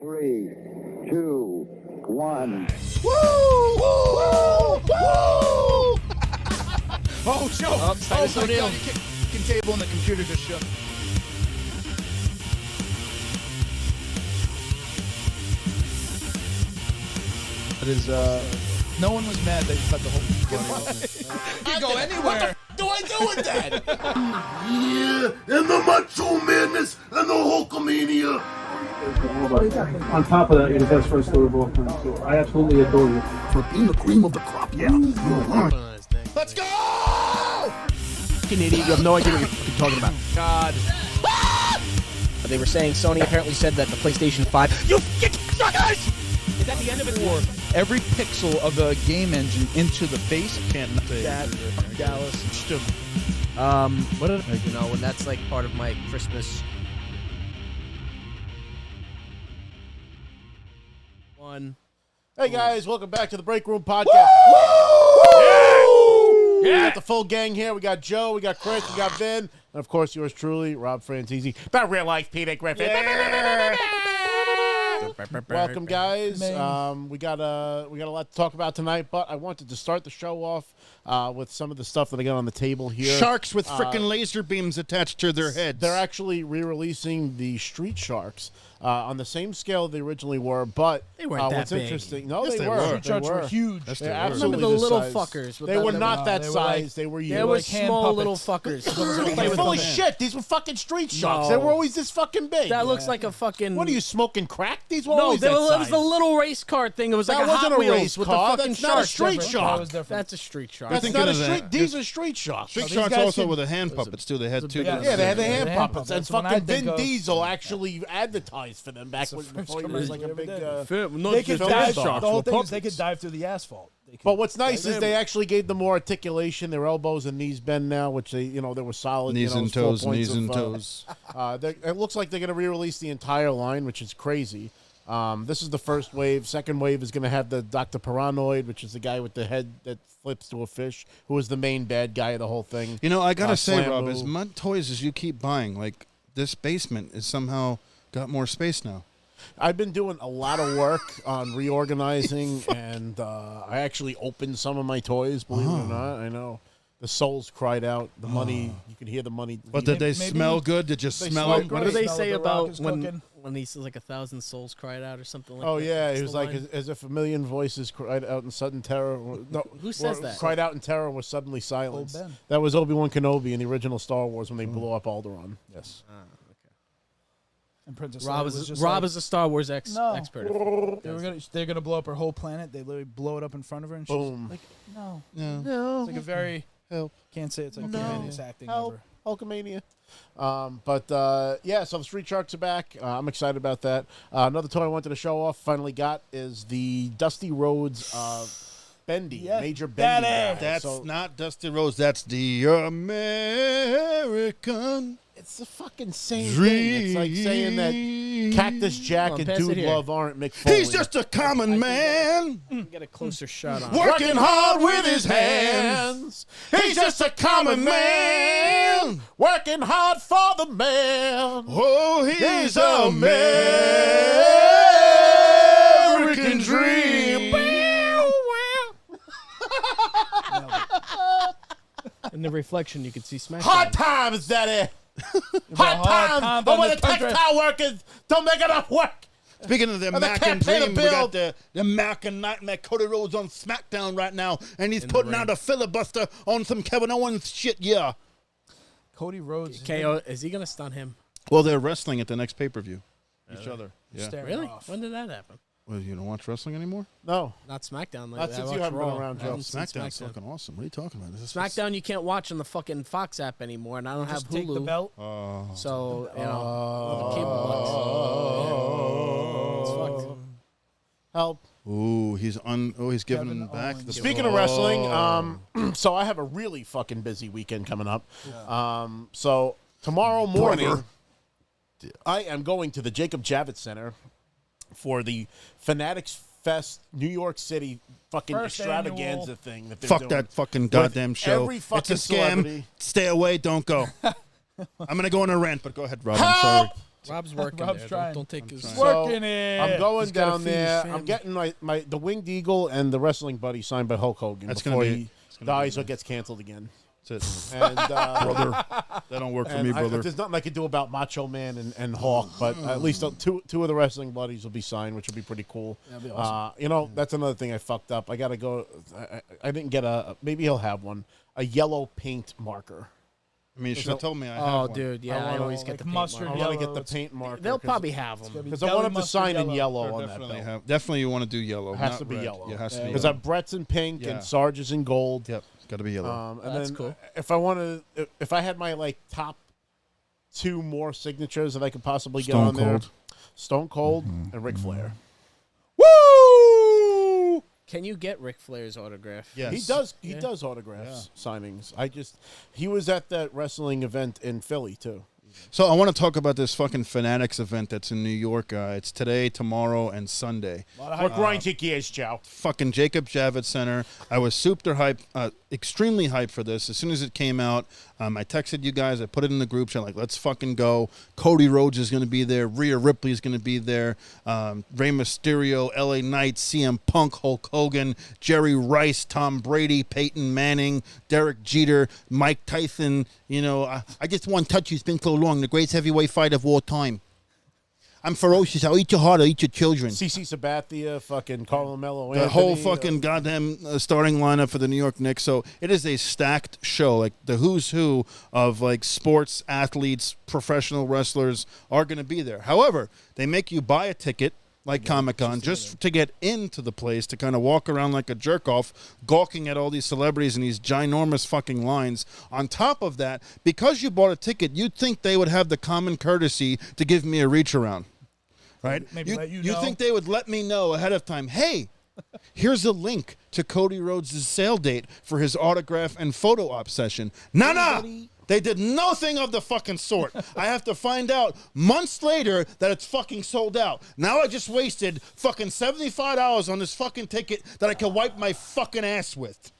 3, 2, 1. Woo! Woo! Woo! Oh, show! Oh, My so God, you table and the computer just shook. It is, No one was mad that you cut the whole you can go anywhere. What do I do with that? Yeah, and the Macho Madness and the Hulkamania. On top of that, you're the best wrestler of all time. So I absolutely adore you. For being the cream of the crop, yeah. Let's go! Fucking idiot, you have no idea what you're fucking talking about. God. They were saying Sony apparently said that the PlayStation 5. You fucking suckers! Is that the end of it? Or every pixel of the game engine into the face. Can't say That Dallas. Stupid. What did I, you know, when that's like part of my Christmas. One. Hey guys, welcome back to the Break Room Podcast. Yeah! We got the full gang here. We got Joe, we got Chris, we got Vin, and of course yours truly, Rob Franzese. About Real Life Peter Griffin. Welcome guys. We got a lot to talk about tonight, but I wanted to start the show off with some of the stuff that I got on the table here. Sharks with frickin' laser beams attached to their heads. They're actually re-releasing the Street Sharks on the same scale they originally were, but They weren't that what's big. interesting? No, Yes, they they were. were. Street Sharks were huge. Yes, They're they were. absolutely Remember the little size. fuckers with They the- were the- not that they were size. like- They were huge. They were like hand small little puppets. fuckers. You're full of hand. shit. These were fucking Street Sharks. No. They were always this fucking big. That looks like a fucking. What are you smoking crack? These were No, always it that was size. the little race car thing. It was That like a wasn't Hot a Wheels race with car. the fucking That's not a sharks. Street Different. Shark. That was different. That's a street shark. That's thinking not a of street. that. These are Street Sharks. Street these Sharks guys also can- with the hand puppets, too. They had two. big- Yeah, they had the hand hand puppets, and puppets. When I fucking think Vin of- Diesel actually advertised for them back when, before he was like a big. They could Film dive. sharks The whole were thing is they puppets. could dive through the asphalt. But what's nice is they actually gave them more articulation. Their elbows and knees bend now, which they were solid. Knees you know, and it was 4 toes, points knees and of, toes. It looks like they're going to re-release the entire line, which is crazy. This is the first wave. Second wave is going to have the Dr. Paranoid, which is the guy with the head that flips to a fish, who was the main bad guy of the whole thing. You know, I gotta say, Rob, Slambo. as much toys as you keep buying, like this basement is somehow got more space now. I've been doing a lot of work on reorganizing, and I actually opened some of my toys, believe it or not. I know. The souls cried out. The money, you could hear the money. But did they Maybe- smell good? Did you They smell smell them? What do they Smell say what The Rock is about cooking. when he says like 1,000 souls cried out or something like Oh, that? yeah. That's He the was like, line? as if a million voices cried out in sudden terror. No, Who says or that? Cried out in terror was suddenly silenced. Ben. That was Obi-Wan Kenobi in the original Star Wars when they blew up Alderaan. Yes. And Princess Rob Leia was is just Rob like, is a Star Wars No. expert. they're gonna blow up her whole planet. They literally blow it up in front of her, and she's Boom. like, no. No. It's like a very Help. can't say it's like No. the greatest acting Help. ever. Hulkamania. Yeah, so the Street Sharks are back. I'm excited about that. Another toy I wanted to show off, finally got, is the Dusty Rhodes Bendy, Yes, Major Bendy. that guy. That's So not Dusty Rhodes. That's the American it's the fucking same thing. It's like saying that Cactus Jack Come on, and pass it Dude here. Love aren't Mick Foley. He's just a common man. Get a closer shot on. Working hard with his hands. He's just a common man. Working hard for the man. Oh, he's a American dream. In the reflection, you could see Smackdown. Hard times, Daddy. Hard times. But when the textile workers don't make enough work. Speaking of the they American can't pay the dream, we got bill. the American Nightmare. Cody Rhodes on Smackdown right now, and he's putting out a filibuster on some Kevin Owens shit, yeah. Cody Rhodes KO, is he gonna stun him? Well, they're wrestling at the next pay-per-view. Each other. Yeah. staring Really? off. When did that happen? Well, you don't watch wrestling anymore? No. Not Smackdown. Not since you haven't been around, Joe. Smackdown's fucking awesome. What are you talking about? This is Smackdown you can't watch on the fucking Fox app anymore, and I don't Just have take the Hulu. belt. So you know, the cable box. Yeah. It's fucked. Help. Ooh, he's giving Kevin him back. Owens. The Speaking of wrestling, so I have a really fucking busy weekend coming up. So tomorrow morning, I am going to the Jacob Javits Center for the Fanatics Fest New York City fucking First extravaganza annual. thing that they're Fuck doing. that fucking goddamn show. every It's fucking a scam. celebrity. Stay away. Don't go. I'm gonna go on a rant, but go ahead, Rob. I'm Help! sorry. Rob's working Rob's there. trying. Don't take his... trying. Working it. I'm going He's gotta down feed his there. family. I'm getting the Winged Eagle and the Wrestling Buddy signed by Hulk Hogan before he dies or gets canceled again. That's it. And Brother, that don't work for me, brother. there's nothing I could do about Macho Man and Hawk, but at least two of the Wrestling Buddies will be signed, which will be pretty cool. That'd be awesome. You know, that's another thing I fucked up. I got to go. I didn't get maybe he'll have one, a yellow paint marker. I mean, you should have told me I have Oh, one. dude, yeah, I always get the paint mustard marker. I want to yellow. get the paint marker. They'll probably have them. because I want him to sign in yellow on that Definitely, belt. definitely you want to do yellow. It has not to be red. yellow. Yeah, it has to be Because yellow. Brett's in pink Yeah. and Sarge is in gold. Yep, got to be yellow. And That's then cool. if I had my like top 2 more signatures that I could possibly get Stone on there, Cold. Stone Cold and Ric Flair. Woo! Can you get Ric Flair's autograph? Yes. He does. He does autographs, signings. He was at that wrestling event in Philly too. So I want to talk about this fucking Fanatics event that's in New York. It's today, tomorrow, and Sunday. What grind your gears, Joe? Fucking Jacob Javits Center. I was super hyped, extremely hyped for this. As soon as it came out, I texted you guys. I put it in the group chat, like, let's fucking go. Cody Rhodes is going to be there. Rhea Ripley is going to be there. Rey Mysterio, LA Knight, CM Punk, Hulk Hogan, Jerry Rice, Tom Brady, Peyton Manning, Derek Jeter, Mike Tyson. You know, I just want to touch you. It's been so long. The greatest heavyweight fight of all time. I'm ferocious. I'll eat your heart. I'll eat your children. CC Sabathia, fucking Carlo Mello, The whole fucking goddamn starting lineup for the New York Knicks. So it is a stacked show. Like the who's who of like sports athletes, professional wrestlers are going to be there. However, they make you buy a ticket like Comic-Con just to get into the place, to kind of walk around like a jerk off, gawking at all these celebrities and these ginormous fucking lines. On top of that, because you bought a ticket, you'd think they would have the common courtesy to give me a reach around. Right? Maybe let you know. think they would let me know ahead of time, hey, here's a link to Cody Rhodes' sale date for his autograph and photo op session. Nah. They did nothing of the fucking sort. I have to find out months later that it's fucking sold out. Now I just wasted fucking $75 on this fucking ticket that I could wipe my fucking ass with.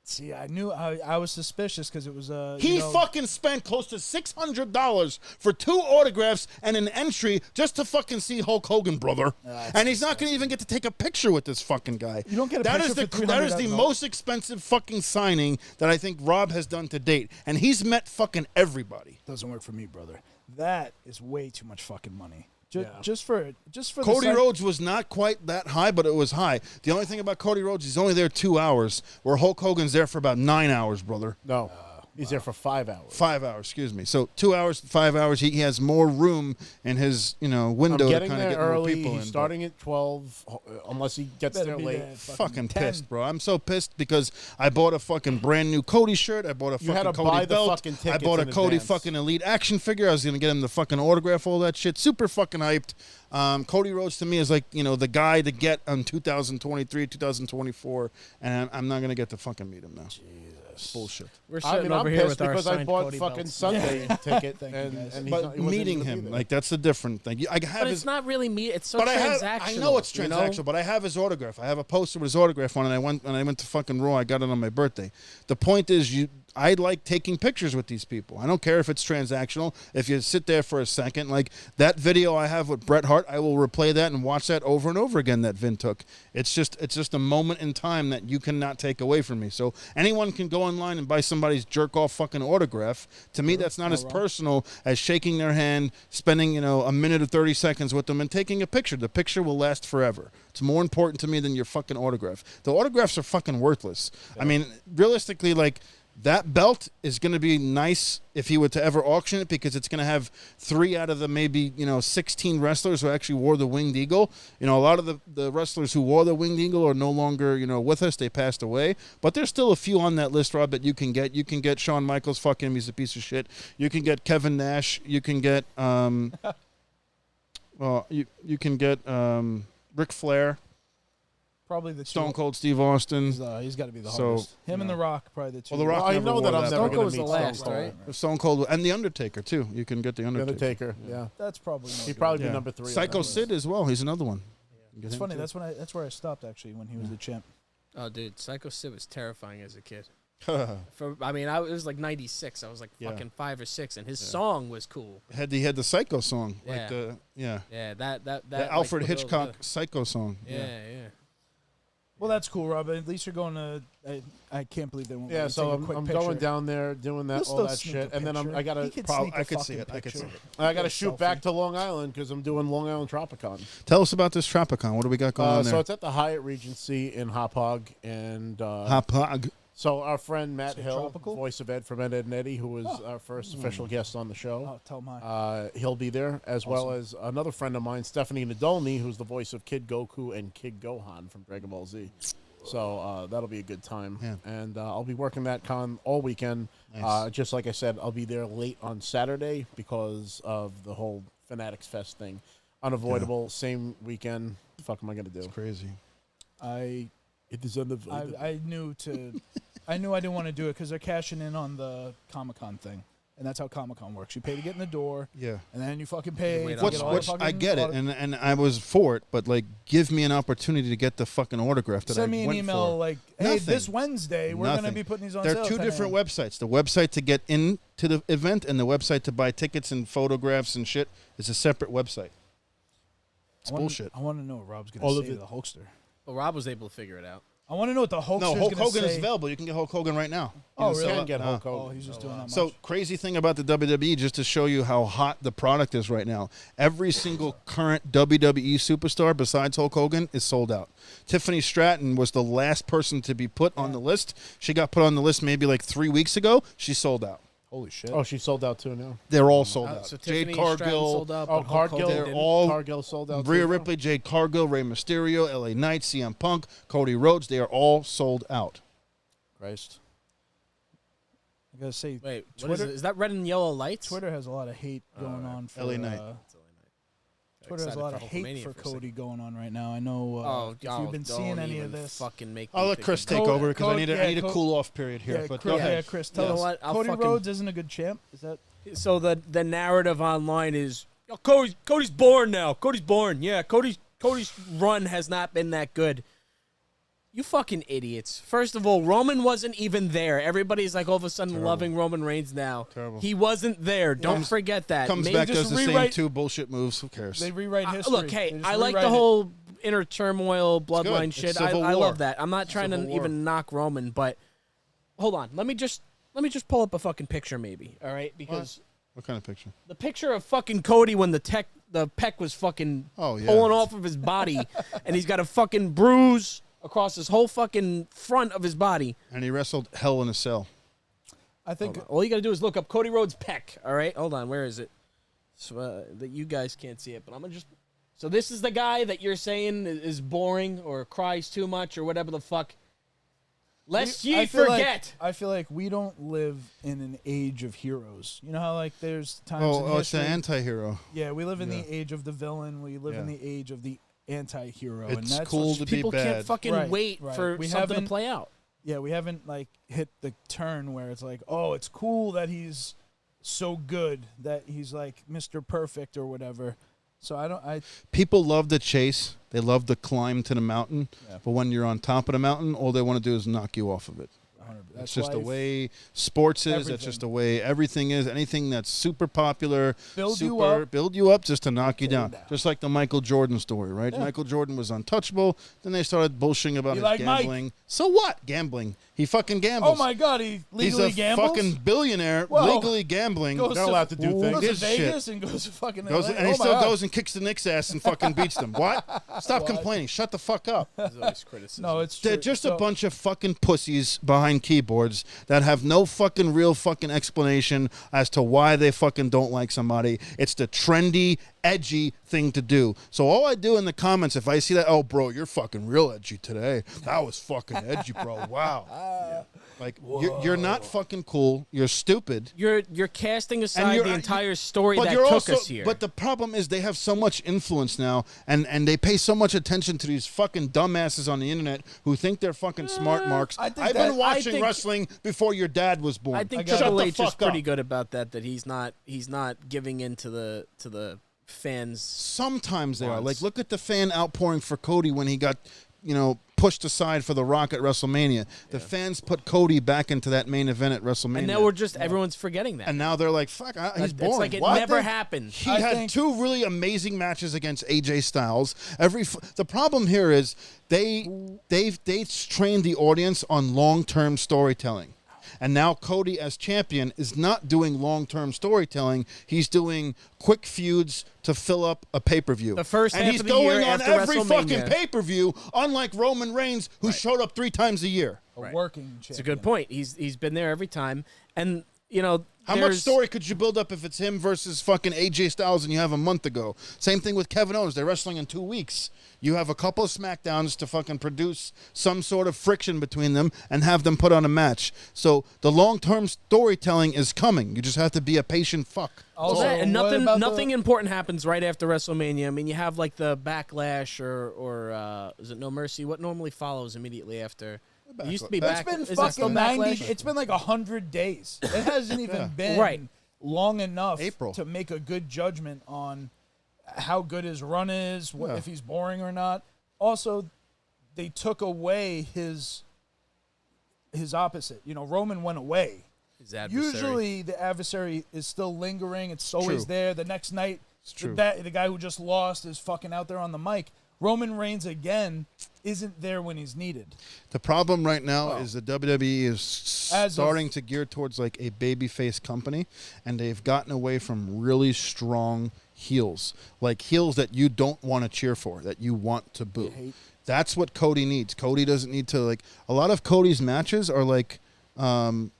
See, I knew I was suspicious because it was He fucking spent close to $600 for 2 autographs and an entry just to fucking see Hulk Hogan, brother. And he's not going to even get to take a picture with this fucking guy. You don't get a That picture is for That is the $300. most expensive fucking signing that I think Rob has done to date. And he's met fucking everybody. Doesn't work for me, brother. That is way too much fucking money. Just for Cody the Rhodes was not quite that high, but it was high. The only thing about Cody Rhodes, he's only there 2 hours, where Hulk Hogan's there for about 9 hours, brother. No, he's there for 5 hours. 5 hours, excuse me. So 2 hours, 5 hours. He has more room in his window I'm to getting kind of there get more early. people He's in. starting at 12, unless he gets Better there be late. there. Fucking 10. pissed, bro. I'm so pissed because I bought a fucking brand new Cody shirt. I bought a You had fucking to Cody buy the belt. fucking I tickets bought a in Cody advance. fucking Elite action figure. I was gonna get him the fucking autograph, all that shit. Super fucking hyped. Cody Rhodes to me is like, the guy to get on 2023, 2024, and I'm not gonna get to fucking meet him now. Jesus, bullshit. We're I sitting mean, over I'm here pissed with our because I signed bought Cody fucking belts. Sunday ticket, Thank you, and guys. he's But not, he wasn't meeting able to be him, there. like that's the different thing. I have But his. it's not really me. It's so But transactional. I know it's you transactional, but I have his autograph. I have a poster with his autograph on it. When I went to fucking Raw, I got it on my birthday. The point is, I like taking pictures with these people. I don't care if it's transactional. If you sit there for a second, like that video I have with Bret Hart, I will replay that and watch that over and over again that Vin took. It's just a moment in time that you cannot take away from me. So anyone can go online and buy somebody's jerk off fucking autograph. To me, that's not as personal as shaking their hand, spending, a minute or 30 seconds with them and taking a picture. The picture will last forever. It's more important to me than your fucking autograph. The autographs are fucking worthless. Yeah. I mean, realistically, like, that belt is going to be nice if he were to ever auction it, because it's going to have 3 out of the maybe 16 wrestlers who actually wore the Winged Eagle. A lot of the wrestlers who wore the Winged Eagle are no longer with us. They passed away, but there's still a few on that list, Rob, that you can get. You can get Shawn Michaels, fuck him, he's a piece of shit. You can get Kevin Nash. You can get you can get Ric Flair. Probably the Stone Cold Steve Austin. He's got to be the So, hardest. Him and The Rock, probably the two. Well, The Rock I never know wore that I'm that, never but- Stone going Cold to was meet the last, Stone Cold. right? Stone Cold and the Undertaker too. You can get the The Undertaker. Undertaker, yeah. That's probably. He'd probably be number 3. Psycho Sid as well. He's another one. Get It's him funny. too. That's where I stopped actually when he was the champ. Oh, dude, Psycho Sid was terrifying as a kid. It was like 96. I was like fucking 5 or 6, and his song was cool. He had the Psycho song. Yeah. Yeah, that the Alfred Hitchcock Psycho song. Yeah. Well, that's cool, Rob. At least you're going to. I can't believe they won't. Yeah, so I'm going down there doing that, He'll all that still shit, sneak a and then picture. I gotta. He could Prob- sneak a I could see fucking it. I could see picture. it. I gotta Selfie. shoot back to Long Island because I'm doing Long Island Tropicon. Tell us about this Tropicon. What do we got going on there? So it's at the Hyatt Regency in Hauppauge, and Hauppauge. so our friend Matt So Hill, tropical? voice of Ed from Ed, Ed and Eddie, who was our first official guest on the show. Oh, tell mine. He'll be there, as well as another friend of mine, Stephanie Nadolny, who's the voice of Kid Goku and Kid Gohan from Dragon Ball Z. So that'll be a good time. Yeah. And I'll be working that con all weekend. Nice. Just like I said, I'll be there late on Saturday because of the whole Fanatics Fest thing. Unavoidable, same weekend. The fuck am I going to do? It's crazy. It is unavoidable. I knew I didn't want to do it because they're cashing in on the Comic-Con thing. And that's how Comic-Con works. You pay to get in the door, Yeah. and then you fucking pay. Wait to on get the all the Which I fucking get it, auto- and I was for it, but like, give me an opportunity to get the fucking autograph that I Send me an went email for. like, hey, Nothing. this Wednesday, we're going to Nothing. be putting these on There sale. are two 10 different a.m. websites. The website to get into the event and the website to buy tickets and photographs and shit is a separate website. It's bullshit. I want to know what Rob's All going of to say it. to the Hulkster. But Rob was able to figure it out. I want to know what the Hulkster's No, going Hulk to say. Hogan is available. You can get Hulk Hogan right now. Oh, You can really? sell Can it. get Hulk Oh, Hogan. he's just doing that much. So crazy thing about the WWE, just to show you how hot the product is right now. Every single current WWE superstar besides Hulk Hogan is sold out. Tiffany Stratton was the last person to be put on the list. She got put on the list maybe like 3 weeks ago. She sold out. Holy shit. Oh, she sold out too now. They're all sold out. So Jade Tiffany Stratton Cargill, sold out, Oh, but Hulk Cargill. Hogan they're didn't. all Cargill sold out. Rhea too now? Ripley, Jade Cargill, Rey Mysterio, LA Knight, CM Punk, Cody Rhodes. They are all sold out. Christ. I got to say, Wait, what is Twitter, it? Is that red and yellow lights? Twitter has a lot of hate going on for LA Knight. Twitter has a lot of hate for Cody going on right now. I know if you've been seeing any of this. Fucking make I'll me let think Chris about take it. over because I need a Cody- cool off period here. Yeah, but Chris, go ahead. yeah, Chris, tell You know us. what? I'll Cody fucking- Rhodes isn't a good champ. Is that? So the narrative online is Cody's born now. Cody's born. Yeah, Cody's run has not been that good. You fucking idiots. First of all, Roman wasn't even there. Everybody's like all of a sudden loving Roman Reigns now. Terrible. He wasn't there. Don't forget that. Comes Maybe back, just does the same rewrite- two bullshit moves. Who cares? They rewrite history. Look, hey, They just I like rewrite the it. whole inner turmoil, bloodline It's shit. Civil I War. love that. I'm not trying to Civil War. even knock Roman, but hold on. Let me just pull up a fucking picture, maybe. All right, because What kind of picture? the picture of fucking Cody when the peck was fucking Oh, yeah. pulling off of his body, and he's got a fucking bruise across his whole fucking front of his body. And he wrestled Hell in a Cell. I think All you got to do is look up Cody Rhodes' peck. All right, hold on. Where is it? So, that you guys can't see it, but I'm gonna just. So this is the guy that you're saying is boring or cries too much or whatever the fuck. Lest ye I feel forget. I feel like we don't live in an age of heroes. You know how like there's times in Oh, it's history. an anti-hero. Yeah, we live in the age of the villain. We live in Yeah. the age of the anti-hero. and It's that's cool what's- to be People bad. can't fucking Right, wait right. for We something to haven't- play out. Yeah, we haven't like hit the turn where it's like, oh, it's cool that he's so good that he's like Mr. Perfect or whatever. So I People love the chase. They love the climb to the mountain. Yeah. But when you're on top of the mountain, all they want to do is knock you off of it. That's just the way sports is. That's just the way everything is. Anything that's super popular, Build you super up. build you up just to knock you down. down. Just like the Michael Jordan story, right? Michael Jordan was untouchable. Then they started bullshitting about You his like Mike? gambling. So what? Gambling. He fucking gambles. Oh my God, he legally He's a gambles. fucking billionaire, Whoa. legally gambling. Goes They're allowed to do goes things. to This shit. Vegas and goes to fucking Goes, LA. and he Oh my still God. goes and kicks the Knicks' ass and fucking beats them. What? Stop complaining. Shut the fuck up. There's always criticism. No, it's They're true. just So- a bunch of fucking pussies behind keyboards that have no fucking real fucking explanation as to why they fucking don't like somebody. It's the trendy, edgy thing to do. So all I do in the comments, if I see that, oh, bro, you're fucking real edgy today. That was fucking edgy, bro. Wow. Like, you're not fucking cool. You're stupid. You're casting aside you're- the entire story But that you're took also, us here. but the problem is they have so much influence now, and they pay so much attention to these fucking dumbasses on the internet who think they're fucking smart marks. I think I've that- been watching I think- wrestling before your dad was born. I think got Triple Shut the H is fuck pretty up. good about that. That he's not giving in to the fans. Sometimes they are. Once. Like, look at the fan outpouring for Cody when he got pushed aside for The Rock at WrestleMania. The fans put Cody back into that main event at WrestleMania. And now everyone's forgetting that. And now they're like, fuck, he's boring. It's like it What? never happened. He had 2 really amazing matches against AJ Styles. The problem here is they've trained the audience on long-term storytelling. And now Cody as champion is not doing long-term storytelling. He's doing quick feuds to fill up a pay-per-view. The first and half he's of the year going on after every fucking WrestleMania. pay-per-view, unlike Roman Reigns, who showed up 3 times a year. A working champion. It's a good point. He's been there every time. And, How much story could you build up if it's him versus fucking AJ Styles and you have a month ago? Same thing with Kevin Owens. They're wrestling in 2 weeks. You have a couple of Smackdowns to fucking produce some sort of friction between them and have them put on a match. So the long-term storytelling is coming. You just have to be a patient fuck. Also, and what about nothing important happens right after WrestleMania. I mean, you have like the Backlash or is it No Mercy? What normally follows immediately after? It used to be It's been fucking 90. It's been like 100 days. It hasn't even been long enough to make a good judgment on how good his run is, if he's boring or not. Also, they took away his opposite. Roman went away. His adversary. Usually, the adversary is still lingering. It's always there. The next night, true. the guy who just lost is fucking out there on the mic. Roman Reigns, again, isn't there when he's needed. The problem right now is the WWE is starting to gear towards like a babyface company, and they've gotten away from really strong heels, like heels that you don't want to cheer for, that you want to boo. That's what Cody needs. Cody doesn't need to, like, a lot of Cody's matches are like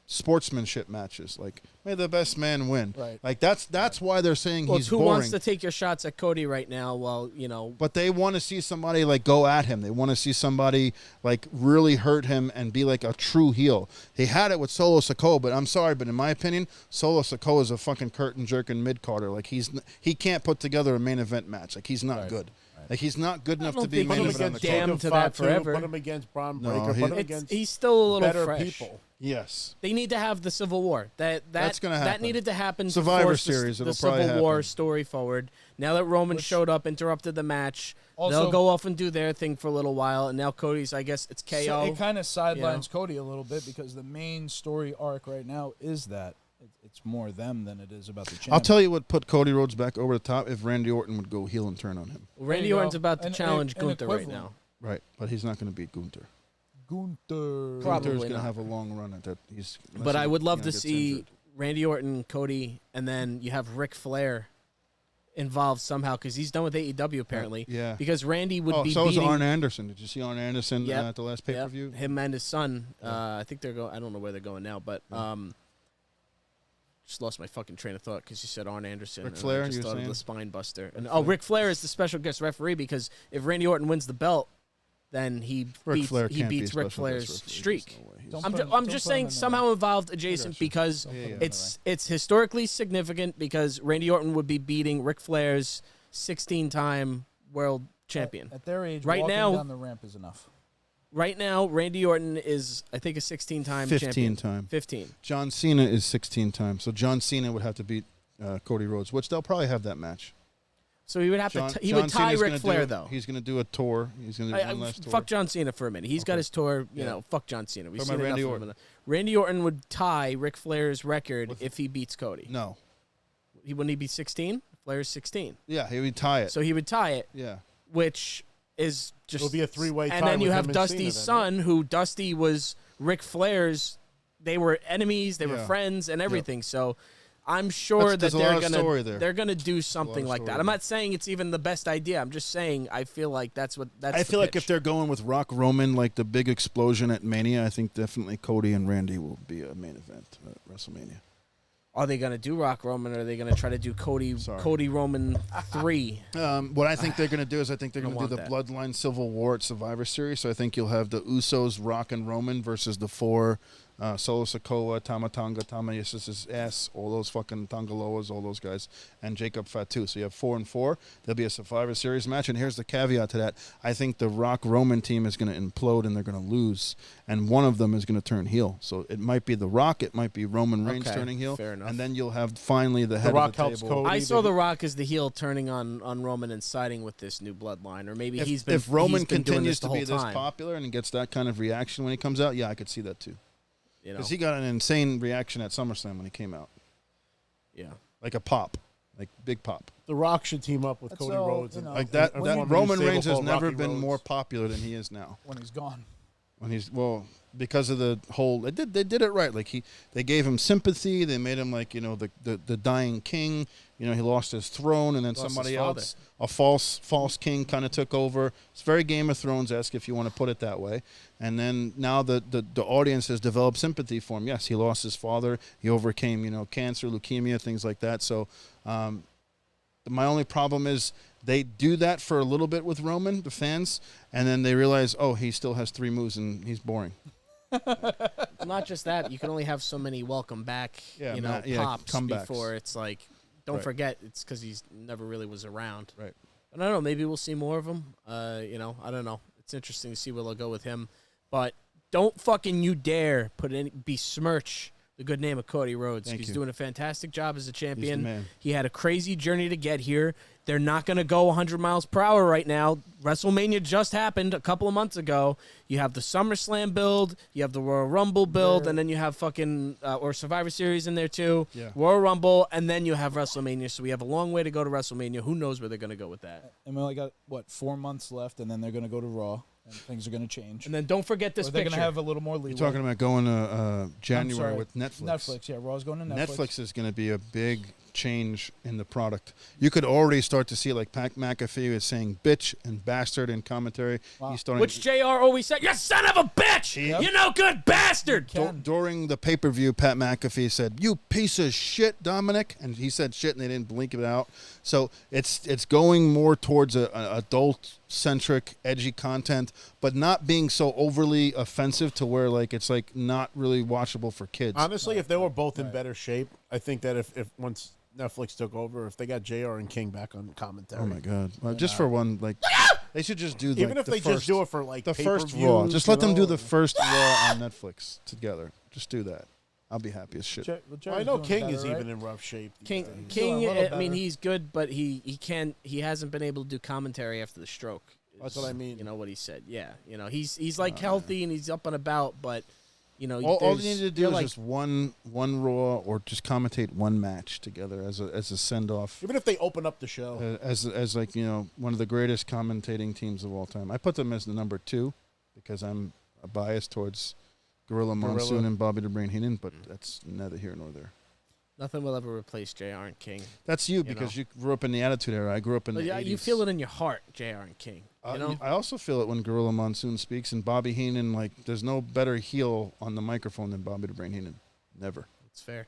sportsmanship matches, like may the best man win. Right. Like that's why they're saying he's who boring. wants to take your shots at Cody right now? Well, But they want to see somebody like go at him. They want to see somebody like really hurt him and be like a true heel. They had it with Solo Sikoa, but I'm sorry, but in my opinion, Solo Sikoa is a fucking curtain jerking mid-carder. Like he can't put together a main event match. Like he's not good. Like he's not good enough to be main event on the card. damn to that forever. Put him against Braun Breaker. No, put him against He's still a little better fresh. people. Yes. They need to have the Civil War. That's gonna That happen. needed to happen. Survivor to force Series, The it'll probably Civil War happen. story forward. Now that Roman showed up, interrupted the match, Also- they'll go off and do their thing for a little while. And now Cody's, I guess, it's KO. So it kind of sidelines Cody a little bit because the main story arc right now is that it's more them than it is about the champion. I'll tell you what put Cody Rhodes back over the top if Randy Orton would go heel and turn on him. Randy you Orton's go. about to An challenge Gunther right equivalent. now. Right, but he's not going to beat Gunther. Gunther. Probably Gunther's going to not. have a long run at that. But I would love to gets see injured. Randy Orton, Cody, and then you have Ric Flair involved somehow because he's done with AEW apparently. Yeah. Because Randy would be so is beating Arn Anderson. Did you see Arn Anderson Yep. at the last Yep. pay-per-view? him and his son. I think they're going. I don't know where they're going now, but just lost my fucking train of thought because you said Arn Anderson. Ric and Flair, I just you were thought of saying? the Spine Buster. And Ric Flair is the special guest referee because if Randy Orton wins the belt, then he Ric Flair beats can't be Ric special guest Flair's referee. There's streak. no way. He's- Don't I'm, put ju- him- I'm don't just put him saying in somehow involved adjacent because it's historically significant because Randy Orton would be beating Ric Flair's 16-time world champion. At their age, Right walking now- down the ramp is enough. Right now, Randy Orton is, I think, a 16-time 15 champion. time. 15. John Cena is 16 times. So John Cena would have to beat Cody Rhodes, which they'll probably have that match. So he would have John, to. He John would tie Cena's Ric gonna Flair do, though. He's going to do a tour. He's going to do one last tour. Fuck John Cena for a minute. He's got his tour. You Yeah. know, fuck John Cena. We've Talking seen about enough Randy of Orton. him. Randy Orton would tie Ric Flair's record if he beats Cody. No. He wouldn't he be 16? Flair's 16. Yeah, he would tie it. So he would tie it, yeah. which is just. It'll be a three-way tie And then you with have him and Dusty's Cena then, son, who Dusty was Ric Flair's. They were enemies. They were Yeah. friends and everything. So. I'm sure that There's a lot they're of story there. they're gonna do something like story that. I'm there. not saying it's even the best idea. I'm just saying I feel like that's what that's. I the feel like if pitch. they're going with Rock Roman, like the big explosion at Mania, I think definitely Cody and Randy will be a main event at WrestleMania. Are they gonna do Rock Roman, or are they gonna try to do Cody Roman 3? What I think they're going to do is I think they're Don't going to do the want Bloodline Civil War at Survivor Series. So I think you'll have the Usos, Rock and Roman versus the 4 Solo Sikoa, Tamatanga, Tamayasis' ass, all those fucking Tangaloas, all those guys, and Jacob Fatu. So you have 4 and 4. There'll be a Survivor Series match, and here's the caveat to that. I think the Rock Roman team is going to implode, and they're going to lose, and one of them is going to turn heel. So it might be The Rock, it might be Roman Reigns turning heel, fair enough. and then you'll have finally the head Rock of the helps table. Cody. I saw The Rock as the heel turning on Roman and siding with this new bloodline, or maybe If Roman continues to be this this popular and gets that kind of reaction when he comes out, yeah, I could see that too. You know, Because he got an insane reaction at SummerSlam when he came out. yeah. Like a pop. Like big pop. The Rock should team up with That's Cody all, Rhodes. you know, Like that when he- Roman Reigns has called never Rocky been Rhodes. more popular than he is now. when he's gone. When he's because of the whole they did it right. Like they gave him sympathy, they made him like, the dying king. He lost his throne, and then Lost his somebody father. else, a false king, kind of took over. It's very Game of Thrones-esque, if you want to put it that way. And then now the audience has developed sympathy for him. Yes, he lost his father. He overcame, cancer, leukemia, things like that. So my only problem is they do that for a little bit with Roman, the fans, and then they realize, oh, he still has 3 moves and he's boring. Not just that, you can only have so many welcome back, pops comebacks. before it's like, don't Right. forget, it's because he's never really was around. Right. And I don't know, maybe we'll see more of him. I don't know. It's interesting to see where they'll go with him. But don't fucking you dare besmirch the good name of Cody Rhodes. Thank He's you. doing a fantastic job as a champion. He's the man. He had a crazy journey to get here. They're not going to go 100 miles per hour right now. WrestleMania just happened a couple of months ago. You have the SummerSlam build, you have the Royal Rumble build, and then you have fucking or Survivor Series in there too. Yeah. Royal Rumble, and then you have WrestleMania. So we have a long way to go to WrestleMania. Who knows where they're going to go with that? And we only got 4 months left, and then they're going to go to Raw, and things are going to change. And then don't forget this Or they're picture. going to have a little more leeway. You're talking about going to January sorry. with Netflix. Netflix, yeah. Raw's going to Netflix. Netflix is going to be a big change in the product. You could already start to see, like Pat McAfee is saying bitch and bastard in commentary. Wow. He's starting Which JR always said, you son of a bitch! You no good bastard! during the pay-per-view, Pat McAfee said, "You piece of shit, Dominic," and he said shit, and they didn't blink it out. So it's going more towards a adult-centric, edgy content, but not being so overly offensive to where it's not really watchable for kids. Honestly, if they were both in better shape, I think that if once Netflix took over, if they got JR and King back on commentary. Oh my god! Well, just for one, they should just do Even if the they first, just do it for the first Raw. pay-per-views, Just let them do you the know? first Raw on Netflix together. Just do that. I'll be happy as shit. Well, I know King is even in rough shape. these days. King, Doing a little I mean, better. he's good, but he hasn't been able to do commentary after the stroke. That's what I mean. You know what he said? Yeah. He's like healthy and he's up and about, but All you need to do is like, just one Raw or just commentate one match together as a send off. Even if they open up the show. As one of the greatest commentating teams of all time. I put them as the number 2 because I'm biased towards Gorilla Monsoon and Bobby the Brain Heenan, but that's neither here nor there. nothing will ever replace JR and King. That's you because you grew up in the Attitude Era. I grew up in the 80s. You feel it in your heart, JR and King. I also feel it when Gorilla Monsoon speaks and Bobby Heenan. There's no better heel on the microphone than Bobby the Brain Heenan. Never. It's fair.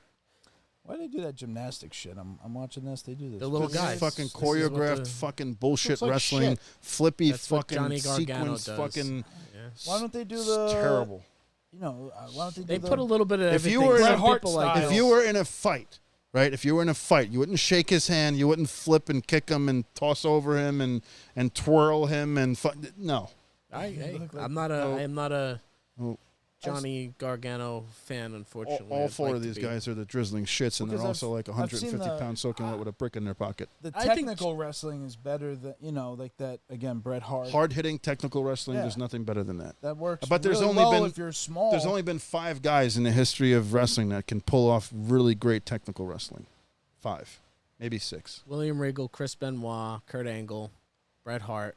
Why do they do that gymnastics shit? I'm watching this. They do this. The little This is guys. fucking This is what choreographed, the- fucking bullshit like wrestling, shit. flippy That's what fucking Johnny Gargano sequence, does. fucking. Why don't they do It's the terrible. Why don't they do They the, put a little bit of If everything. you were in Some a Heart people like style. If you were in a fight, right? If you were in a fight, you wouldn't shake his hand, you wouldn't flip and kick him and toss over him and twirl him and no. I am not a Oh. Johnny Gargano fan, unfortunately. All I'd 4 like of to these be. guys are the drizzling shits, and they're Because also like I've seen 150 the- pounds soaking wet with a brick in their pocket. the I think- technical wrestling is better than like that again. Bret Hart. Hard hitting technical wrestling. Yeah. There's nothing better than that. That works. But there's really only well been if you're small. There's only been 5 guys in the history of wrestling that can pull off really great technical wrestling. 5, maybe 6. William Regal, Chris Benoit, Kurt Angle, Bret Hart,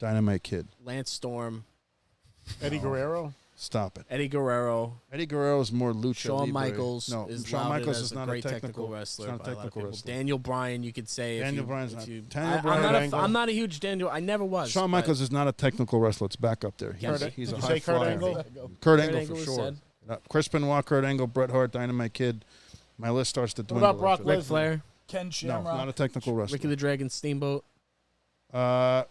Dynamite Kid. Lance Storm, Eddie Guerrero. Stop it. Eddie Guerrero, Eddie Guerrero is more lucha Shawn libre. Michaels No, is Shawn lauded Michaels as is a not great a technical wrestler. He's not by a a lot of technical people. wrestler. Daniel Bryan, you could say. Daniel if Bryan's if not- you, Daniel I, Bryan- I'm, not Angle. I'm not a huge Daniel. I never was. Shawn but Michaels is not a technical wrestler. It's back up there. Kurt- He's Did a you high say Kurt flyer. Angle? Kurt Kurt Angle Angle for was sure. said. Chris Benoit, Kurt Angle, Bret Hart, Dynamite Kid. My list starts to What dwindle. about Brock after that. Ric Flair, Ken No, Shamrock. not a technical Ricky wrestler. the Dragon Steamboat. Uh,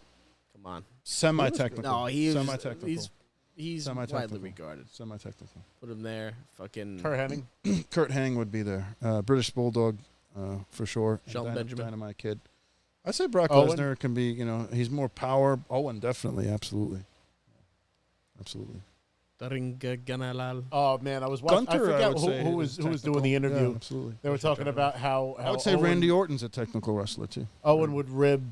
Come on. semi-technical. No, he was. semi-technical. He's He's widely regarded. Semi-technical. Put him there. Fucking Kurt Hennig. Kurt Hennig would be there. British Bulldog, for sure. Shelton Benjamin. Dynamite Kid. I say Brock Owen. Lesnar can be, he's more power. Owen, definitely, absolutely. Absolutely. Ganalal. Oh man, I was watching. I Gunter, forget would say who was technical. doing the interview. Yeah, absolutely. They were talking about how I would say Owen, Randy Orton's a technical wrestler too. Owen would rib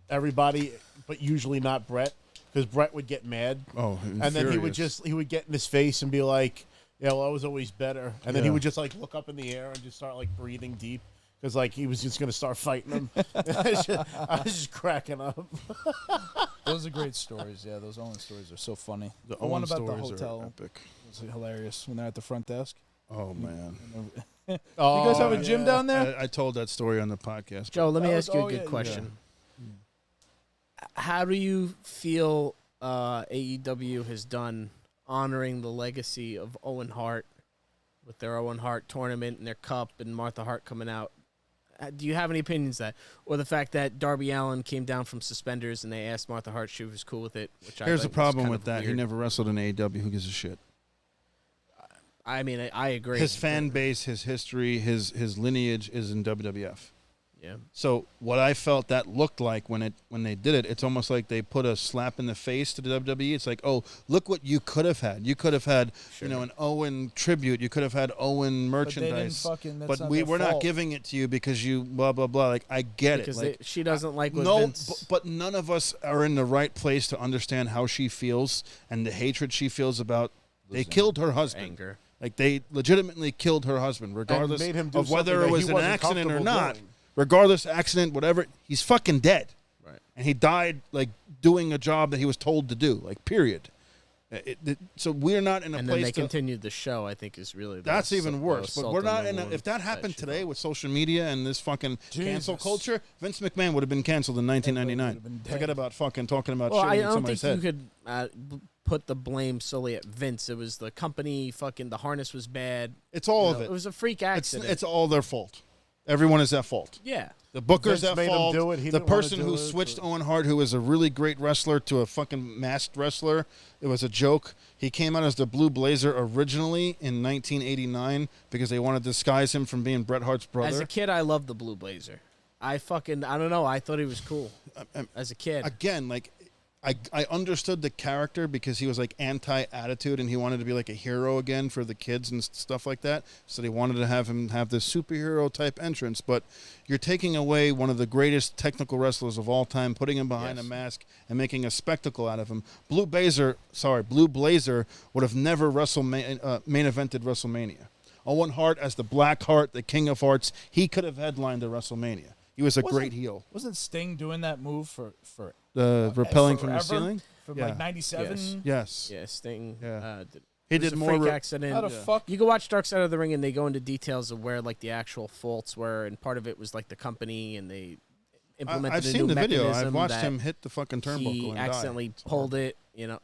everybody, but usually not Brett, because Brett would get mad. Oh, and then he would get in his face and be like, "Yeah, well, I was always better." And then he would just like look up in the air and just start like breathing deep. Because like he was just gonna start fighting him. I was just cracking up. Those are great stories. Yeah, those Owen stories are so funny. The one Owen about the stories hotel are epic. was hilarious when they're at the front desk. Oh man. You guys have a gym down there? I told that story on the podcast. Joe, let me That ask was- you oh, a good yeah, question. How do you feel AEW has done honoring the legacy of Owen Hart with their Owen Hart tournament and their cup and Martha Hart coming out? Do you have any opinions that, or the fact that Darby Allin came down from suspenders and they asked Martha Hart if she was cool with it? Which Here's I the thought was problem kind with of that. He weird. never wrestled in AEW. Who gives a shit? I mean, I agree. His fan base, his history, his lineage is in WWF. Yeah. So what I felt that looked like when they did it, it's almost like they put a slap in the face to the WWE. It's like, oh, look what you could have had. You could have had, an Owen tribute. You could have had Owen merchandise. But we're not giving it to you because you blah blah blah. Like I get because it. Like she doesn't like what no, Vince. but none of us are in the right place to understand how she feels and the hatred she feels about. They killed her husband. Anger. Like they legitimately killed her husband, regardless made him do of whether something it that was he an wasn't accident or comfortable not. doing. Regardless, accident, whatever, he's fucking dead. Right. And he died like doing a job that he was told to do. Like period. So we're not in a And place. then they to, continued the show. I think is really that's even worse. But we're not in. If that happened happened today with social media and this fucking cancel culture, Vince McMahon would have been canceled in 1999. Forget about fucking talking about Well, shit I in don't somebody's think head. you could put the blame solely at Vince. It was the company. Fucking the harness was bad. It's all of It it. was a freak accident. It's all their fault. Everyone is at fault. Yeah. The Booker's Vince at made him fault. do it. He The didn't wanna person do who it, switched but- Owen Hart, who was a really great wrestler, to a fucking masked wrestler. It was a joke. He came out as the Blue Blazer originally in 1989 because they wanted to disguise him from being Bret Hart's brother. As a kid, I loved the Blue Blazer. I don't know. I thought he was cool as a kid. Again, like I understood the character because he was like anti-attitude and he wanted to be like a hero again for the kids and stuff like that. So they wanted to have him have this superhero type entrance. But you're taking away one of the greatest technical wrestlers of all time, putting him behind a mask and making a spectacle out of him. Blue Blazer would have never main evented WrestleMania. Owen Hart as the Black Heart, the King of Hearts, he could have headlined the WrestleMania. He was a great heel. Wasn't Sting doing that move for Rappelling from the forever? ceiling? From Yeah. like 97? Yes. Yeah, Sting. Yeah. He He did did a more. freak accident. How the fuck? You can watch Dark Side of the Ring, and they go into details of where like the actual faults were, and part of it was like the company, and they implemented I've a seen new the video. mechanism I've watched that him hit the fucking turnbuckle he and accidentally die. pulled it. You know,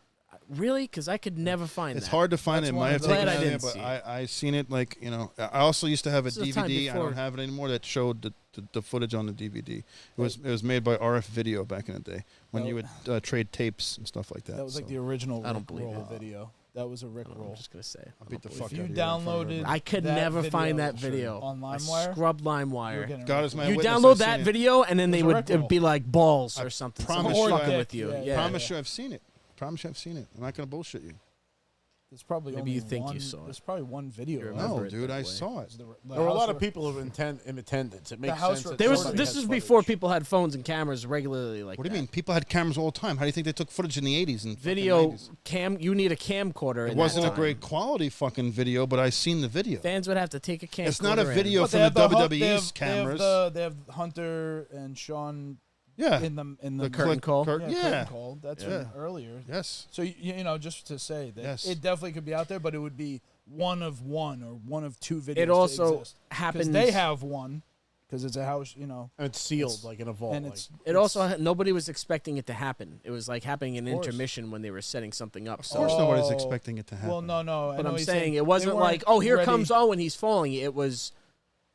really? Because I could never find It's that. hard to find That's it. one Might of have those- taken Glad I it out of didn't there, see but I seen it like, I also used to have a This is the time DVD. I before- don't have it anymore that showed the footage on the DVD. It was made by RF Video back in the day when you would trade tapes and stuff like that. That was like So the original I don't Rick believe roll it. video. That was a Rick I'm roll. just gonna say. I'll beat the If fuck If you out of you in front of downloaded, everybody. I could that never find video that video. on I LimeWire. scrubbed You're LimeWire. getting God it. is my You witness, download I've that seen it. video, and then It they was a would Rick roll. be like balls I or something. promise Someone you fucking I- with you. yeah, Yeah. Promise you I've seen it. Promise you I've seen it. I'm not gonna bullshit you. There's probably Maybe only you think you one, saw it. There's probably one video. You of remember No, it dude, that I way. saw it. the There were a lot house of people in attendance. It makes house sense. that There was. somebody This has was footage. before people had phones and cameras regularly like What do that. you mean? People had cameras all the time. How do you think they took footage in the 80s and fucking Video 90s? You need a camcorder. It in wasn't that a great time. quality fucking video, but I seen the video. Fans would have to take a camcorder. It's not a in. video But from they have the the Hun- WWE's cameras. They have Hunter and Sean Yeah. in the The curtain call? curtain Yeah. call. That's Yeah. from earlier. Yes. So just to say that Yes. it definitely could be out there, but it would be one of one or one of two videos. It also because happens. they have one because it's a house. And it's sealed It's- like in a vault. and like- it's It also nobody was expecting it to happen. It was like happening in course. intermission when they were setting something up. Of So, course, nobody's Oh. expecting it to happen. well, no. I but know I'm he's saying they it wasn't weren't like, oh, here ready. comes Owen, he's falling. It was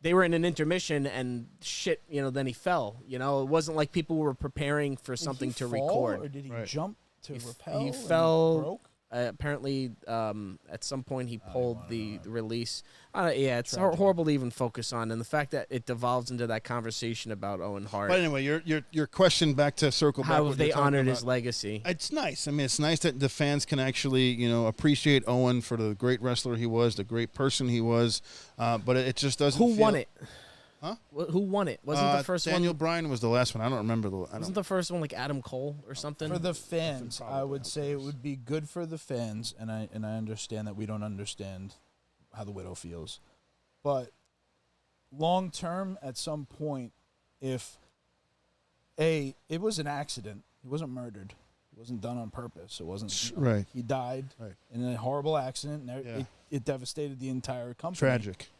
they were in an intermission and shit. Then he fell. It wasn't like people were preparing for Did something he to fall, record. or did he Right. jump to repel. He and fell. broke? Apparently, at some point, he pulled the release. Yeah, it's horrible to even focus on, and the fact that it devolves into that conversation about Owen Hart. But anyway, your question back to circle back. How what have they you're talking honored about. his legacy? It's nice. I mean, it's nice that the fans can actually, appreciate Owen for the great wrestler he was, the great person he was. But it just doesn't. Who won it? Huh? Who won it? Wasn't the first Daniel one? Bryan was the last one. I don't remember Wasn't the first one like Adam Cole or something? For the fans, I would say it would be good for the fans, and I understand that we don't understand how the widow feels, but long term, at some point, if it was an accident, he wasn't murdered, it wasn't done on purpose, it wasn't right. He died in a horrible accident, and it devastated the entire company. Tragic.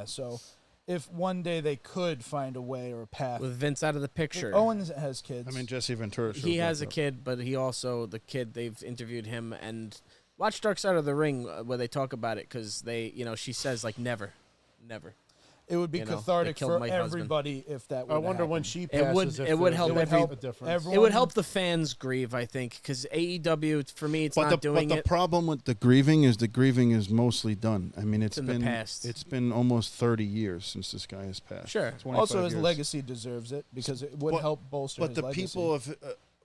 So. If one day they could find a way or a path. With Vince out of the picture. Owen has kids. I mean, Jesse Ventura. He has a kid, but he also, the kid, they've interviewed him. And watch Dark Side of the Ring where they talk about it because they, she says, like, never. It would be cathartic for everybody if that would I wonder happen. when she passes. It would help difference. It would help the fans grieve, I think, because AEW, for me, it's not doing it. But the problem with the grieving is mostly done. I mean, it's in been the past. It's been almost 30 years since this guy has passed. Sure. Also, his years. legacy deserves it because it would help bolster his legacy. But the people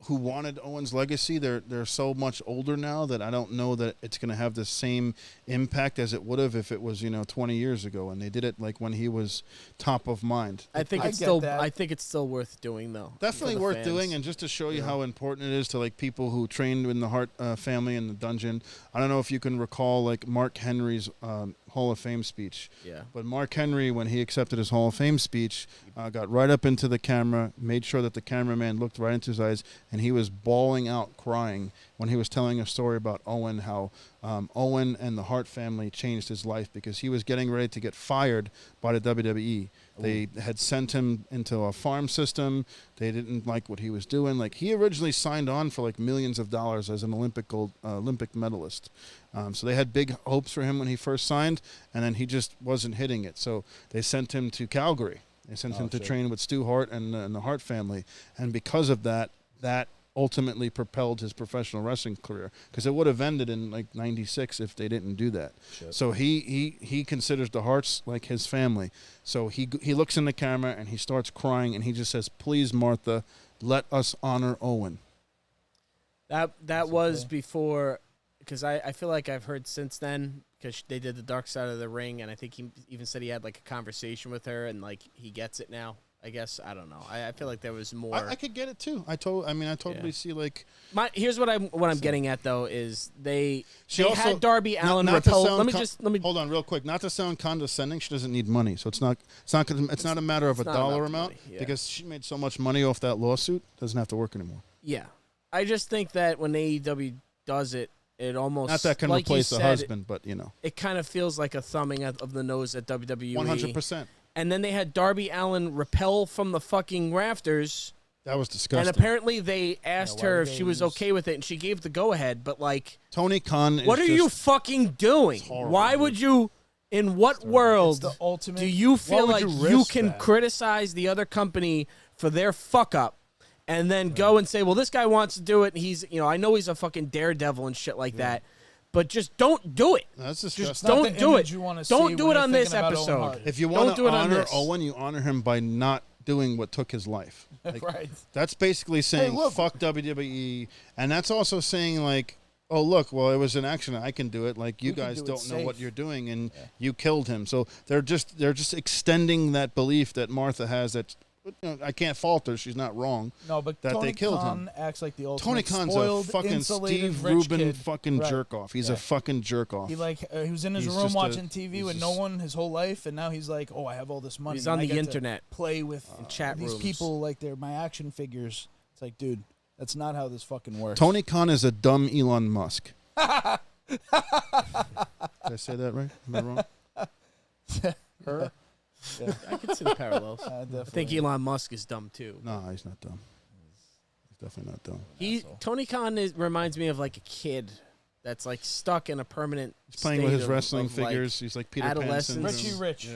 who wanted Owen's legacy, they're so much older now that I don't know that it's going to have the same impact as it would have if it was 20 years ago, and they did it like when he was top of mind. I think it's still worth doing though. Definitely worth doing, and just to show you how important it is to like people who trained in the Hart family in the dungeon. I don't know if you can recall like Mark Henry's Hall of Fame speech. Yeah. But Mark Henry, when he accepted his Hall of Fame speech, got right up into the camera, made sure that the cameraman looked right into his eyes, and he was bawling out, crying when he was telling a story about Owen, how Owen and the Hart family changed his life because he was getting ready to get fired by the WWE. They had sent him into a farm system. They didn't like what he was doing. Like he originally signed on for like millions of dollars as an Olympic medalist. So they had big hopes for him when he first signed, and then he just wasn't hitting it. So they sent him to Calgary. They sent him to train with Stu Hart and the Hart family. And because of that ultimately propelled his professional wrestling career, because it would have ended in like 96 if they didn't do that. Shit. So he considers the Harts like his family. So he looks in the camera and he starts crying and he just says, "Please, Martha, let us honor Owen." That was before, because I feel like I've heard since then, because they did the Dark Side of the Ring, and I think he even said he had like a conversation with her, and like he gets it now. I guess I don't know. I feel like there was more. I could get it too. I totally see like. Here's what I'm getting at though is they had Darby Allin repel. Let me hold on real quick. Not to sound condescending, she doesn't need money, so it's not a matter of a dollar amount because she made so much money off that lawsuit. Doesn't have to work anymore. Yeah, I just think that when AEW does it, it almost not that can like replace a husband, but it kind of feels like a thumbing of the nose at WWE. 100%. And then they had Darby Allin rappel from the fucking rafters. That was disgusting. And apparently they asked her if she was okay with it, and she gave the go-ahead. But, like... Tony Khan what are you fucking doing? Horrible, why would you... In what world do you feel like you can criticize the other company for their fuck-up and then go and say, well, this guy wants to do it, and he's... I know he's a fucking daredevil and shit like that. But just don't do it. That's just don't do it. Don't do it on this episode. If you want to honor Owen, you honor him by not doing what took his life. Like, right. That's basically saying fuck WWE, and that's also saying like, oh look, well it was an accident. I can do it. Like you guys don't know what you're doing, and you killed him. So they're just extending that belief that Martha has that. I can't fault her; she's not wrong. No, but that Tony they killed Khan him. Acts like the ultimate Tony Khan's spoiled, a fucking insulated, Steve rich Rubin kid. fucking jerk off. He's a fucking jerk off. He was in his room watching TV with no one his whole life, and now he's like, oh, I have all this money. He's on the internet, play with chat these rooms. people like they're my action figures. It's like, dude, that's not how this fucking works. Tony Khan is a dumb Elon Musk. Did I say that right? Am I wrong? Her. Yeah. I can see the parallels. I think Elon Musk is dumb too. No, he's not dumb. He's definitely not dumb. Tony Khan reminds me of like a kid that's like stuck in a permanent. He's playing with his wrestling figures. He's like Peter Pan. Richie Rich.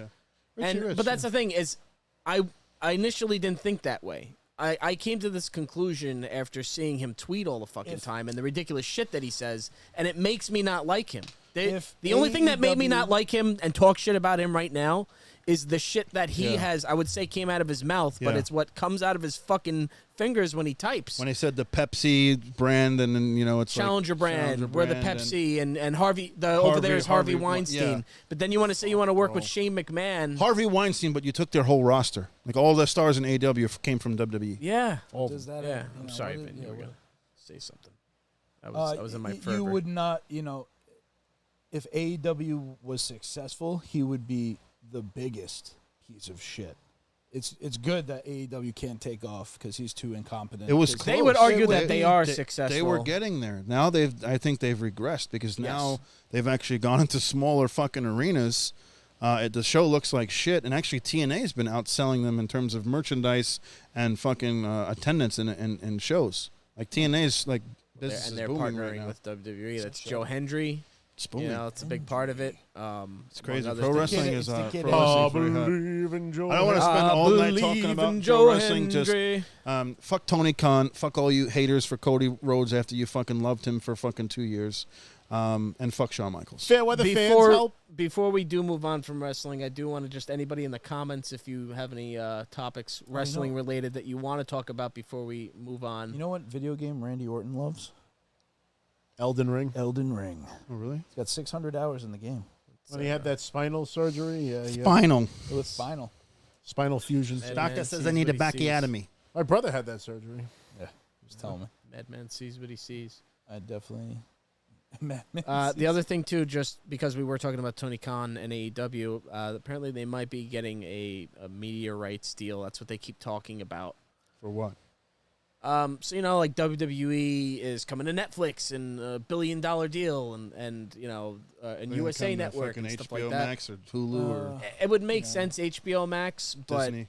Yeah. But that's the thing is, I initially didn't think that way. I came to this conclusion after seeing him tweet all the fucking time and the ridiculous shit that he says, and it makes me not like him. The only thing that made me not like him and talk shit about him right now is the shit that he has, I would say, came out of his mouth, but it's what comes out of his fucking fingers when he types. When he said the Pepsi brand, and then, it's Challenger brand, we're the Pepsi, and Harvey, over there is Harvey Weinstein. Yeah. But then you want to say you want to work with Shane McMahon. Harvey Weinstein, but you took their whole roster. Like, all the stars in AEW came from WWE. Yeah. Does that, Yeah. I'm sorry, Vin. You were going to say something. I was in my fervor. You would not, if AEW was successful, he would be the biggest piece of shit. It's good that AEW can't take off because he's too incompetent. It was They would argue that they are successful. They were getting there. Now I think they've regressed because now they've actually gone into smaller fucking arenas. The show looks like shit, and actually TNA's been outselling them in terms of merchandise and fucking attendance in shows. Like TNA's like business and they're is booming partnering right now. with WWE. That's Joe Hendry. It's booming. It's a big part of it. It's crazy. other Pro things. wrestling It's is the kid pro in- wrestling's very hot. Believe in Joe. I don't want to spend all night talking about Joe wrestling. Just fuck Tony Khan. Fuck all you haters for Cody Rhodes after you fucking loved him for fucking 2 years. And fuck Shawn Michaels. Fair weather fans help. Before we do move on from wrestling, I do want to just anybody in the comments, if you have any topics wrestling related that you want to talk about before we move on. You know what video game Randy Orton loves? Elden Ring. Elden Ring. Oh, really? He's got 600 hours in the game. When he had that spinal surgery. Spinal. It was final. Spinal fusion. Doctor says I need a backiotomy. My brother had that surgery. Yeah, just tell me. Madman sees what he sees. I definitely. The other thing, too, just because we were talking about Tony Khan and AEW, apparently they might be getting a media rights deal. That's what they keep talking about. For what? So, like WWE is coming to Netflix and a $1 billion deal and USA Network and stuff HBO like that. Max or Hulu or It would make sense, HBO Max, but Disney.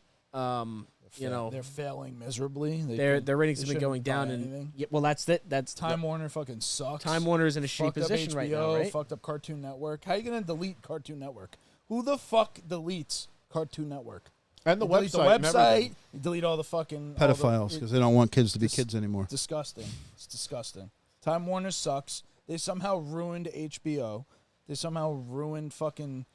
They're failing miserably. Their ratings have been going down, and that's it. That's Time Warner fucking sucks. Time Warner is in a shitty Fucked up position HBO, right now, right? Fucked up Cartoon Network. How are you gonna delete Cartoon Network? Who the fuck deletes Cartoon Network? And the You delete website. the website. You delete all the fucking Pedophiles because they don't want kids to be kids anymore. Disgusting. It's disgusting. Time Warner sucks. They somehow ruined HBO. They somehow ruined fucking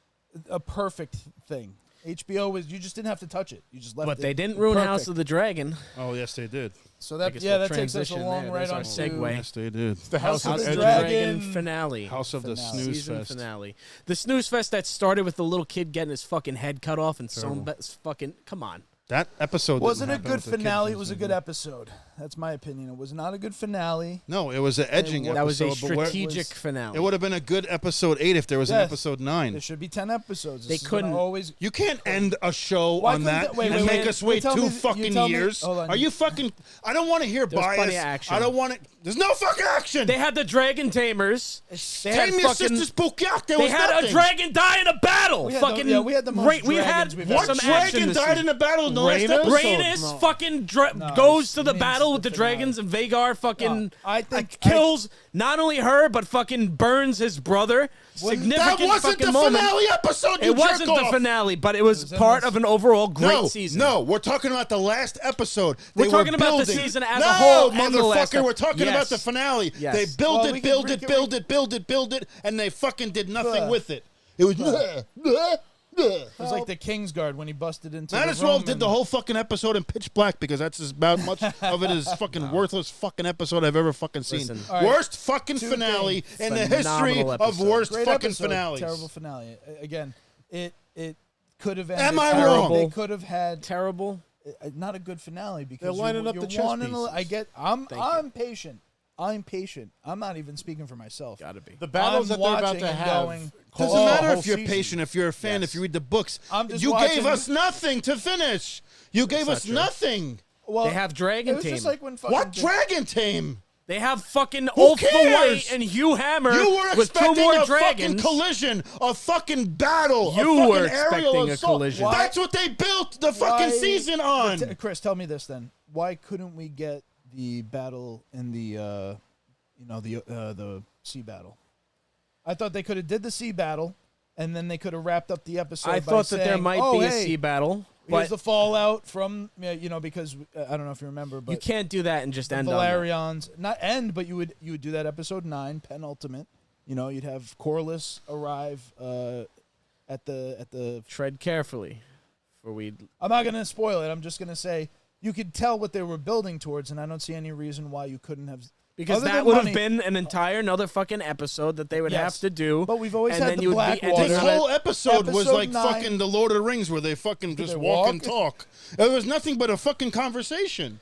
a perfect thing. HBO was you just didn't have to touch it. You just left it. But they didn't ruin perfect. House of the Dragon. Oh, yes, they did. So that guess we'll that takes us transition along there. right There's our on segue. Yes, they did. The House House of of the Dragon. Dragon finale. House of the Finale. Snooze Season Fest. finale. The snooze fest that started with the little kid getting his fucking head cut off and sewn fucking come on. That episode Wasn't a didn't happen good with the kids finale. in It was a the good movie. episode. That's my opinion. It was not a good finale. No, it was an edging episode. That was a but where- strategic finale. It would have been a good episode 8 if there was an Yes. episode 9. There should be 10 episodes. They This is gonna couldn't- always. You can't end a show Why on couldn't that they- wait, and wait, make wait. us wait You tell 2 me- fucking you tell me- years. hold on. Are you fucking? I don't want to hear There was plenty bias. of action. I don't want it. There's no fucking action. They had the dragon tamers. They had Tame your fucking. sister's Pukyak. There They was had nothing. a dragon die in a battle. We had the- fucking yeah, we had the most we had dragons we've What ever some seen. action dragon this died season. in the battle in the last Rhaenys? episode? Rhaenys fucking No, goes to it the means battle with the the finale. dragons, and Vagar fucking I think kills not only her but fucking burns his brother. Significant That wasn't fucking the moment. finale episode. You It wasn't jerk the off. finale, but it was was in part this. of an overall great No, season. no, we're talking about the last episode. We're They talking were about the building. season as no, a whole and the last motherfucker, we're talking Yes. about the finale. Yes. They build Well, it, we can build break it, it build it, build it, build it, and they fucking did nothing Bruh. with it. It was. It was like the Kingsguard when he busted into Might the as well room did the and- whole fucking episode in pitch black because that's about much of it is fucking worthless fucking episode I've ever fucking seen. Listen. All right. Worst fucking Two finale things. in the history Phenomenal of episode. worst Great fucking episode, finales. Terrible finale. Again, it could have ended. Am I terrible. wrong? They could have had Terrible. not a good finale because They're lining up you're the chess wanting pieces. I get. I'm Thank patient. I'm patient. I'm not even speaking for myself. Gotta be. The battles I'm that they're about watching to and have. going, Doesn't Oh, matter whole if you're season. patient, if you're a fan, if you read the books. I'm just you watching- gave us nothing to finish. You gave us not true. nothing. Well, They have Dragon it was just Tame. like when fucking What dragon tame? They have fucking Who Ulf the cares? White and Hugh Hammer You were with two expecting more a dragons. fucking collision, a fucking battle. You a fucking were aerial expecting a assault. collision. Why- That's what they built the fucking Why- season on. Chris, tell me this then. Why couldn't we get the battle in the the sea battle? I thought they could have did the sea battle, and then they could have wrapped up the episode. I by thought that there saying, might "Oh, be a hey, sea battle. Here's the fallout from, because I don't know if you remember, but you can't do that and just end on Valerians. Not end, but you would do that episode 9, penultimate. You'd have Corliss arrive at the. Tread carefully, I'm not gonna spoil it. I'm just gonna say you could tell what they were building towards, and I don't see any reason why you couldn't have. Because that would have been an entire another fucking episode that they would have to do. But we've always and had then the you would Blackwater. This whole episode was like 9. fucking the Lord of the Rings, where they fucking just walk and talk. There was nothing but a fucking conversation.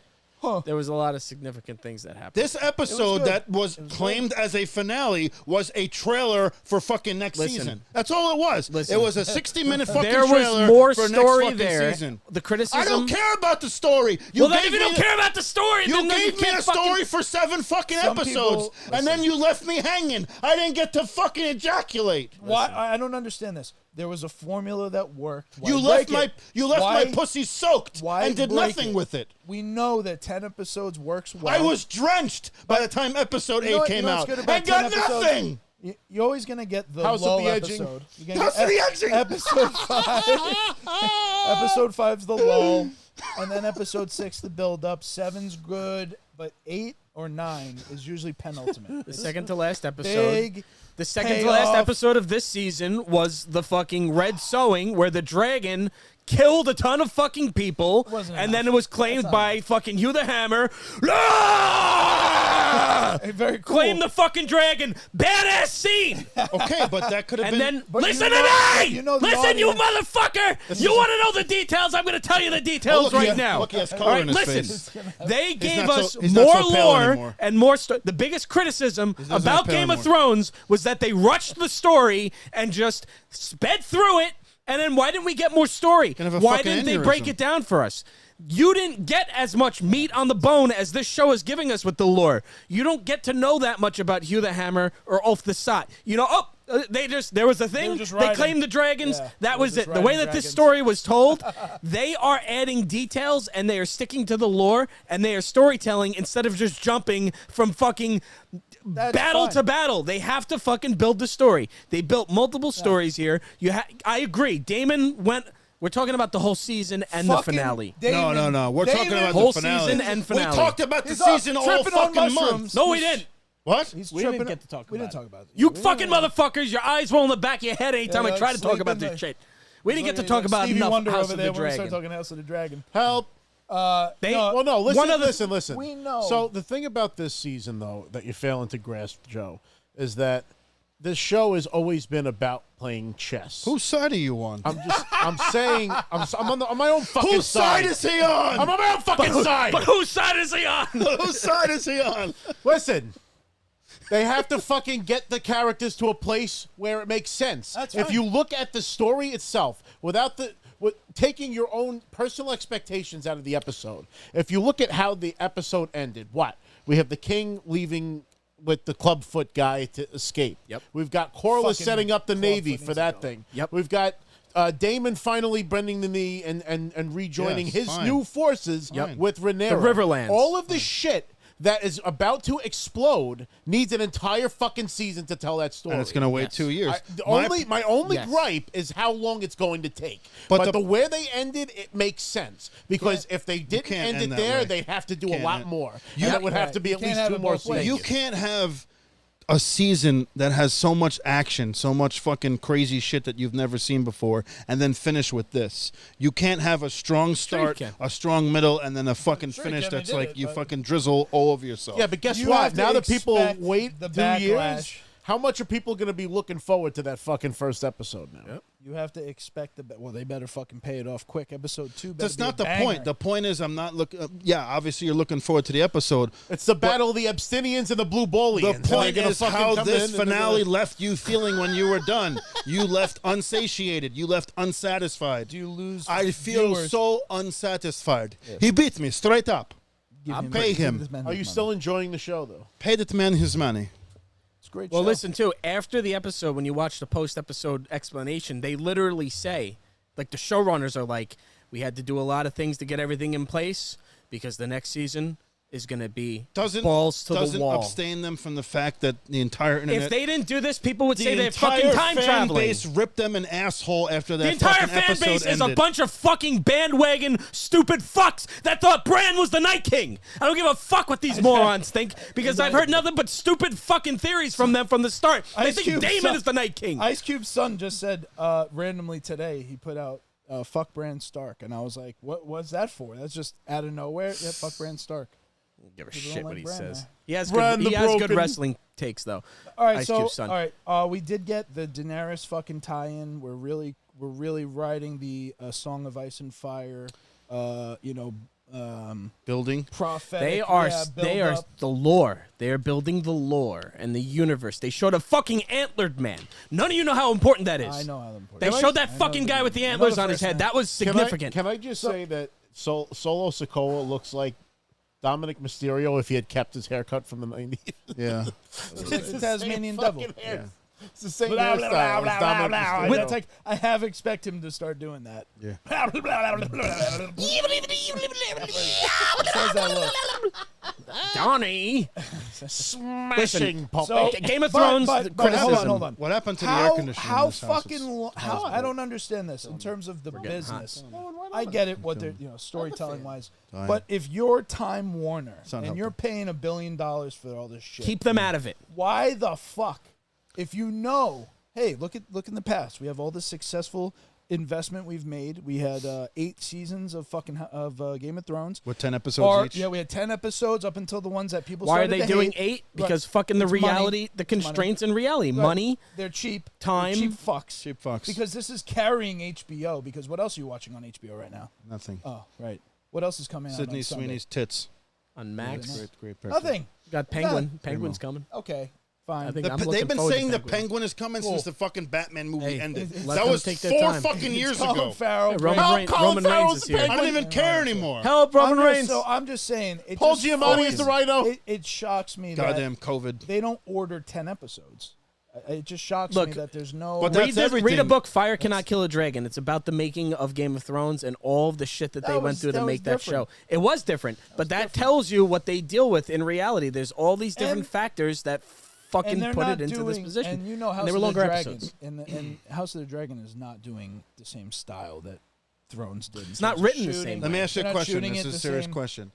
There was a lot of significant things that happened. This episode that was claimed as a finale was a trailer for fucking next season. That's all it was. It was a 60-minute fucking there trailer was more for story next fucking there. season. The criticism. I don't care about the story. If you don't care about the story, you then gave me a story for 7 fucking episodes, and then you left me hanging. I didn't get to fucking ejaculate. Why? I don't understand this. There was a formula that worked. You left my pussy soaked and did nothing with it. We know that 10 episodes works well. I was drenched by the time episode 8 came out. I got nothing. You're always going to get the House low of the Edging. episode. House of the Edging. Episode 5. Episode 5's the lull. And then episode 6, the build-up. 7's good, but 8 or 9 is usually penultimate. The second to last episode. Big The second to last episode of this season was the fucking Red Sowing, where the dragon killed a ton of fucking people, and then it was claimed by fucking Hugh the Hammer. Very cool. Claim the fucking dragon. Badass scene. Okay, but that could have been. And then listen to me. Listen, you motherfucker. You want to know the details? I'm going to tell you the details right now. Look, he has color in his listen. face. They gave not us so- he's not more so pale lore anymore. and more story. The biggest criticism doesn't about have pale Game of anymore. Thrones was that they rushed the story and just sped through it. And then why didn't we get more story? Gonna have a Why fucking didn't they break aneurysm. it down for us? You didn't get as much meat on the bone as this show is giving us with the lore. You don't get to know that much about Hugh the Hammer or Ulf the Sot. There was a thing. They claimed the dragons. Yeah, that was it. The riding way that this dragons. story was told, they are adding details and they are sticking to the lore and they are storytelling instead of just jumping from fucking battle to battle. They have to fucking build the story. They built multiple stories here. I agree. Damon went. We're talking about the whole season and the finale. No. We're talking about whole the finale. season and finale. We talked about the He's off season all tripping on fucking mushrooms. month. No, we didn't. What? We didn't get to talk about We didn't it. talk about it. You fucking motherfuckers, your eyes roll in the back of your head anytime I try to talk about this shit. We didn't get to talk about Stevie enough Wonder House over of there the when we start Dragon. talking House of the Dragon. Help. Listen. We know. So the thing about this season, though, that you're failing to grasp, Joe, is that this show has always been about playing chess. Whose side are you on? I'm saying, I'm on my own fucking Whose side is he on? I'm on my own fucking side. But whose side is he on? Whose side is he on? Listen, they have to fucking get the characters to a place where it makes sense. That's if fine. you look at the story itself, without taking your own personal expectations out of the episode, if you look at how the episode ended, we have the king leaving with the clubfoot guy to escape. Yep. We've got Corliss Fucking setting up the Navy Clubfoot for needs to that go. thing. Yep. We've got Damon finally bending the knee and rejoining Yes, his fine. new forces Yep. with Rhaenyra. The Riverlands. All of the shit that is about to explode needs an entire fucking season to tell that story. And it's going to wait 2 years. My only Yes. gripe is how long it's going to take. But But the where they ended, it makes sense. Because if they didn't can't end end it that there, way. they'd have to do a Can't lot end- more. You- And that would have Right. to be You at can't least have 2 it more both ways. seasons. You can't have a season that has so much action, so much fucking crazy shit that you've never seen before, and then finish with this. You can't have a strong start, can. a strong middle, and then a fucking Sure, finish Kevin that's did like it, you but- fucking drizzle all over yourself. Yeah, but guess You what? have to Now that people expect wait the 2 years, backlash. how much are people going to be looking forward to that fucking first episode now? Yep. You have to expect they better fucking pay it off quick. Episode 2 better That's be not a the banger. point. The point is, I'm not looking. Obviously, you're looking forward to the episode. It's the battle of the Abstinians and the Blue Bolians. The point is how this finale left you feeling when you were done. You left unsatiated. You left unsatisfied. Do you lose I feel viewers? so unsatisfied. He beat me straight up. Pay him. Give this man Are his you money. still enjoying the show, though? Pay that man his money. It's a great Well, show. listen, too, after the episode, when you watch the post-episode explanation, they literally say, like, the showrunners are like, we had to do a lot of things to get everything in place because the next season is going to be doesn't balls to the wall. Abstain them from the fact that the entire internet. If they didn't do this, people would say they're entire fucking time fan traveling. base ripped them an asshole after that. The entire fucking fan episode base is a ended. bunch of fucking bandwagon stupid fucks that thought Bran was the Night King. I don't give a fuck what these morons think because I've heard nothing but stupid fucking theories from them from the start. They think Daemon is the Night King. Ice Cube's son just said randomly today, he put out fuck Bran Stark, and I was like, what was that for? That's just out of nowhere. Yeah, fuck Bran Stark. Give a shit what he says. Man. He has good wrestling takes though. All right, Ice so Cube's son. all right, we did get the Daenerys fucking tie-in. We're really riding the Song of Ice and Fire. Building prophetic. They are build-up. the lore. They are building the lore and the universe. They showed a fucking antlered man. None of you know how important that is. I know how important. They showed that fucking guy with the antlers on his head. That was significant. Can I just say that Solo Sikoa looks like Dominic Mysterio if he had kept his haircut from the 90s? Yeah. Looks like the Tasmanian devil. Yeah. It's the same hairstyle as Dominic Mysterio. It's like I have expect him to start doing that. Yeah. Says that look. Donnie. Smashing puppet. So, Game of Thrones criticism. Hold on. What happened to the air conditioning? How in this house? fucking how I don't understand this in terms of the business. I get it, what they're storytelling wise, but if you're Time Warner and you're paying $1 billion for all this shit, Keep them out of it. why the fuck? If you know, hey, look in the past. We have all this successful investment we've made. We had 8 seasons of Game of Thrones. With 10 episodes each? Yeah, we had 10 episodes up until the ones that people Why are started they to doing hate. 8? Because fucking the It's reality, money. the It's money. constraints in reality. Right. Money. They're cheap. Time. They're cheap fucks. Cheap fucks. Because this is carrying HBO. Because what else are you watching on HBO right now? Nothing. Oh, right. What else is coming out Sydney on Sunday? Sweeney's tits. On Max. Great person. Nothing. Got Penguin. Penguin's coming. Okay, fine. I think I'm They've looking been forward to saying the Penguin. Penguin is coming since the fucking Batman movie Hey, ended. let That them was take their 4 time. fucking years Colin ago. Farrell. Roman Colin Reigns Farrell's is the here. Penguin. I don't even care anymore. Help Roman Reigns. So I'm just saying. It Paul just Giamatti is the rhino. It shocks me Goddamn that COVID. they don't order 10 episodes. It just shocks Look, me that there's no. But Read that's a everything. book, Fire Cannot Kill a Dragon. It's about the making of Game of Thrones and all of the shit that they went through to make that show. It was different, but that tells you what they deal with in reality. There's all these different factors that fucking they're put not it into this doing- position. And you know, House they were of the longer Dragon, episodes. and House of the Dragon is not doing the same style that Thrones did. It's not written the same Let me way. ask you a They're not question. shooting This it is a the serious same- question.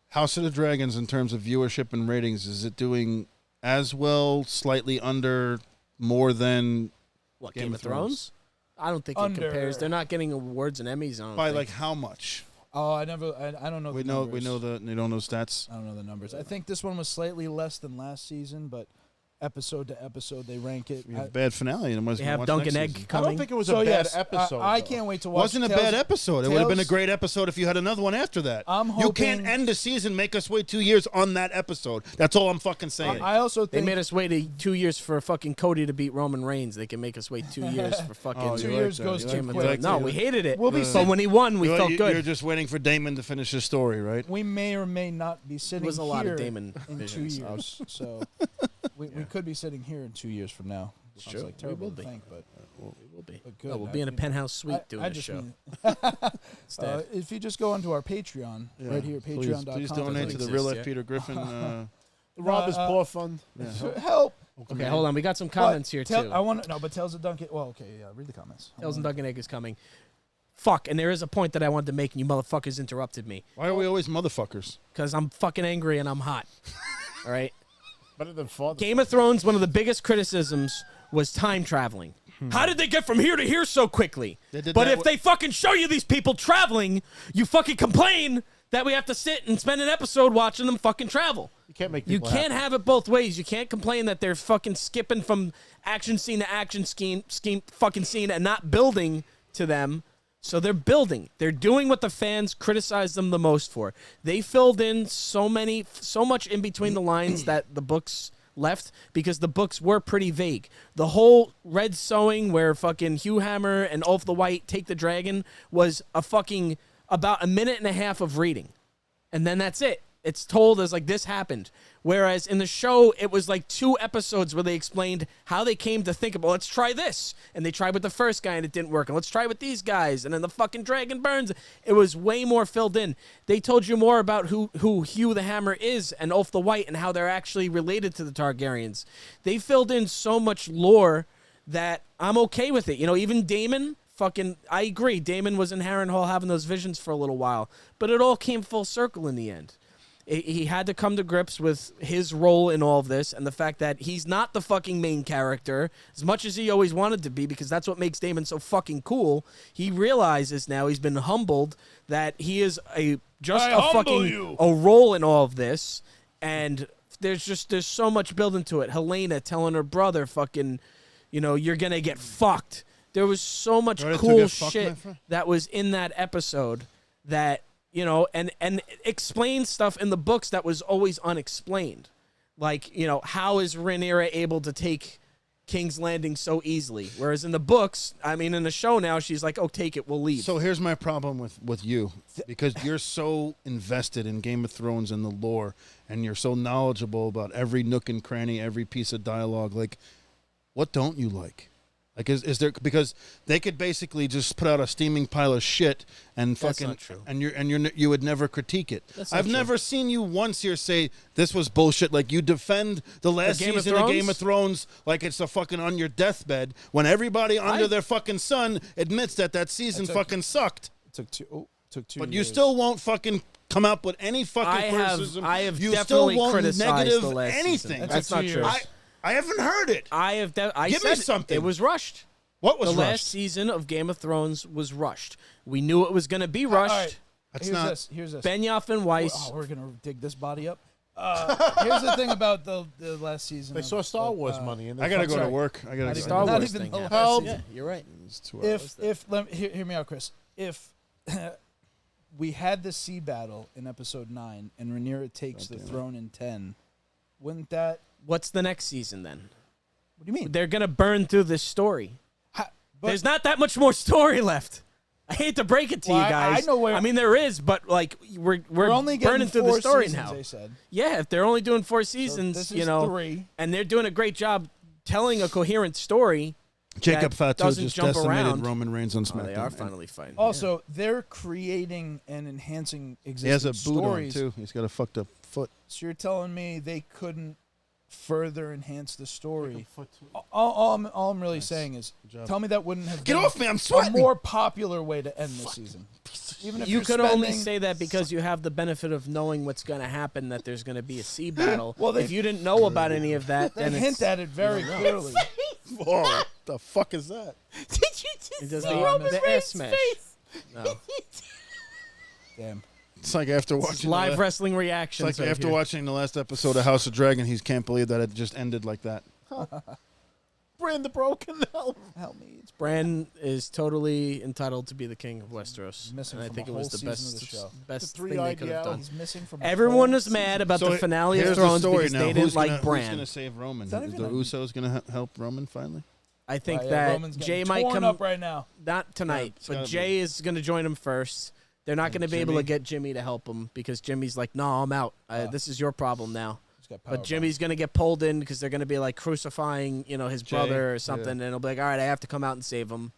House of the Dragons, in terms of viewership and ratings, is it doing as well, slightly under, more than What, Game of Thrones? I don't think it compares. They're not getting awards and Emmys. I don't by think. like how much? Oh, I don't know. We the know numbers. you don't know stats. I don't know the numbers. I think this one was slightly less than last season, but episode to episode they rank it. We have a bad finale, and They have Duncan Egg I coming. don't think it was So a bad yes, episode. I though. can't wait to watch. Wasn't a Tales- bad episode. It would have been a Tales- great episode if you had another one after that. I'm You can't hoping- end the season, make us wait 2 years on that episode. That's all I'm fucking saying. I also They think made us wait 2 years for fucking Cody to beat Roman Reigns. They can make us wait 2 years for fucking. Oh, 2 you years like that. goes You too like quick. that. No, we hated it. We'll be but when he won, we felt good. You're just waiting for Damon to finish his story, right? We may or may not be sitting was a lot of here Damon in 2 visions. years. So we could be sitting here in 2 years from now. Sounds true. like terrible We will to be. think, but We will be. But good. No, we'll be in a penthouse suite doing I this just show. mean- Instead. if you just go onto our Patreon right here, patreon.com. Please donate to the exist Real Life yet. Peter Griffin. The Rob is Poor Fund. Help. Okay, hold on. We got some comments here too. I want to no, but Tales of Duncan. Well, okay, yeah. Read the comments. Tales and Duncan Egg is coming. Fuck, and there is a point that I wanted to make, and you motherfuckers interrupted me Why are we always motherfuckers? because I'm fucking angry and I'm hot. All right. Better than Father. Game of Thrones, one of the biggest criticisms was time traveling. How did they get from here to here so quickly? They did But that if they fucking show you these people traveling, you fucking complain that we have to sit and spend an episode watching them fucking travel. You can't make You people can't happy. have it both ways. You can't complain that they're fucking skipping from action scene to action scheme fucking scene and not building to them. So they're building. They're doing what the fans criticize them the most for. They filled in so much in between the lines that the books left because the books were pretty vague. The whole Red Sewing where fucking Hugh Hammer and Ulf the White take the dragon was a fucking about a minute and a half of reading. And then that's it. it's told as like this happened. Whereas in the show, it was like 2 episodes where they explained how they came to think about, let's try this. And they tried with the first guy and it didn't work. And let's try with these guys. And then the fucking dragon burns. It was way more filled in. They told you more about who Hugh the Hammer is and Ulf the White and how they're actually related to the Targaryens. They filled in so much lore that I'm okay with it. You know, even Daemon, I agree. Daemon was in Harrenhal having those visions for a little while. But it all came full circle in the end. He had to come to grips with his role in all of this and the fact that he's not the fucking main character as much as he always wanted to be, because that's what makes Daemon so fucking cool. He realizes now, he's been humbled, that he is a role in all of this, and there's so much built into it. Helena telling her brother fucking, you know, you're gonna get fucked. There was so much cool shit that was in that episode that, you know, and explain stuff in the books that was always unexplained. Like, you know, how is Rhaenyra able to take King's Landing so easily? Whereas in the books, I mean, in the show now, she's like, oh, take it, we'll leave. So here's my problem with you, because you're so invested in Game of Thrones and the lore, and you're so knowledgeable about every nook and cranny, every piece of dialogue. Like, what don't you like? Like, is there, because they could basically just put out a steaming pile of shit and fucking, That's not true. and you would never critique it. I've true. never seen you once here say this was bullshit. Like, you defend the last season of Game of Thrones like it's a fucking on your deathbed, when everybody under their fucking sun admits that season fucking sucked. Took two But years. you still won't fucking come up with any fucking criticism. I have you definitely still won't criticized negative the last anything. season. That's not true. I haven't heard it. Give me something. It was rushed. What was the rushed? last season of Game of Thrones was rushed. We knew it was going to be rushed. All right. Here's this. Benioff and Weiss. Oh, we're gonna dig this body up. Here's the thing about the last season. They saw Star Wars money. And I gotta go to work. I gotta Not go. Star Not Wars even thing. the Help. Yeah, you're right. It's 2 hours. Hear me out, Chris. If we had the sea battle in episode 9 and Rhaenyra takes the throne in 10, wouldn't that? What's the next season then? What do you mean? They're going to burn through this story. There's not that much more story left. I hate to break it to you guys. I know where. I mean, there is, but like we're only burning through the story seasons, now. They said. Yeah, if they're only doing 4 seasons, this you is know, 3. and they're doing a great job telling a coherent story. Jacob Fatu doesn't just jump decimated around. Roman Reigns on Oh, SmackDown. they are finally fighting. Also, they're creating and enhancing He has existing a boot on stories. too. He's got a fucked up foot. So you're telling me they couldn't further enhance the story? All I'm really saying is, tell me that wouldn't have Get been off me! I'm sweating. a more popular way to end the season. Even if You you're could only spending- say that because you have the benefit of knowing what's going to happen, that there's going to be a sea battle. Well, if you didn't know about any of that, they then hint at it very clearly. Whoa, the fuck is that? Did you just see the Roman air smash? No. Damn. It's like after It's watching live the, wresling It's reactions. like right after here. watching the last episode of House of Dragon, he can't believe that it just ended like that. Brand the broken help. Help me. It's Bran is totally entitled to be the king of Westeros. Missing and I from think a it was whole the season of best, the show. best The thing they could have three-eyed done. He's missing from. a Everyone whole was mad about So the finale of here's Thrones the story because now. they didn't Who's like gonna, Bran. Who's going to save Roman? Is that Is even the a- Usos going to help Roman finally? I think Yeah, that Roman's getting Jay might torn come up right now. not tonight, it's but gotta Jay is going to join him first. They're not going to be able to Jimmy? get Jimmy to help him because Jimmy's like, no, I'm out. This is your problem now. He's got power But Jimmy's going to get pulled in because they're going to be like crucifying, you know, his Jay, brother or something. And he'll be like, all right, I have to come out and save him.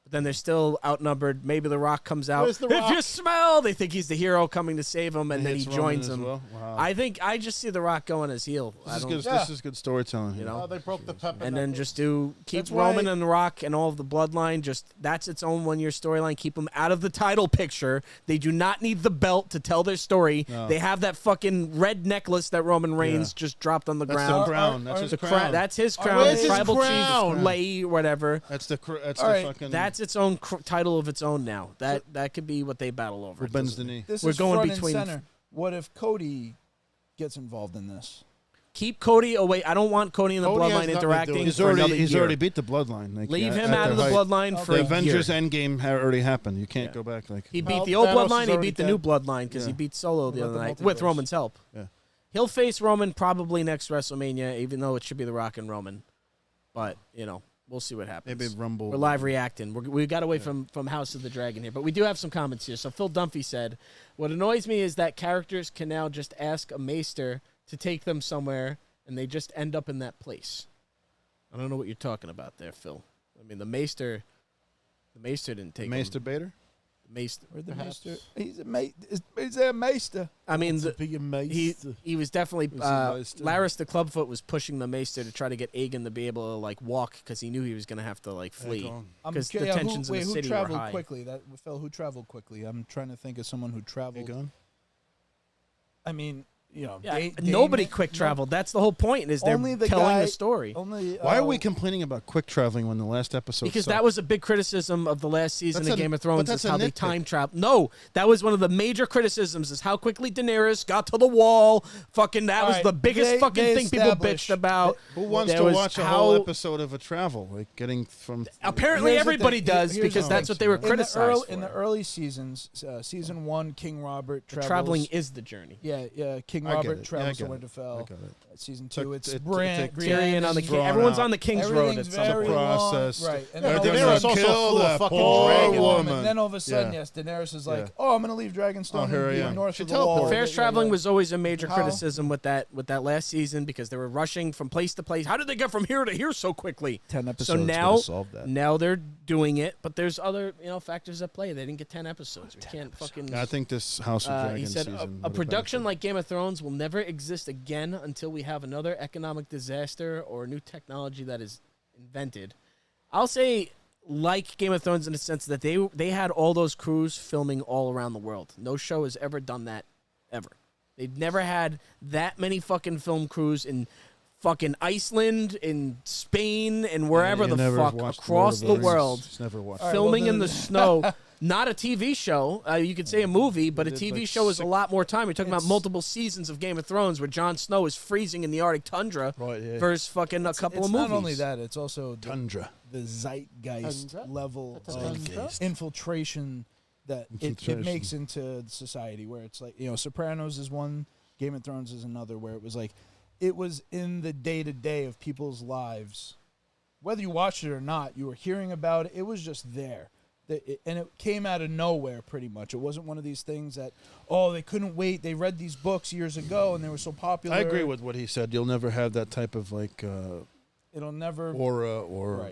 But then they're still outnumbered. Maybe The Rock comes out. Where's The If Rock? you smell, they think he's the hero coming to save him, and then he hits Roman joins as him. well? Wow. I just see The Rock going as heel. This is good storytelling. You here. know? Oh, they broke the pepper. And then just keep That's Roman why- and The Rock and all of the bloodline. That's its own one-year storyline. Keep them out of the title picture. They do not need the belt to tell their story. No. They have that fucking red necklace that Roman Reigns just dropped on the That's ground. the crown. That's his The crown. that's his crown. Where's his Tribal crown? chief, Lay, whatever. That's the All right, fucking. That's its own title of its own now. That could be what they battle over. who bends the knee. This We're is going front between- and center. What if Cody gets involved in this? Keep Cody away. I don't want Cody and the Cody has bloodline nothing to do interacting with it. He's for another already year. beat the bloodline. Like, Leave at him out their of the height. bloodline for The a Avengers year. Endgame already happened. You can't Yeah. go back. Like He beat Well, the old Thanos bloodline. is He already beat the dead. new bloodline because he Yeah. beat Solo the What other about night the with multiverse? Roman's help. Yeah. He'll face Roman probably next WrestleMania, even though it should be The Rock and Roman. But We'll see what happens. Maybe Rumble. We're live reacting. We got away from House of the Dragon here, but we do have some comments here. So Phil Dunphy said, "What annoys me is that characters can now just ask a maester to take them somewhere, and they just end up in that place." I don't know what you're talking about there, Phil. I mean, the maester didn't take Maester him. Bader. Maester. Where'd the maester? He's a maester. I mean, Maester. he was definitely Maester. Laris the Clubfoot was pushing the maester to try to get Aegon to be able to like walk because he knew he was going to have to like flee because the tensions in the city were high. Who traveled quickly? Who traveled quickly? I'm trying to think of someone who traveled. Aegon? I mean, nobody quick traveled. That's the whole point. Is they're telling the story. Why are we complaining about quick traveling when the last episode? Because sucked? that was a big criticism of the last season of Game of Thrones. Is how they nitpick. time travel. No, that was one of the major criticisms. Is how quickly Daenerys got to the wall. Fucking that was the biggest fucking thing people bitched about. Who wants to watch a whole episode of a travel, like getting from? Apparently, everybody does because that's what they were criticized for. In the early seasons. Season 1, King Robert travels. Traveling is the journey. Yeah. King Robert travels to Winterfell. Season 2, it's Bran, Tyrion on the king. Everyone's on the King's Road at some point. Process, right? And Daenerys also flew a fucking dragon. Woman. Then all of a sudden, Daenerys is like, "Oh, I'm gonna leave Dragonstone and be north of the wall." The fast traveling was always a major criticism with that last season because they were rushing from place to place. How did they get from here to here so quickly? 10 episodes. So now they're doing it, but there's other factors at play. They didn't get 10 episodes. We can't fucking. I think this House of Dragons he said season. a production like Game of Thrones will never exist again until we have another economic disaster or new technology that is invented. I'll say like Game of Thrones in the sense that they had all those crews filming all around the world. No show has ever done that, ever. They've never had that many fucking film crews in fucking Iceland, in Spain, and wherever the fuck across the world, filming in the snow. Not a TV show. You could say a movie, but a TV show is a lot more time. You're talking about multiple seasons of Game of Thrones where Jon Snow is freezing in the Arctic tundra versus fucking a couple of movies. It's not only that, it's also tundra. The zeitgeist level of infiltration that it makes into society, where it's like, Sopranos is one, Game of Thrones is another, where it was like, it was in the day-to-day of people's lives. Whether you watched it or not, you were hearing about it. It was just there. And it came out of nowhere, pretty much. It wasn't one of these things that, they couldn't wait. They read these books years ago, and they were so popular. I agree with what he said. You'll never have that type of, it'll never... aura or,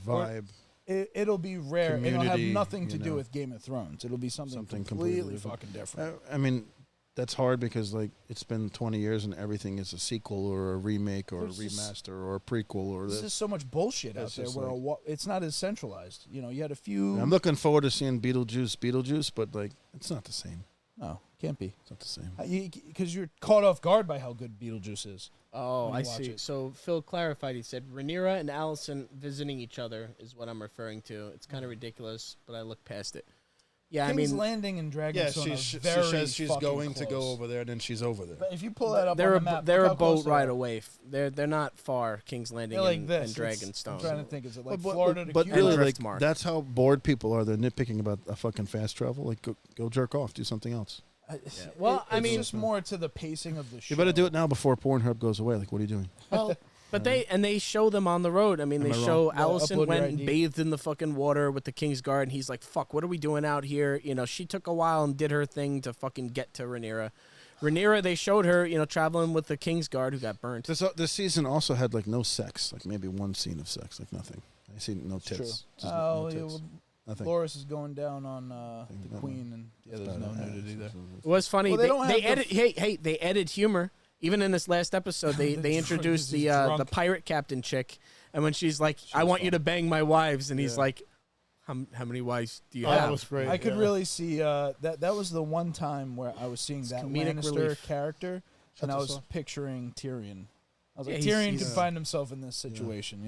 vibe. It'll be rare. It'll have nothing to do know. with Game of Thrones. It'll be something completely fucking different. I mean... That's hard because it's been 20 years and everything is a sequel or a remake or a remaster or a prequel or this. There's just so much bullshit out there where it's not as centralized. You had a few. I'm looking forward to seeing Beetlejuice, but it's not the same. No, can't be. It's not the same. Because you're caught off guard by how good Beetlejuice is. Oh, I see. So Phil clarified. He said Rhaenyra and Alicent visiting each other is what I'm referring to. It's kind of ridiculous, but I look past it. Yeah, King's Landing and Dragonstone she says she's going to go over there, and then she's over there. But if you pull that up on the map, they're a boat ride away. They're not far, King's Landing like and Dragonstone. I'm trying to think, is it like Florida to But Cuba? really, that's how bored people are. They're nitpicking about a fucking fast travel. Like, go jerk off, do something else. Well, I mean, it's just more to the pacing of the show. You better do it now before Pornhub goes away. Like, what are you doing? Well, but they show them on the road. I mean, they show Alicent went and bathed in the fucking water with the King's Guard, and he's like, "Fuck, what are we doing out here?" She took a while and did her thing to fucking get to Rhaenyra. Rhaenyra, they showed her, traveling with the King's Guard who got burnt. This season also had no sex, maybe one scene of sex, nothing. I see no tits. No tits. Loras is going down on the Queen, and there's no nudity there. It was funny. They added humor. Even in this last episode, they introduced the pirate captain chick, and when she's like, "I want you to bang my wives," and he's like, "How many wives do you have?" That was great. I could really see that. That was the one time where I was seeing that Lannister character, and I was picturing Tyrion. I was like, Tyrion can find himself in this situation,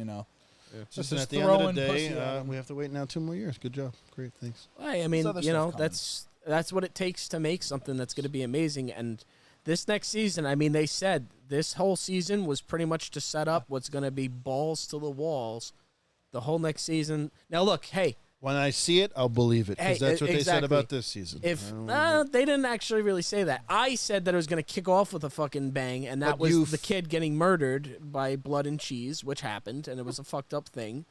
Listen, at the end of the day, we have to wait now 2 more years. Good job. Great, thanks. I mean, that's what it takes to make something that's going to be amazing. And this next season, I mean, they said this whole season was pretty much to set up what's going to be balls to the walls the whole next season. Now, look, hey, When I see it, I'll believe it because Hey, that's what they said exactly. about this season. If I don't they didn't actually really say that, I said that it was going to kick off with a fucking bang, and that But was the kid getting murdered by blood and cheese, which happened, and it was a fucked up thing.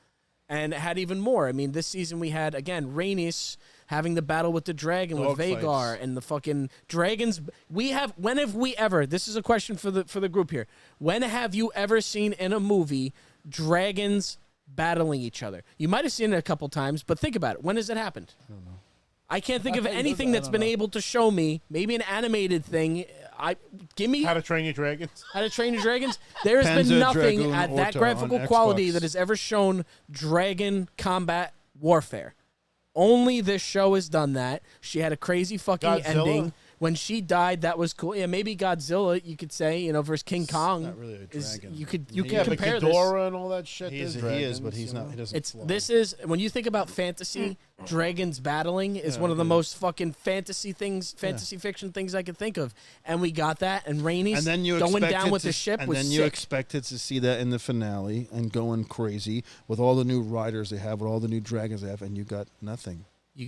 And it had even more. I mean, this season we had again Rhaenys having the battle with the dragon with Vhagar and the fucking dragons. When have we ever? This is a question for the group here. When have you ever seen in a movie dragons battling each other? You might have seen it a couple times, but think about it. When has it happened? I don't know. I can't think of anything that's been able to show me. Maybe an animated thing. Give me How to Train Your Dragons. How to Train Your Dragons. There has Panzer been nothing Dragoon at that Auto graphical on quality Xbox. that has ever shown dragon combat warfare. Only this show has done that. She had a crazy fucking Godzilla? ending. When she died, that was cool. Yeah, maybe Godzilla, you could say, versus King Kong. not really a dragon. You could Yeah, but compare this. Ghidorah and all that shit. He there's is, dragons, but he's you know? not. He doesn't. fly. This is when you think about fantasy, dragons battling is one of the most fucking fantasy fiction things I could think of. And we got that, and Rhaenys and then you going expected down with to, the ship and was then sick. you expected to see that in the finale and going crazy with all the new riders they have, with all the new dragons they have, and you got nothing. You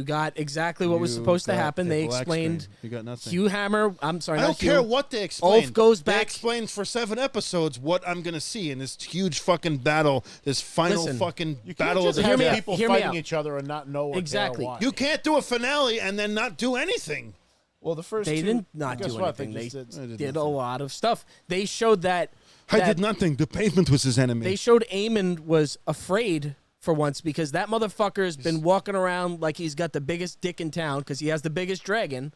got exactly what was You supposed to got happen. a They black explained screen. You got nothing. Hugh Hammer. I'm sorry, I not don't Hugh. care what they explain. Ulf goes They back. explained for 7 episodes what I'm going to see in this huge fucking battle, this final Listen, fucking You can't battle just of the hear me have out. people Hear me fighting out. each other and not know what Exactly. You can't do a finale and then not do anything. Well, the first They two, did not Guess do what? anything. They They just did a lot of stuff. They showed that. I that did nothing. The pavement was his enemy. They showed Aemon was afraid for once because that motherfucker has been walking around like he's got the biggest dick in town because he has the biggest dragon,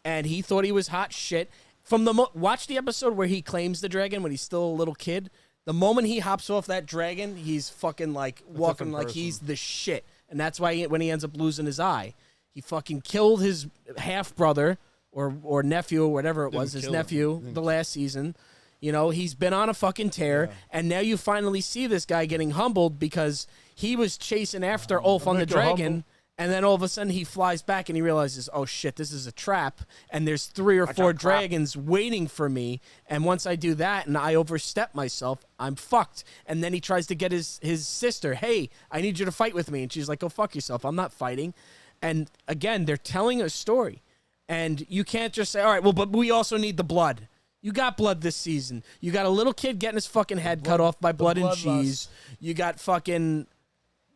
and he thought he was hot shit. From the watch the episode where he claims the dragon when he's still a little kid. The moment he hops off that dragon, he's fucking like walking like he's the shit, and that's why when he ends up losing his eye, he fucking killed his half brother or nephew or whatever it was, his nephew, the last season. He's been on a fucking tear, and now you finally see this guy getting humbled because he was chasing after Ulf on the dragon, and then all of a sudden he flies back and he realizes, oh shit, this is a trap, and there's 3 or 4 dragons waiting for me, and once I do that and I overstep myself, I'm fucked. And then he tries to get his sister, hey, I need you to fight with me, and she's like, go fuck yourself, I'm not fighting. And again, they're telling a story, and you can't just say, all right, well, but we also need the blood. You got blood this season. You got a little kid getting his fucking head cut off by blood and cheese. You got fucking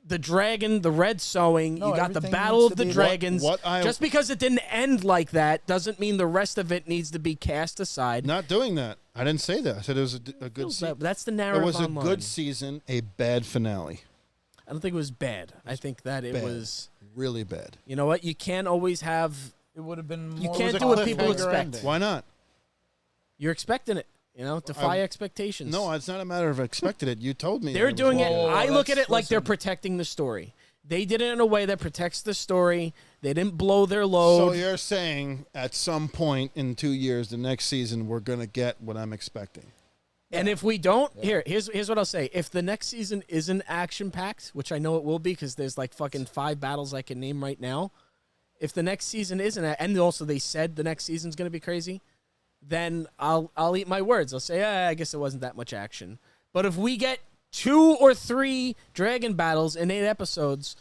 the dragon, the red sowing. No, you got the everything battle needs of to the be- dragons. What Just because it didn't end like that doesn't mean the rest of it needs to be cast aside. Not doing that. I didn't say that. I said it was a good season. That's the It narrative was a online. good season, a bad finale. I don't think it was bad. I think that it Bad. was. Really bad. You know what? You can't always have. it would have been. You More can't of a do what people cliffhanger expect. ending. Why not? You're expecting it. Defy expectations. No, it's not a matter of expected it. You told me. They're it was doing it. wrong. I look at it like they're listen. protecting the story. They did it in a way that protects the story. They didn't blow their So load. you're saying at some point in 2 years, the next season, we're going to get what I'm expecting. And if we don't, here's what I'll say. If the next season isn't action-packed, which I know it will be because there's like fucking 5 battles I can name right now. If the next season isn't, and also they said the next season's going to be crazy, then I'll eat my words. I'll say, I guess it wasn't that much action. But if we get 2 or 3 dragon battles in 8 episodes,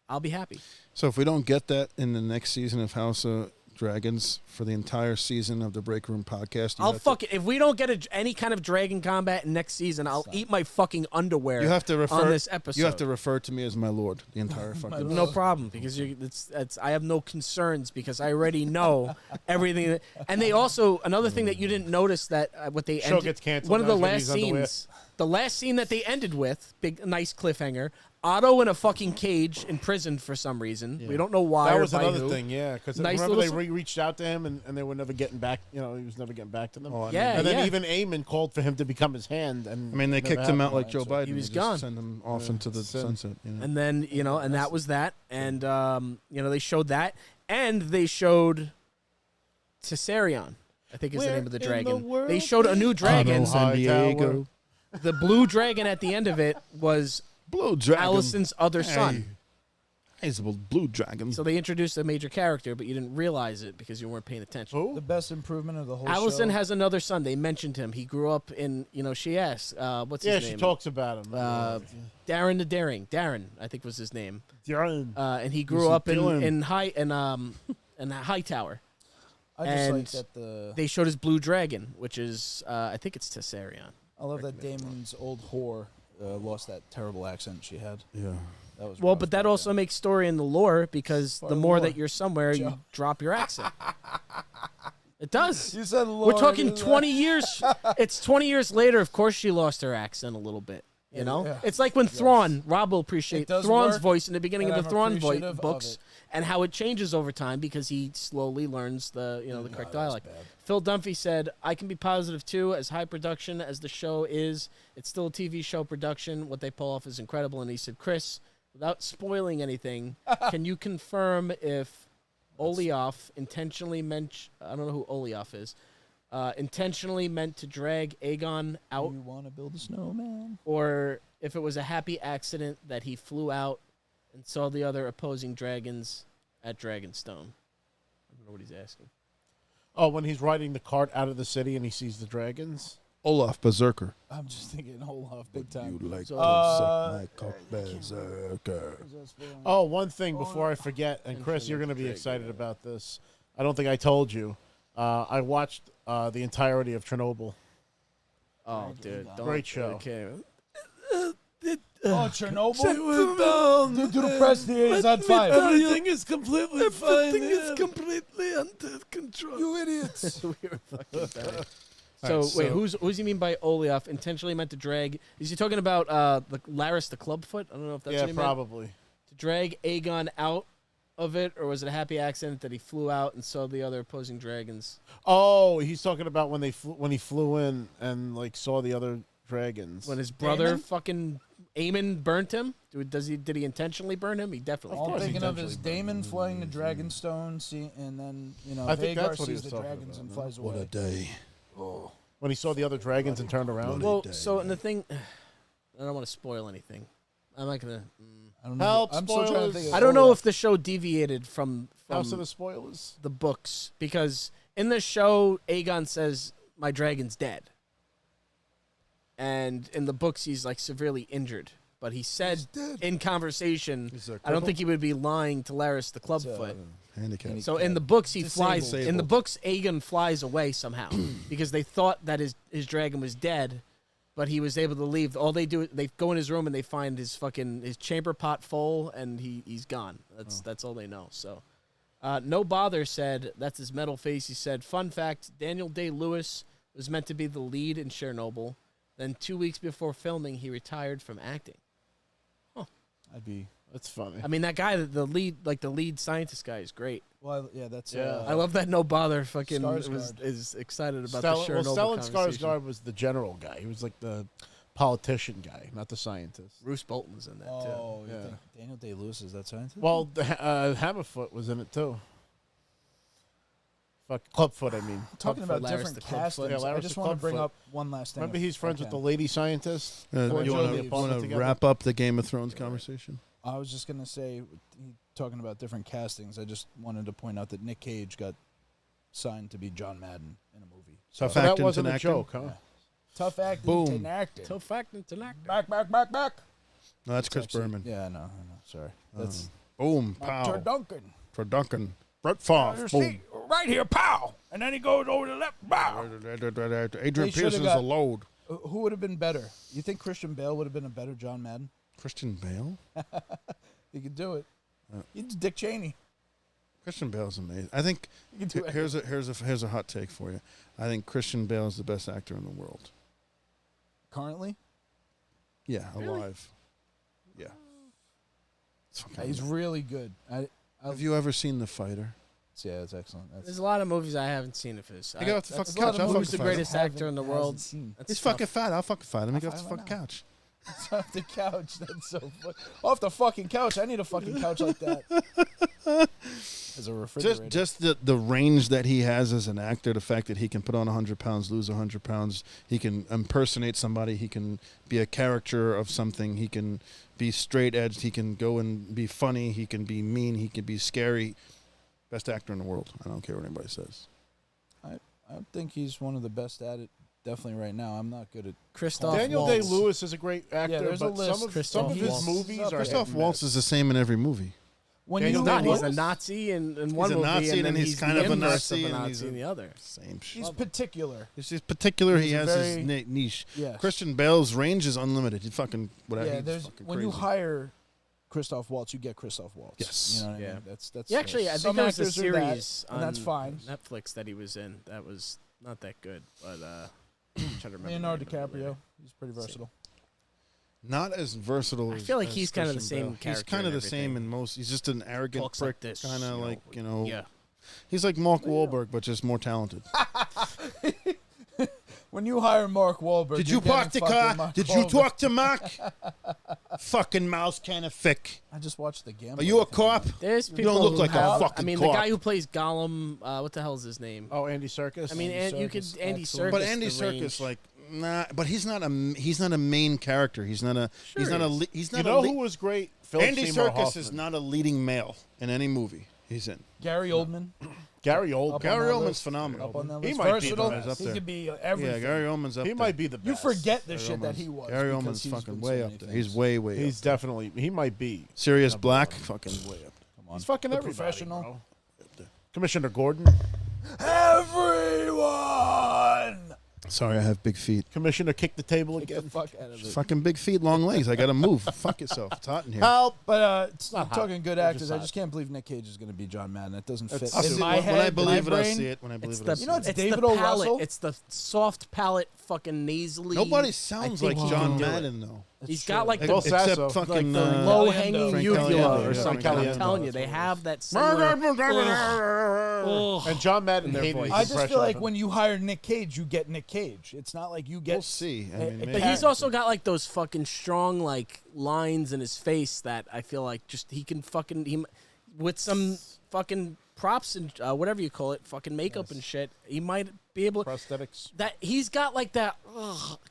I'll be happy. So if we don't get that in the next season of House of Dragons for the entire season of the Break Room podcast, I'll fuck it. If we don't get any kind of dragon combat next season, I'll eat my fucking underwear. You have to refer on this episode. You have to refer to me as my lord the entire fucking. No problem, because I have no concerns because I already know everything. And they also another thing that you didn't notice that what they Show gets canceled. One of the Now last he's underwear. scenes, the last scene that they ended with, nice cliffhanger. Otto in a fucking cage in prison for some reason. We don't know why. That or was by another who. thing, yeah. Because Nice remember little they reached out to him and they were never getting back. He was never getting back to them. Yeah, and then yeah. even Eamon called for him to become his hand. And I mean, they never kicked him out happened, like Joe so- Biden. He was They just gone. Send him off into the sunset. And then and that was that. And they showed that, and they showed Tessarion. I think is the name of the dragon. They showed a new dragon. San Diego. The blue dragon at the end of it was Blue dragon. Allison's other son. Sizable blue dragon. So they introduced a major character, but you didn't realize it because you weren't paying attention. The best improvement of the whole Allison show. has another son. They mentioned him. He grew up in, she asked, what's his name? Yeah, she talks about him. Darren the Daring. Darren, I think was his name. Darren. And he grew up in Hightower. I just like that they showed his blue dragon, which is, I think it's Tessarion. I love that Damon's old whore lost that terrible accent she had. Yeah. That was well, but that also makes story in the lore because the more that you're somewhere, Joe. you drop your accent. It does. You said We're talking 20 years. It's 20 years later. Of course, she lost her accent a little bit. You know, Yeah. it's like when Thrawn. Rob will appreciate does Thrawn's work, voice in the beginning and of the I'm Thrawn appreciative of books, it. and how it changes over time because he slowly learns the the correct dialect. Phil Dunphy said, "I can be positive too. As high production as the show is, it's still a TV show production. What they pull off is incredible." And he said, "Chris, without spoiling anything, can you confirm if Olioff intentionally meant? I don't know who Olioff is." Intentionally meant to drag Aegon out, You want to build a snowman? or if it was a happy accident that he flew out and saw the other opposing dragons at Dragonstone. I don't know what he's asking. Oh, when he's riding the cart out of the city and he sees the dragons? Olaf Berserker. I'm just thinking Olaf big time. You like So- to suck my cock, Berserker. Oh, one thing before I forget, and Chris, you're going to be excited about this. I don't think I told you. I watched the entirety of Chernobyl. Oh, dude. Great show. Okay. Oh, Chernobyl? Do the press here is on fire. Everything is completely fine. Everything is completely under control. You idiots. We were fucking dying. So, wait, who's you mean by Olioff? Intentionally meant to drag? Is he talking about the Laris the Clubfoot? I don't know if that's what he meant. Probably. To drag Aegon out of it, or was it a happy accident that he flew out and saw the other opposing dragons? Oh, he's talking about when he flew in and like saw the other dragons. When his brother fucking Aemon burnt him? Did he intentionally burn him? He definitely All I'm did. thinking of is Daemon flying the Dragonstone, and then I think Hagar that's what he sees was the talking dragons about, and no? flies away. What a day. When he saw the other dragons and turned around. Well, so and the thing, I don't want to spoil anything. I'm not gonna. I don't know. Help, I'm still trying to spoilers. think of I don't know Olaf. if the show deviated from House of the Spoilers. the books because in the show Aegon says my dragon's dead, and in the books he's like severely injured. But he said in conversation, I don't think he would be lying to Laris the Clubfoot. Handicap. So in the books he Disabled. flies. In the books Aegon flies away somehow because they thought that his dragon was dead, but he was able to leave. All they do, they go in his room and they find his chamber pot full, and he's gone. That's all they know. So, No Bother said that's his metal face. He said, fun fact: Daniel Day-Lewis was meant to be the lead in Chernobyl. Then 2 weeks before filming, he retired from acting. That's funny. I mean, that guy, the lead scientist guy, is great. Well, yeah, that's. I love that No Bother fucking Skarsgård. is excited about Stellan, the Chernobyl Stellan conversation. Skarsgård was the general guy. He was like the politician guy, not the scientist. Bruce Bolton's in that too. Oh, you Yeah. think Daniel Day-Lewis is that scientist? Well, the, Hammerfoot was in it too. Fuck, Clubfoot, I mean. Talking Clubfoot, about Laris different the Clubfoot. castings, Yeah, I Laris just the want to bring Clubfoot. up one last thing. Remember, he's if friends I with the can. lady scientist. Before you Joe want leaves. to together. wrap up the Game of Thrones conversation? I was just gonna say, talking about different castings. I just wanted to point out that Nick Cage got signed to be John Madden in a movie. Tough So that acting wasn't and a acting? joke, huh? Tough acting, Boom. and acting. Tough fact and tonight. Back. No, that's Chris Actually- Berman. Yeah, I know. Sorry. That's Boom, Tur pow. Duncan. For Duncan. Brett Favre. Boom. Right here, pow, and then he goes over to the left, pow. Adrian They should've Pearson's got- a load. Who would have been better? You think Christian Bale would have been a better John Madden? Christian Bale? He could do it. He's Dick Cheney. Christian Bale's amazing. I think He could do it. here's a hot take for you. I think Christian Bale is the best actor in the world. Currently, Yeah, alive. Yeah. It's fucking he's amazing. really good. Have you ever seen The Fighter? Yeah, that's excellent. There's a lot of movies I haven't seen of his. You get off the That's- fucking couch. I'll Who's fucking the fight greatest him. actor in the world? That's He's tough. fucking fat. I'll fucking fight him. He got off the fight him fucking now. couch. It's off the couch. That's so funny. Off the fucking couch. I need a fucking couch like that. As a refrigerator. Just the range that he has as an actor, the fact that he can put on 100 pounds, lose 100 pounds, he can impersonate somebody, he can be a character of something, he can be straight-edged, he can go and be funny, he can be mean, he can be scary. Best actor in the world. I don't care what anybody says. I think he's one of the best at it. Definitely right now. I'm not good at Christoph Daniel Waltz. Day-Lewis is a great actor, Yeah, there's a but list. some of his Waltz. movies are Christoph Waltz is the same in every movie. When Daniel you Day-Lewis? He's a Nazi in one He's a movie, Nazi, and then he's he's kind the of a inverse Nazi, of a and Nazi he's in the other. Same shit. he's particular. He's particular. He He's has very- his niche. Yes. Christian Bale's range is unlimited. He fucking whatever. Yeah, he's there's fucking when crazy. you hire Christoph Waltz, you get Christoph Waltz. Yes. You know what I Yeah. mean? That's Yeah, actually, I some think there was a actors are that, series and that's on fine. Netflix that he was in. That was not that good, but I'm trying to remember. Leonardo the name of it DiCaprio, he's pretty versatile. Not as versatile. I feel like as he's kind of the Christian same Bale. He's character kind of and the same everything. in most. He's just an arrogant Talks prick, like this, kind of like Yeah. He's like Mark Wahlberg, but just more talented. When you hire Mark Wahlberg, Did you're you park getting the fucking car? Mark Did you Wahlberg. talk to Mark? Fucking mouse can of fick. I just watched the Gambler. Are you a cop? There's You people don't look who like a have, fucking I mean, cop. the guy who plays Gollum, what the hell is his name? Oh, Andy Serkis. I mean, you could Serkis, Andy excellent. Serkis. But Andy the Serkis, range. like, nah. But he's not a main character. He's not a. Sure he's not a. he is. He's you not know a. who was great? Philip Andy Seymour Serkis Hoffman. is not a leading male in any movie he's in. Gary Oldman. Gary Oldman. Up on Gary that Oldman's list. phenomenal. Up on that He list. might be the Versatile. best. Up He there. could be everything. Yeah, Gary Oldman's up He there. might be the You best. forget the Gary shit that Oldman's- he was. Gary because Oldman's he's fucking been way so up many there. He's things. way, way He's up. definitely. He might be. Sirius number Black, one. fucking way up. He's fucking The everybody, professional. bro. Commissioner Gordon. Everyone. Sorry, I have big feet. Commissioner kick the table Get the again. fuck out of it. Fucking big feet, long legs. I gotta move. Fuck yourself. It's hot in here. Help! But not hot. talking good They're actors, just I hot. just can't believe Nick Cage is going to be John Madden. It doesn't fit. I'll In see my it. head, When I believe it, my I'll brain, see it. When I believe It's it, the, I'll see You know, it. it's it's David the O. palate. Russell. It's the soft palate, fucking nasally. Nobody I sounds think like he John can do it. Madden though. He's got like Well, the, Sasso. Except fucking like the Caliendo. low-hanging Frank uvula Caliendo, or yeah. something. Frank I'm Caliendo, telling you, that's they what it have that similar. And John Madden Their hated voice. his I just impression feel of like him. when you hire Nick Cage, you get Nick Cage. It's not like you get. We'll see. I mean, But But maybe. he's also got like those fucking strong like lines in his face that I feel like just he can fucking with some fucking props and whatever you call it, fucking makeup and shit. He might be able to. prosthetics. That he's got like that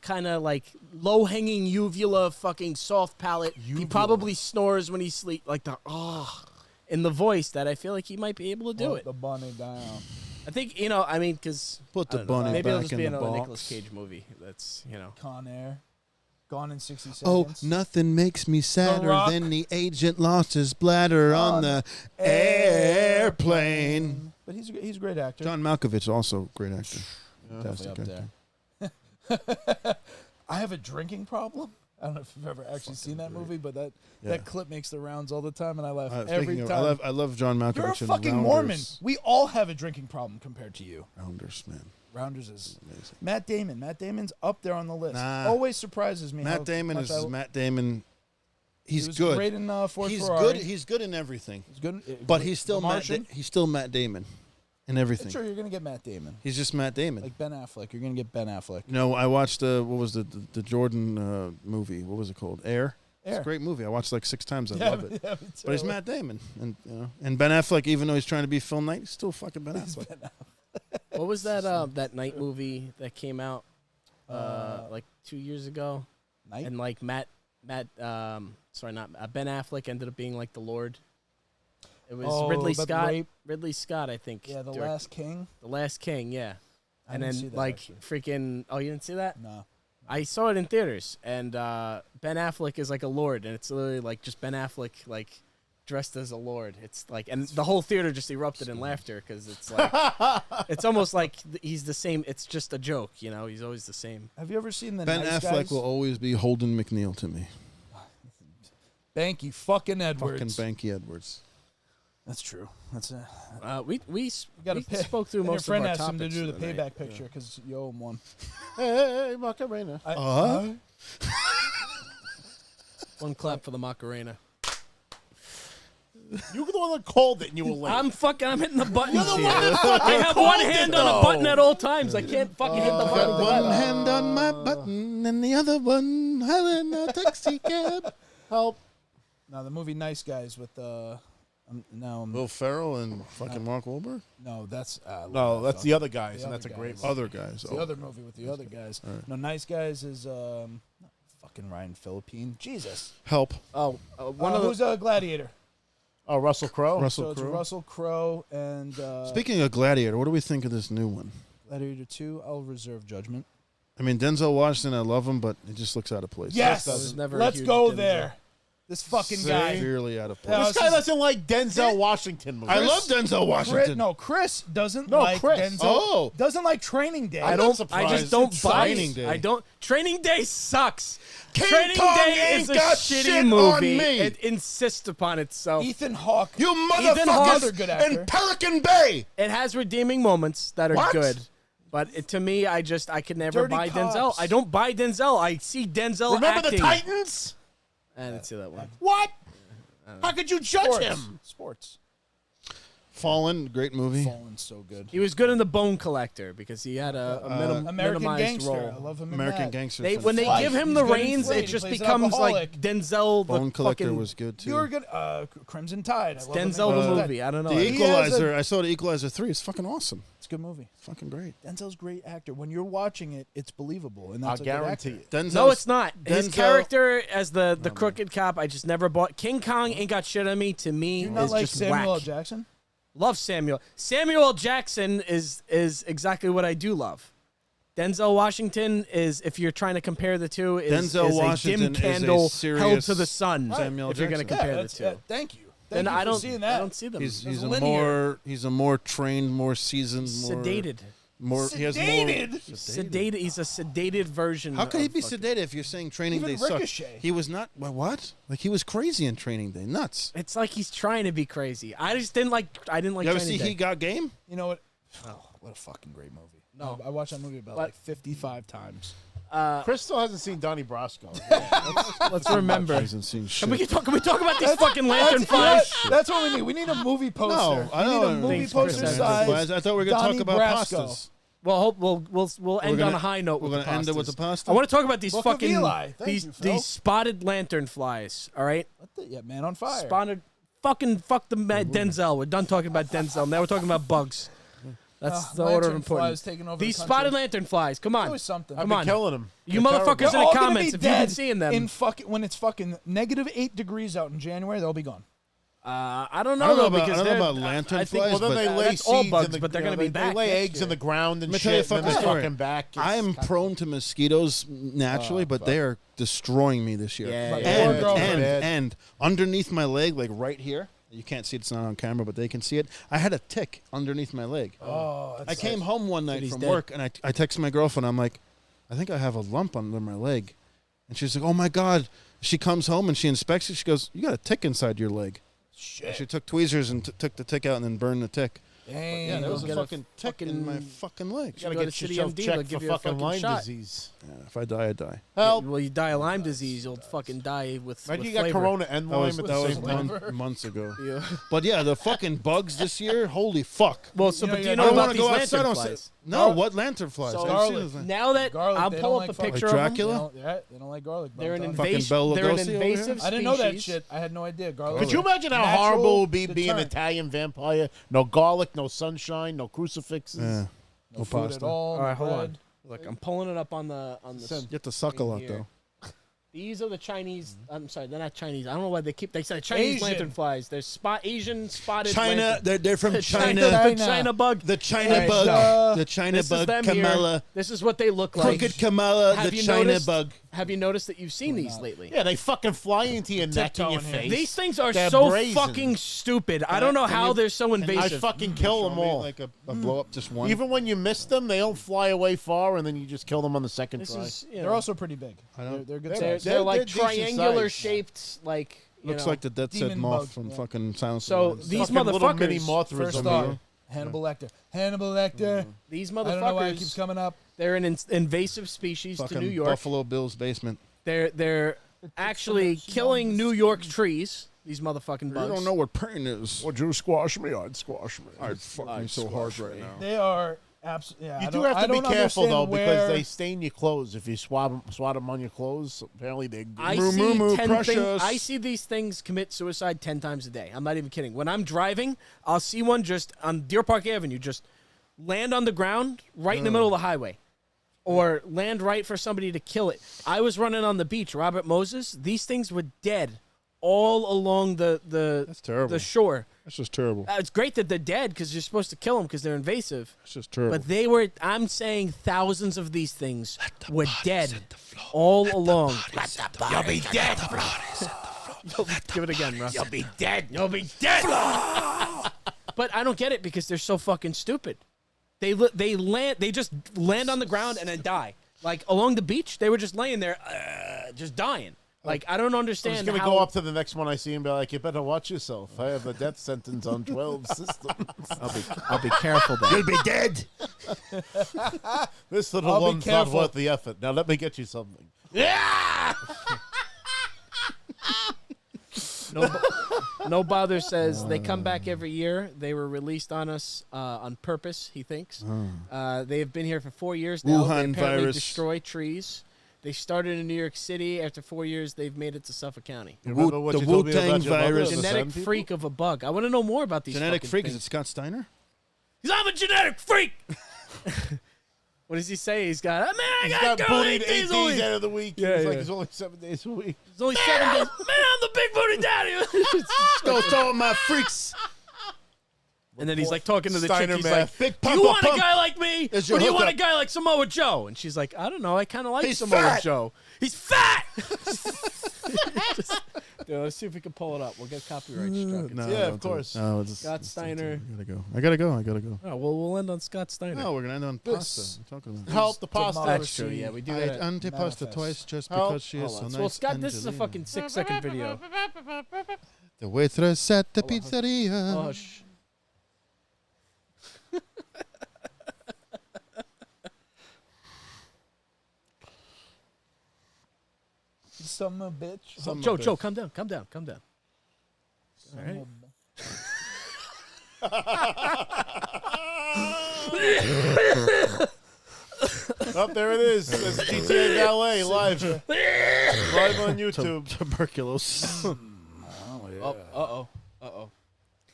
kind of like low hanging uvula, fucking soft palate. He probably snores when he sleep, like the in the voice that I feel like he might be able to do it. The bunny down. I think I mean, because Put the bunny maybe it'll back just in be the another box. Nicolas Cage movie. That's Con Air. Gone in 60 Oh, seconds. nothing makes me sadder Rock. than the agent lost his bladder on the airplane. But he's a great actor. John Malkovich, also a great actor. Fantastic Definitely actor. up there. I have a drinking problem. I don't know if you've ever actually seen that movie, but that clip makes the rounds all the time, and I laugh every Speaking of, time. I love John Malkovich. You're a in fucking Rounders. Mormon. We all have a drinking problem compared to you. Rounders, man. Rounders is Amazing. Matt Damon. Matt Damon's up there on the list. Nah. Always surprises me. Matt how Damon much is I- Matt Damon. He's he was good. Great in Ford He's Ferrari. good. He's good in everything. He's good. But he's still The Matt. Martian. He's still Matt Damon in everything. Sure, you're gonna get Matt Damon. He's just Matt Damon. Like Ben Affleck, you're gonna get Ben Affleck. You know, I watched what was the Jordan movie? What was it called? Air. It's Air. a great movie. I watched like 6 times. I Yeah, love it. yeah, me But he's too. Matt Damon, and Ben Affleck. Even though he's trying to be Phil Knight, he's still fucking Ben Affleck. what was that that night movie that came out like 2 years ago? Night? And like Ben Affleck ended up being like the Lord. It was Oh, Ridley about the Scott. rape? Ridley Scott, I think. Yeah, The directed- Last King. The Last King, yeah. I And didn't then see that, like actually. freaking you didn't see that? No. I saw it in theaters, and Ben Affleck is like a lord, and it's literally like just Ben Affleck like dressed as a lord. It's like, and the whole theater just erupted in laughter because it's like it's almost like he's the same. It's just a joke, He's always the same. Have you ever seen the Ben Nice Affleck Guys? will always be Holden McNeil to me. Banky fucking Edwards. Fucking Banky Edwards. That's true. That's it. We Gotta pay. spoke through And your most friend of our asked him to topics do the for the night. payback picture because you owe him one. Hey, Macarena. One clap for the Macarena. You were the one that called it, and you were late. I'm hitting the buttons You're the here. one that fucking I have called one it, hand on though. a button at all times. I can't fucking hit the button. Got one hand on my button and the other one hell in a taxi cab. Help. Now the movie Nice Guys with Will Ferrell and fucking Mark Wahlberg. no, that's No, that's the other guys, The and that's a other great guys. movie. Other guys. the other movie with the other guys. Right. No, Nice Guys is fucking Ryan Philippine. Jesus. Help. Oh, one of who's a gladiator? Oh, Russell Crowe. Russell It's Crowe. Russell Crowe and Speaking of Gladiator, what do we think of this new one? Gladiator 2. I'll reserve judgment. I mean, Denzel Washington, I love him, but it just looks out of place. Yes, was never a let's huge go Denzel. there. This fucking guy. Severely out of place. Yeah, This guy doesn't like Denzel Washington movies. I love Denzel Washington. Chris doesn't No, like Chris. Denzel. Oh. Doesn't like Training Day. I'm not surprised. I just don't It's buy Training it. Day. I don't. Training Day sucks. King Training Kong Day ain't is a got shitty shit on movie. me. It insists upon itself. Ethan Hawke. You Ethan Hawke's motherfuckers a good actor. in Pelican Bay. It has redeeming moments that are What? good. But to me, I could never Dirty buy Cops. Denzel. I don't buy Denzel. I see Denzel Remember acting. the Titans? I didn't see that one. What? How could you judge him? Sports. Fallen, great movie. Fallen's so good. He was good in The Bone Collector because he had a American minimized Gangster. role. I love him in American that. Gangster. When they Flight. give him He's the good in reins, Flight. it He just plays an becomes like alcoholic. Denzel. Bone The Collector fucking was good too. You were good. Crimson Tide. I love him in Denzel Crimson the Tide. movie. I don't know. The He has Equalizer. a- I saw the Equalizer 3. It's fucking awesome. It's a good movie. Fucking great. Denzel's a great actor. When you're watching it, it's believable, and I that's a guarantee good it. actor. Denzel's, No, it's not. His Denzel- character as the crooked cop, I just never bought. King Kong ain't got shit on me. To me, Do you not is like just Samuel L. whack. Jackson? Love Samuel. Samuel L. Jackson is exactly what I do love. Denzel Washington is, if you're trying to compare the two, is Denzel a Washington dim is a candle held serious to the sun. Samuel if you're going to Jackson. compare the that's, two, thank you. then Thank you I for don't. seeing that. I don't see them. He's It's a linear. more trained, more seasoned, more Sedated. More he has more Sedated. He's a sedated version. How could he of be fucking- sedated if you're saying Training Even Day sucked? Ricochet. He was not. What? Like he was crazy in Training Day. Nuts. It's like he's trying to be crazy. I just didn't like. I didn't like. You ever Training see Day. He Got Game? You know what? Oh, what a fucking great movie. No. I watched that movie about But- like 55 times. Chris still hasn't seen Donnie Brasco. Let's remember. Hasn't seen shit. Can we talk about these fucking Lanternflies? That's what we need. We need a movie poster. No, I we need a don't movie think Chris poster has size. I thought we were going to Donnie talk about Brasco. pastas. Well, we'll end gonna- on a high note. we're with gonna end it with the pasta? I want to talk about these Book of fucking Eli. Thank these you, Phil. these spotted lanternflies. All right, Yeah, Man on Fire. spotted. Fuck the Denzel. We're done talking about Denzel. Now we're talking about bugs. That's the order of Lanternflies importance. taking over These the country. spotted lanternflies. Come on, Always something. I've Come been on. killing him. you They're motherfuckers They're in all the gonna comments. be If you've been dead seeing them, in when it's fucking negative 8 degrees out in January, they'll be gone. I don't know, I don't know though, about- because I don't know they're- about I think- lanternflies, Well, then but- they lay that's all seeds bugs, in the, but they're you know, gonna be they back lay next eggs in year. the ground and Let me tell you a shit, and then fucking they're story. fucking back. I am prone to mosquitoes naturally, but they are destroying me this year. Yeah, and, yeah. and underneath my leg, like right here, you can't see it, it's not on camera, but they can see it. I had a tick underneath my leg. Oh, I came home one night he's from dead. work, and I texted my girlfriend. I'm like, I think I have a lump under my leg. And she's like, oh, my God. She comes home, and she inspects it. She goes, you got a tick inside your leg. shit. She took tweezers and took the tick out and then burned the tick. Dang. Yeah, there was a get a fucking tick in my fucking leg. You gotta go get to City yourself MD, they'll checked give for you a fucking fucking Lyme shot. disease. Yeah, if I die, I die. Help. Well, you die of Lyme disease, you'll fucking die with. Imagine with you got flavor. corona and That Lyme was, at that the was same time. months ago. Yeah. But yeah, the fucking bugs this year, holy fuck. Well, so You know, but do you you gotta- know I don't about want these to go outside. I don't lanternflies? say- No, what lanternflies? So I've garlic. seen those. Now that Garlic, I'll they pull don't up a like picture garlic. of them. Dracula? They don't like garlic. but They're I'm an telling you. Fucking Bela invasive. They're an Lugosi over here? invasive. I didn't know that species. shit. I had no idea. Garlic. Could you imagine how Natural horrible it would be being an deterrent. Italian vampire? No garlic, no sunshine, no crucifixes. Yeah. No food at all. All right, no hold on. bread. Look, I'm pulling it up on the. Get the suckle out, Here. though. These are the Chinese. I'm sorry, they're not Chinese. I don't know why they said Chinese Asian. lanternflies. They're Asian spotted. China, lantern- they're from China. The China bug. The China Alright, bug. so- The China This is bug. them here. Kamala. This is what they look like. Crooked Kamala. Have The you China noticed- bug. Have you noticed that you've seen these lately? Yeah, they fucking fly into your neck and your Tiptoeing here. face. These things are They're so brazen. fucking stupid. I don't know Can how you- they're so I invasive. fucking kill them all. Like a blow up, just one. Even when you miss them, they don't fly away far, and then you just kill them on the second This try. is, you They're know, also pretty big. I don't- They're good They're- size. they're like decent triangular size. shaped, like you Looks know. like the Dead Set demon Moth bug, from yeah. fucking Sound. So Science. these Fucking little mini motherfuckers. moth First result. thought, Hannibal Lecter. Hannibal Lecter. These I don't know why it keeps motherfuckers. coming up. They're an invasive species Fucking to New York. Buffalo Bill's basement. They're actually killing New York trees. These motherfucking bugs. You don't know what pain is. Would you squash me? I'd squash me. I'd fuck me so hard right now. They are Absolutely. You do have to be careful though, because they stain your clothes if you swat them on your clothes. Apparently, they. I see these things commit suicide 10 times a day. I'm not even kidding. When I'm driving, I'll see one just on Deer Park Avenue, just land on the ground right in the middle of the highway, or land right for somebody to kill it. I was running on the beach, Robert Moses. These things were dead all along That's terrible. the shore. That's just terrible. It's great that they're dead because you're supposed to kill them because they're invasive. It's just terrible. But I'm saying thousands of these things were dead all along. You'll be dead. Give it again, Russ. You'll be dead. You'll be dead. But I don't get it because they're so fucking stupid. They just land on the ground and then die. Like along the beach, they were just laying there, just dying. Like, I don't understand. I'm just going to go up to the next one I see and be like, you better watch yourself. I have a death sentence on 12 systems. I'll be careful then. You'll be dead. This little one's not worth the effort. Now let me get you something. Yeah! No Bother says they come back every year. They were released on us on purpose, he thinks. They have been here for 4 years now. Wuhan they apparently virus. destroy trees. They started in New York City. After 4 years, they've made it to Suffolk County. You remember what The you told me Wu-Tang about your mother virus. and the Genetic Sun freak of a bug. I want to know more about these Genetic fucking freak? things. Is it Scott Steiner? I'm a genetic freak. What does he say? He's got, man, I got got girl booted 8 8 days a days week. out of the week. Yeah, It's like yeah. it's only 7 days a week. It's only 7 days. Man, I'm the big booty daddy. Go tell my freaks. And then he's like talking to the chick. Steiner He's math. like, Big do you Papa want a Pump guy like me? Or is do your you want a hookup. guy like Samoa Joe? And she's like, I don't know. I kind of like He's Samoa fat. Joe. He's fat. Dude, let's see if we can pull it up. We'll get copyright struck. No, Yeah, of don't do it. course. No, Scott Steiner. I gotta go. Oh, well, we'll end on Scott Steiner. No, we're gonna end on pasta. I'm talking about. Help the pasta. That's true. Yeah, we do I ate that. auntie pasta Manifest. twice just Help. because she is so nice. Well, Scott, this is a Angelina. fucking 6-second video. The waitress at the pizzeria. Oh, shh. Some bitch. Joe, calm down. All right. Oh, there it is. That's GTA VALET live on YouTube. Tuberculosis. Uh-oh.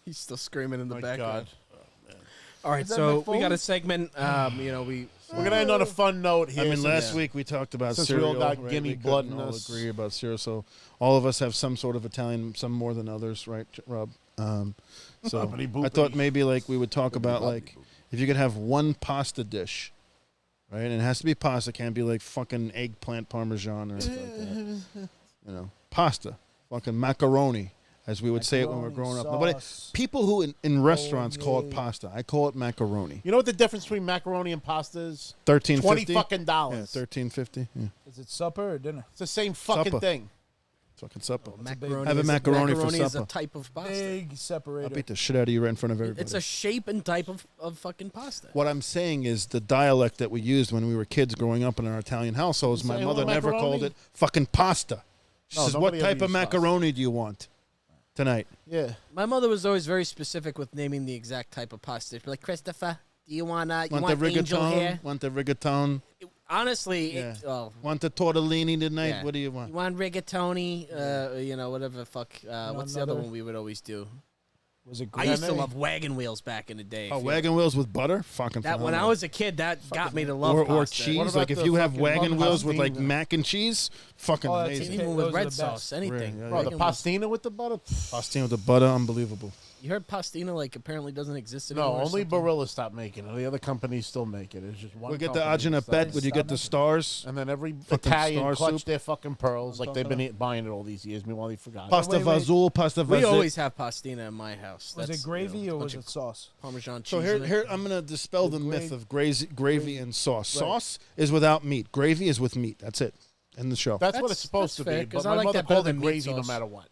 He's still screaming in the My background. God. All right, Is that so Mick we got a Foley? segment. We're gonna end on a fun note here. I mean, last since- week we talked about since we all cereal. got right? guinea We blood couldn't in all us. agree about cereal, so all of us have some sort of Italian, some more than others, right, Rob? So Boopity I boopity. thought maybe like we would talk about like if you could have one pasta dish, right? And it has to be pasta. Can't be like fucking eggplant parmesan or anything like that. You know, pasta, fucking macaroni, as we would say it when we were growing up. Nobody, people who in restaurants call it pasta. I call it macaroni. You know what the difference between macaroni and pasta is? $13.50. $20 fucking Yeah, dollars. $13.50. Yeah, Is it supper or dinner? It's the same fucking Supper. thing. fucking supper. Macaroni Have a is macaroni for macaroni is a supper. type of pasta. Big I'll separator. beat the shit out of you right in front of everybody. It's a shape and type of fucking pasta. What I'm saying is the dialect that we used when we were kids growing up in our Italian households, my Say mother hello, never macaroni? called it fucking pasta. She No, says, what nobody ever type of used pasta. macaroni do you want tonight? Yeah. My mother was always very specific with naming the exact type of pasta. She'd be like, Christopher, do you want Want you the want angel hair? rigatone? Want the rigatone? Honestly, Yeah. it, Want the tortellini tonight? yeah. What do you want? You want rigatoni? Whatever the fuck. What's the other another- one we would always do? Was it I used to Granny? love wagon wheels back in the day. Oh, if you- wagon wheels with butter? Fucking That when I phenomenal. was a kid, that got me to love or pasta. cheese. What about Like if the you have fucking wagon wheels with like pastina? mac and cheese, fucking Oh, that's amazing. Even Those with are red the sauce, best. anything. Yeah, yeah. Bro, the Wagon wheels. pastina with the butter? Pastina with the butter, unbelievable. You heard pastina like apparently doesn't exist No, anymore. or only something? Barilla stopped making it. The other companies still make it. It's just one. We'll get the company agina that bet. does. Would you get the stars? And then every Fucking Italian star clutch soup. their fucking pearls like they've been buying it all these years. Meanwhile, they forgot. Pasta wait, wait. vazul, pasta We vazit. always have pastina in my house. Was That's, it gravy you know, or was bunch it sauce? of Parmesan cheese? So in it. here I'm gonna dispel the myth of gravy and sauce. Right. Sauce is without meat. Gravy is with meat. That's it. End the show. That's what That's- it's supposed that's to fair, be. 'cause But I my like mother that better called it than meat gravy no sauce. matter what.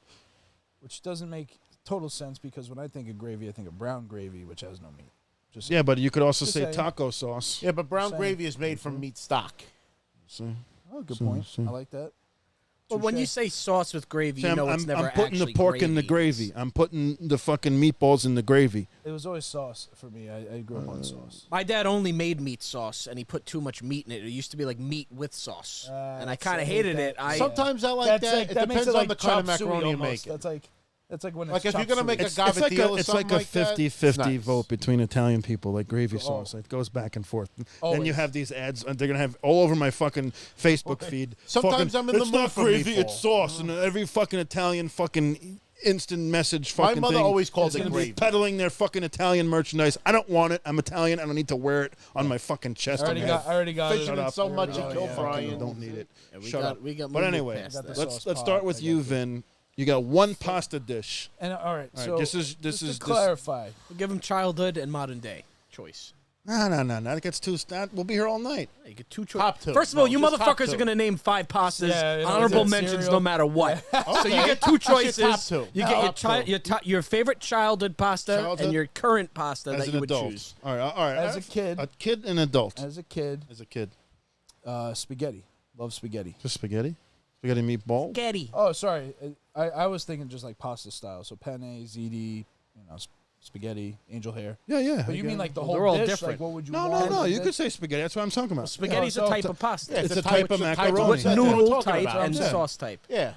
Which doesn't make total sense because when I think of gravy, I think of brown gravy, which has no meat. Just Yeah, but you could also Just say saying. taco sauce. Yeah, but brown Same. gravy is made from meat stock. See? Oh, good So- point. so- I like that. But when you say sauce with gravy, you know it's never I'm putting the actually pork in the gravy. I'm putting the fucking meatballs in the gravy. It was always sauce for me. I grew up on sauce. My dad only made meat sauce, and he put too much meat in it. It used to be like meat with sauce, and I kind of hated it. Sometimes I like that. It depends on the kind of macaroni you make. That's like when it's like if you're gonna make a It's like gavatelle or it's something like a that, 50-50 nice. vote between Italian people, like gravy sauce. It goes back and forth. Then you have these ads, and they're gonna have all over my fucking Facebook feed. Sometimes fucking, I'm in the it's mood not for gravy, meatball. it's sauce, and every fucking Italian fucking instant message fucking My mother thing always called is it gonna be gravy. peddling their fucking Italian merchandise. I don't want it. I'm Italian. I don't need to wear it on my fucking chest. I already got Fishing it. in so much Oh, you kill yeah. Brian. Don't need it. we Shut got- up. we got But moved anyway, past that. let's start with you, Vin. You got one pasta dish. And all right, All so right, this is to clarify. We'll give him childhood and modern day choice. No. That gets too. We'll be here all night. You get two choices. Top two. First of all, No, you just top motherfuckers two. are gonna name 5 pastas, Yeah, honorable is it mentions cereal? no matter what. So you get 2 your choices. top two. You get Top two. your favorite childhood pasta Childhood? and your current pasta As that an you would adult. choose. All right. As a kid. A kid and adult. As a kid, spaghetti. Love spaghetti. Just spaghetti? Spaghetti meatball? Spaghetti. Oh, sorry. I was thinking just like pasta style. So penne, ziti, spaghetti, angel hair. Yeah. But you mean like the They're whole all dish? different. Like what would you No. want? You could say spaghetti. That's what I'm talking about. Spaghetti's Yeah, a so- type of pasta. It's a type of macaroni. That's what I'm Noodle talking type about. and Yeah. sauce type. Yeah.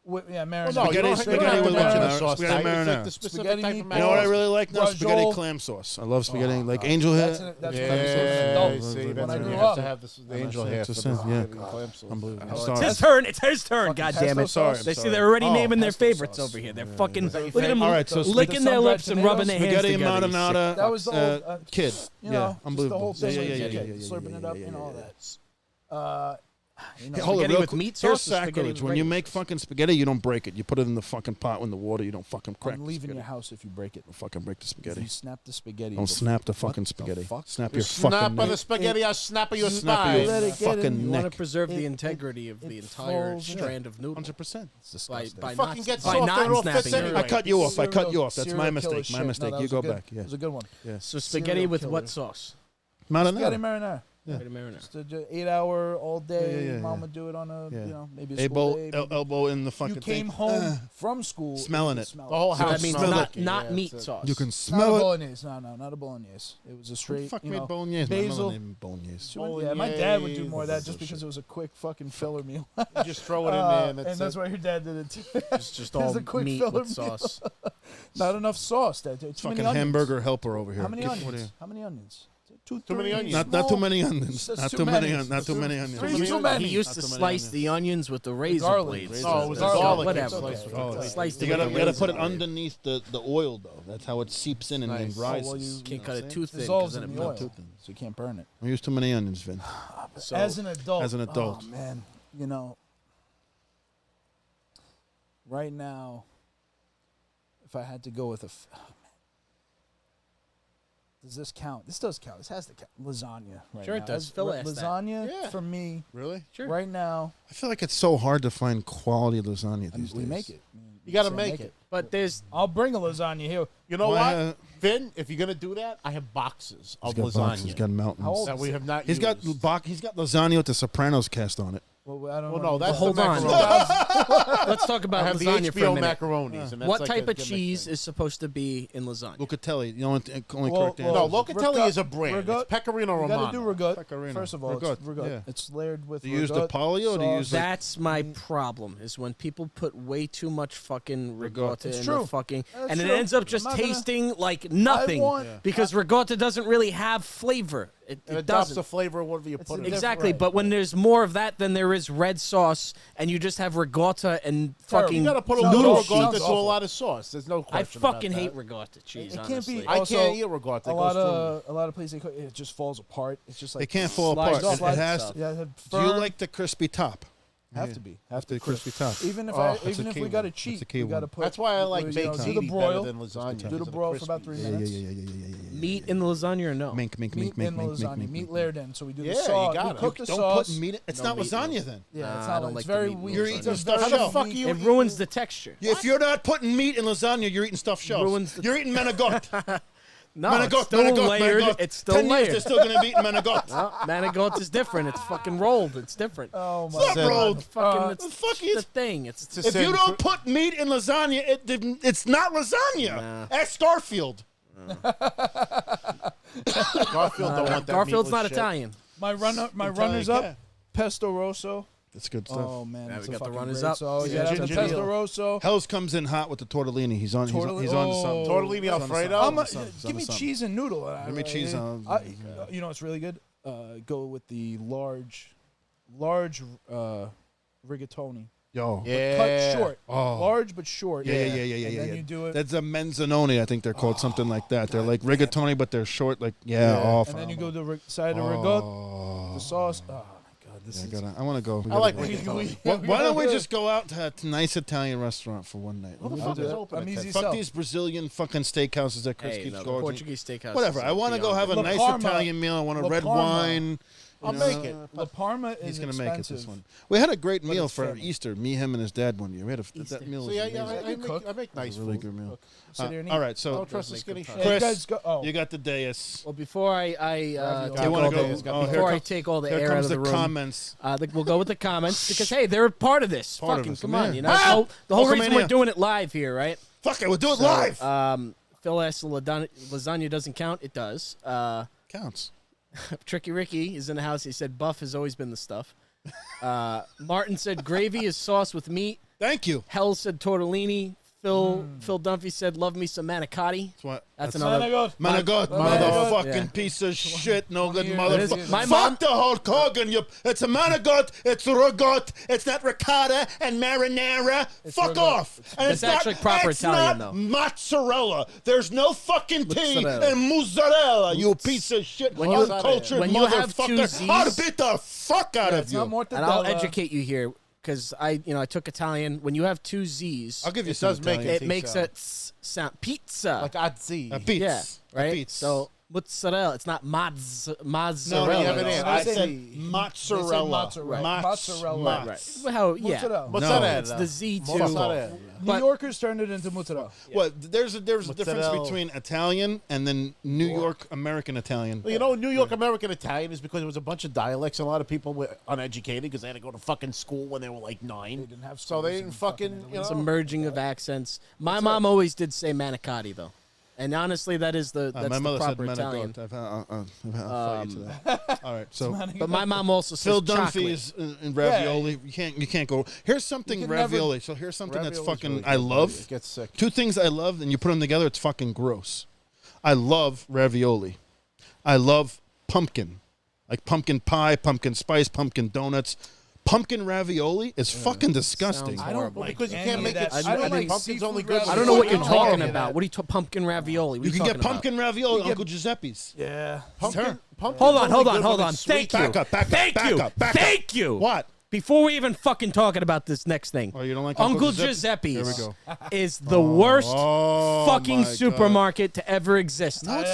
Yeah, marinara. Well, no, you don't Spaghetti have to with mention marinara. a sauce Spaghetti type. It's marinara. like the specific Spaghetti type of meatballs. You know what I marinara. really like now? Brajol. Spaghetti clam sauce. I love spaghetti. Oh, like God. angel hair. That's what Yeah, adult. see, When that's I when grew you have up. to have the angel hair for It's the a sin, yeah. clam sauce. Unbelievable. It's Sorry. his turn. It's his turn. Fucking God damn pesto it! sauce? They I'm see they're already sorry. naming their pesto favorites sauce. over here. They're fucking. Is that your Look at them favorite? All right, so licking the their lips sun-dried and rubbing their tomatoes? hands Spaghetti together. marinara. That was the whole kid. You know, just the unbelievable. whole thing. Yeah, like, yeah, okay, yeah, yeah, slurping yeah, it up yeah, and yeah, all yeah. that. Hold on, Spaghetti real with quick. meat Here's sauce or spaghetti sacrilege. with When you regular make fucking spaghetti, you don't break it. You put it in the fucking pot in the water. You don't fucking crack I'm the leaving spaghetti. your house if you break it. Don't fucking break the If spaghetti. you snap the spaghetti. Don't it'll- snap the fucking What the spaghetti. fuck? Snap You your snap fucking on the neck. spaghetti, I snap of your Snap of your Let spine. it get in. fucking You want to neck. preserve the It- integrity of it the entire falls in. strand of noodle 100%. It's disgusting. by Fucking not, gets by soft not and it all fits snapping it. anyway. I cut you off. That's my Serial mistake. killer My mistake. shit. No, that You was go a good- back. Yeah. It was a good one. So spaghetti Serial with killer. what sauce? Spaghetti Marinara. marinara. Spaghetti marinara. Just a 8-hour all day. Yeah. Mom would do it on a Yeah. maybe a school day. maybe- Elbow in the fucking You came thing. home from school Smelling you it. could The whole So house that means smells not like it. not Yeah, meat it's a- sauce. You can Not a smell it. bolognese. No, not a bolognese. It was a Who straight. the fuck you made know, bolognese? My basil. mother named bolognese. Yeah, my dad would do Bolognese. more of that just because it was a quick fucking filler meal. You just throw it in there, and and that's why your dad did it too. It's just It's all a quick meat filler with meal. sauce. Not enough sauce. Too Fucking many onions. hamburger helper over here. How many What are onions? you- How many onions? Too many onions. Not too many onions. That's Not too too many. many. Not too many onions. Three's too many. He used Not to too many slice onions. the onions with the razor garlic. blades. No, it was Garlic. garlic. Whatever. Sliced with Okay. garlic. Sliced You it with gotta the razor put it blade. underneath the oil though. That's how it seeps in and Nice. then rises. Oh, well, you- Can't cut it too thin dissolves because then in it the melts. oil, so you can't burn it. I use too many onions, Vin. So As an adult. As an adult. Oh man, right now, if I had to go with does this count? This does count. This has to count. Lasagna. Right Sure it now. does. Phil asked that. Lasagna Yeah. for me Really? Sure. right now. I feel like it's so hard to find quality lasagna these We days. make it. You got to So make it. But there's I'll bring a lasagna here. You know Why, what, Vin? If you're gonna do that, I have boxes of He's got boxes, lasagna He's got mountains. How old that we have not He's used. he's got lasagna with the Sopranos cast on it. Well, I don't Well, know. no, that's hold the on. macaroni. let's talk I about have the lasagna for a HBO minute. macaronis. And that's What like type a of gimmick cheese thing. is supposed to be in lasagna? Locatelli. The only correct answer. No, Well, Locatelli is a brand. Rigot- It's Pecorino You Romano. got to do rigot. Pecorino. First of all, Rigot, it's rigot. yeah. It's layered with. Do you use the rigot polio or do you sauce. use That's my problem. Is when people put way too much fucking ricotta It's in true. the fucking, That's and it true. ends up just I'm not gonna- tasting like nothing want- because ricotta doesn't really have flavor. It And it adopts doesn't. the flavor of whatever you put in it. Exactly, Right. but when there's more of that than there is red sauce, and you just have ricotta and Terrible. fucking You got to put a Sounds little awful. ricotta Sounds to a awful. lot of sauce. There's no I question. fucking about hate that. ricotta cheese. It can't honestly. be. I Also, can't eat ricotta. A It lot goes through. of places it just falls apart. It's just like They can't fall Slides apart. off It has. stuff. Yeah, Do firm. you like the crispy top? Have to be. Have The to crispy top. Even if Oh, that's a key we got to one. cheat, That's a key we got to one. put. That's why I like do baked the ziti broil. better than lasagna. Do the because of broil for crispy. about 3 Yeah. minutes. Meat in the lasagna or no? Mink. Meat in the lasagna. Meat layered in. So we do Yeah, the you sauce. got We it. cook the Don't sauce. put meat in. It's No not meat in lasagna it. then. Yeah, Nah, it's I not. don't It's like the very meat in weak. You're lasagna. eating It's stuffed very shell. fuck weak. you- It ruins the texture. If you're not putting meat in lasagna, you're eating stuffed shells. Ruins the- You're eating menegot. No, Manigot, it's still Manigot, layered. Manigot. It's still 10 layered. years, they're still going to be eating Manigot. No, Manigot is different. It's fucking rolled. It's different. Oh my It's not god. rolled. Fucking, it's fuck the it. thing. It's If you don't put meat in lasagna, it's not lasagna. Nah. Ask Garfield. Garfield don't want that Garfield's meatless not shit. Italian. My runners cat. up. Pesto Rosso. That's good stuff. Oh man, Yeah, it's we a got the fucking runners great up. sauce. Yeah, Yeah, the ginger pesto ale. rosso. Hell's comes in hot with the tortellini. He's on. He's on to something. Tortellini He's on to Alfredo? something. I'm He's on to give me something. cheese and noodle. Give me cheese on- You know what's really good? Go with the large rigatoni. Yo. Yeah. Cut short. Oh. Large but short. Yeah. And yeah. then you do it. That's a menzanoni, I think they're called, something like that. They're like rigatoni, but they're short. Like Oh, and then you go to the side of rigatoni. The sauce. Oh my god, this is. I want to go. I like go. rigatoni. Why don't we just go out to a nice Italian restaurant for one night? What the I'll fuck do is that. open? I'm at easy 10? Fuck sell. these Brazilian fucking steakhouses that Chris Hey, keeps no, the going to. Portuguese steakhouse. Whatever. is I want to go beyond have a La nice Parma. Italian meal. I want a La red Parma. wine. I'll make it. La Parma is He's gonna expensive. make it this one. We had a great meal it's for family. Easter. Me, him, and his dad one year. We had Easter. that meal. So Was yeah, amazing. I make nice It was a really food. good meal. Sit here and eat. All right, I so don't trust the skinny Chris, shit. Hey, you Chris, guys go. Oh, you got the dais. Well, before I Ravioli. take You all want to the, go? here before I comes- take all the here air out comes of the the room, comments. we'll go with the comments because hey, they're a part of this. Part of Fucking this, come yeah. on, you know. Ah! The whole Welcome reason in we're here. doing it live here, right? Fuck it, we'll do it So, live. Phil asked lasagna doesn't count. It does. Counts. Tricky Ricky is in the house. He said buff has always been the stuff. Martin said gravy is sauce with meat. Thank you. Hell said tortellini. Phil Dunphy said love me some manicotti. That's what. That's another. Manigot, Manigot. motherfucking Yeah. piece of shit, no good It is. motherfucker. My Fuck mom- the Hulk Hogan. It's a manigot, it's rigot, it's not ricotta and marinara. Fuck rigot. off. And It's actually proper it's Italian, not though. mozzarella. There's no fucking T Mozzarella. in mozzarella, you piece of shit. When you- Uncultured when you have two motherfucker. Z's- I'll beat the fuck out of It's not you. And I'll mortadella. educate you here because I took Italian. When you have two Z's, I'll give you It some does make Italian. it makes a tss sound. Pizza. Like Azzi. A pizza. yeah, right. A pizza. So mozzarella. It's not No, mozzarella. yeah, but I They said say- mozzarella. mozzarella. Mozzarella. Right. How? Yeah. Mozzarella. Mozzarella. It's the Z too. Mozzarella. New Yorkers turned it into mozzarella. Well, there's a difference Mozzarella. between Italian and then New York American Italian. Well, you know, New York American Italian is because it was a bunch of dialects. And a lot of people were uneducated because they had to go to fucking school when they were like 9. They didn't have so they schools didn't and fucking, you It's a know. merging of accents. My mom always did say manicotti though, and honestly, that is the My that's mother the said proper Italian. manigot. I'll fight you to that. All right, so But my mom also says Phil chocolate. Dunphy's in ravioli. You can't go. Here's something You can never- ravioli. So here's something that's Ravioli's fucking really I good, love. but it gets sick. Two things I love, and you put them together, it's fucking gross. I love ravioli. I love pumpkin, like pumpkin pie, pumpkin spice, pumpkin donuts. Pumpkin ravioli is fucking disgusting. Sounds I don't horrible. like Because you any can't of make that. it I sweet. don't I think like pumpkin's seafood only good ravioli. I don't know what you're I talking don't about. What are you pumpkin ravioli? What You are can talking get about? pumpkin ravioli at Uncle Giuseppe's. Yeah. Pumpkin. Hold on. Thank you. Back up, back up, Thank back you. up, back up. Thank you. What? Before we even fucking talking about this next thing, Oh, you don't like Uncle Giuseppe's? Giuseppe's Here we go. is the worst Oh, fucking my God. supermarket to ever exist. No, it's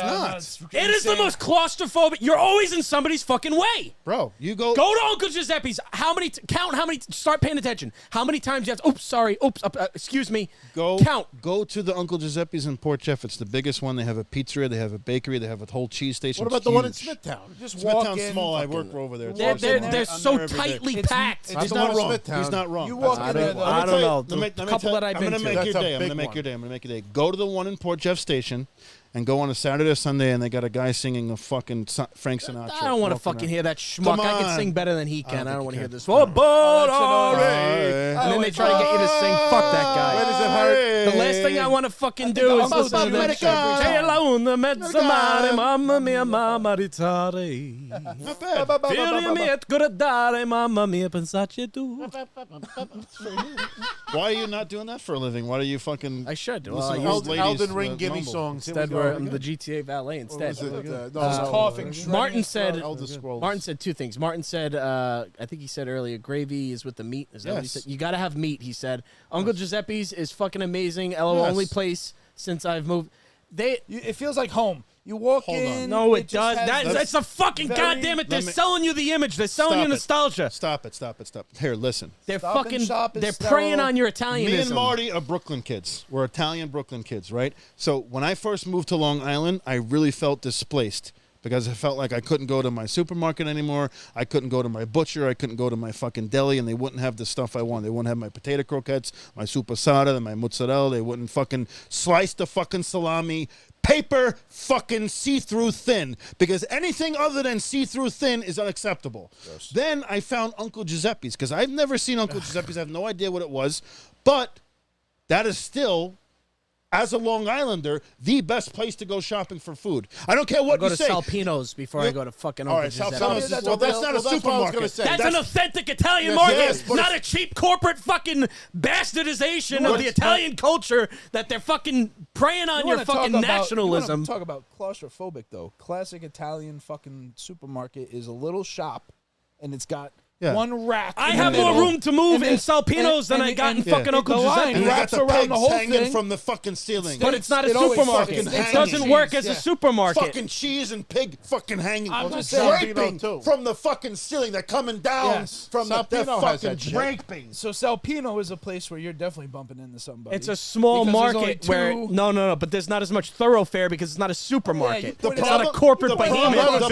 not. It is the most claustrophobic. You're always in somebody's fucking way. Bro, you go. Go to Uncle Giuseppe's. Count how many. Start paying attention. How many times you have? Oops, sorry. Oops. Excuse me. Go Count. Go to the Uncle Giuseppe's in Port Jeff. It's the biggest one. They have a pizzeria. They have a bakery. They have a whole cheese station. What about It's the one in huge. Smithtown? Just walk Smithtown's in. small. I work over there. It's They're, awesome. they're, there. they're I'm so there every day. tightly It's- packed. it's He's the not one in wrong. Smithtown. He's not wrong. You walk I in there, don't, though. I Let me don't tell know. you- let me The couple tell- that I've been I'm to. gonna make your That's a day. I'm big gonna make one. your day. I'm gonna make your day. Go to the one in Port Jeff Station, and go on a Saturday or Sunday, and they got a guy singing a fucking Frank Sinatra. I don't want to walking fucking around. hear that schmuck. Come I can on. sing better than he can. I don't think want to you hear can. this. Oh, but Oh, and then they try to get you to sing. Fuck that guy. Where does it hurt? The last thing I want to fucking do is Uncle listen to Giuseppe's that. every Hey, time. alone, mezza mare, mamma mia, mamma ritare. Not bad. Figlio mio, guardare, mamma mia, pensarci tu. Why are you not doing that for a living? Why are you fucking? I should. Well, Listen I to used old to. ladies, Elden Ring gimme mumble. songs. Here we Instead, go. we're the GTA Valet instead. Was it, Just no, coughing. Martin said. Elder Scrolls. Martin said two things. Martin said, I think he said earlier, gravy is with the meat. Is that what he Yes. said? You got to have meat, he said. Uncle Giuseppe's is fucking amazing. LO Yes. only place since I've moved. It feels like home. You walk in. No, it just does. has That's a fucking goddamn it. They're selling you the image. They're selling you nostalgia. Stop it. Here, listen. They're Stop and Shop is They're sterile. preying on your Italianism. Me and Marty are Brooklyn kids. We're Italian Brooklyn kids, right? So when I first moved to Long Island, I really felt displaced because I felt like I couldn't go to my supermarket anymore. I couldn't go to my butcher. I couldn't go to my fucking deli, and they wouldn't have the stuff I want. They wouldn't have my potato croquettes, my supasata, my mozzarella. They wouldn't fucking slice the fucking salami paper fucking see-through thin, because anything other than see-through thin is unacceptable. Yes. Then I found Uncle Giuseppe's, because I've never seen Uncle Giuseppe's. I have no idea what it was, but that is still, as a Long Islander, the best place to go shopping for food. I don't care what you say. I go to Salpino's before I go to fucking Uncle Giuseppe's. That's not a supermarket. That's an authentic Italian market, not a cheap corporate fucking bastardization of the Italian culture that they're fucking preying on your fucking nationalism. Talk about claustrophobic, though. Classic Italian fucking supermarket is a little shop, and it's got one rack. I have more room to move in Salpino's than I got in fucking Uncle Giuseppe. And you got wraps the around pigs the whole hanging thing. from the fucking ceiling. But it's not a It always supermarket. fucking It doesn't hangs. work as a supermarket. Fucking cheese and pig fucking hanging. I'm just saying. Draping from the fucking ceiling. They're coming down from the fucking draping. So Salpino is a place where you're definitely bumping into somebody. It's a small Because there's market only where two- no, but there's not as much thoroughfare because it's not a supermarket. The It's not a corporate behemoth.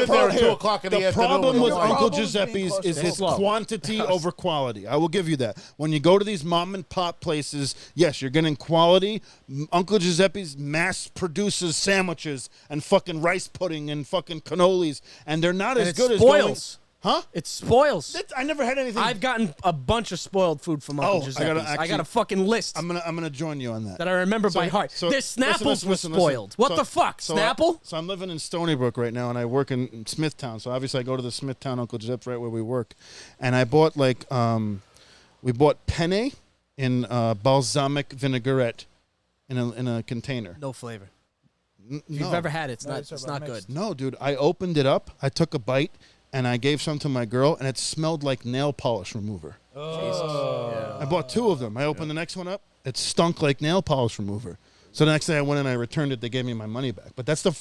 The problem with Uncle Giuseppe's is his slow. quantity over quality. I will give you that. When you go to these mom and pop places, yes, you're getting quality. Uncle Giuseppe's mass produces sandwiches and fucking rice pudding and fucking cannolis, and they're not as good as going. Huh? It spoils. I never had anything. I've gotten a bunch of spoiled food from Uncle Giuseppe's. I got a fucking list. I'm gonna join you on that. That I remember by heart. This Snapples was spoiled. What the fuck, Snapple? So I'm living in Stony Brook right now, and I work in Smithtown. So obviously I go to the Smithtown Uncle Giuseppe's right where we work, and I bought we bought penne in balsamic vinaigrette in a container. No flavor. If you've ever had it, it's not good. No, dude. I opened it up. I took a bite. And I gave some to my girl, and it smelled like nail polish remover. Oh. I bought 2 of them. I opened the next one up. It stunk like nail polish remover. So the next day I went and I returned it. They gave me my money back. But that's the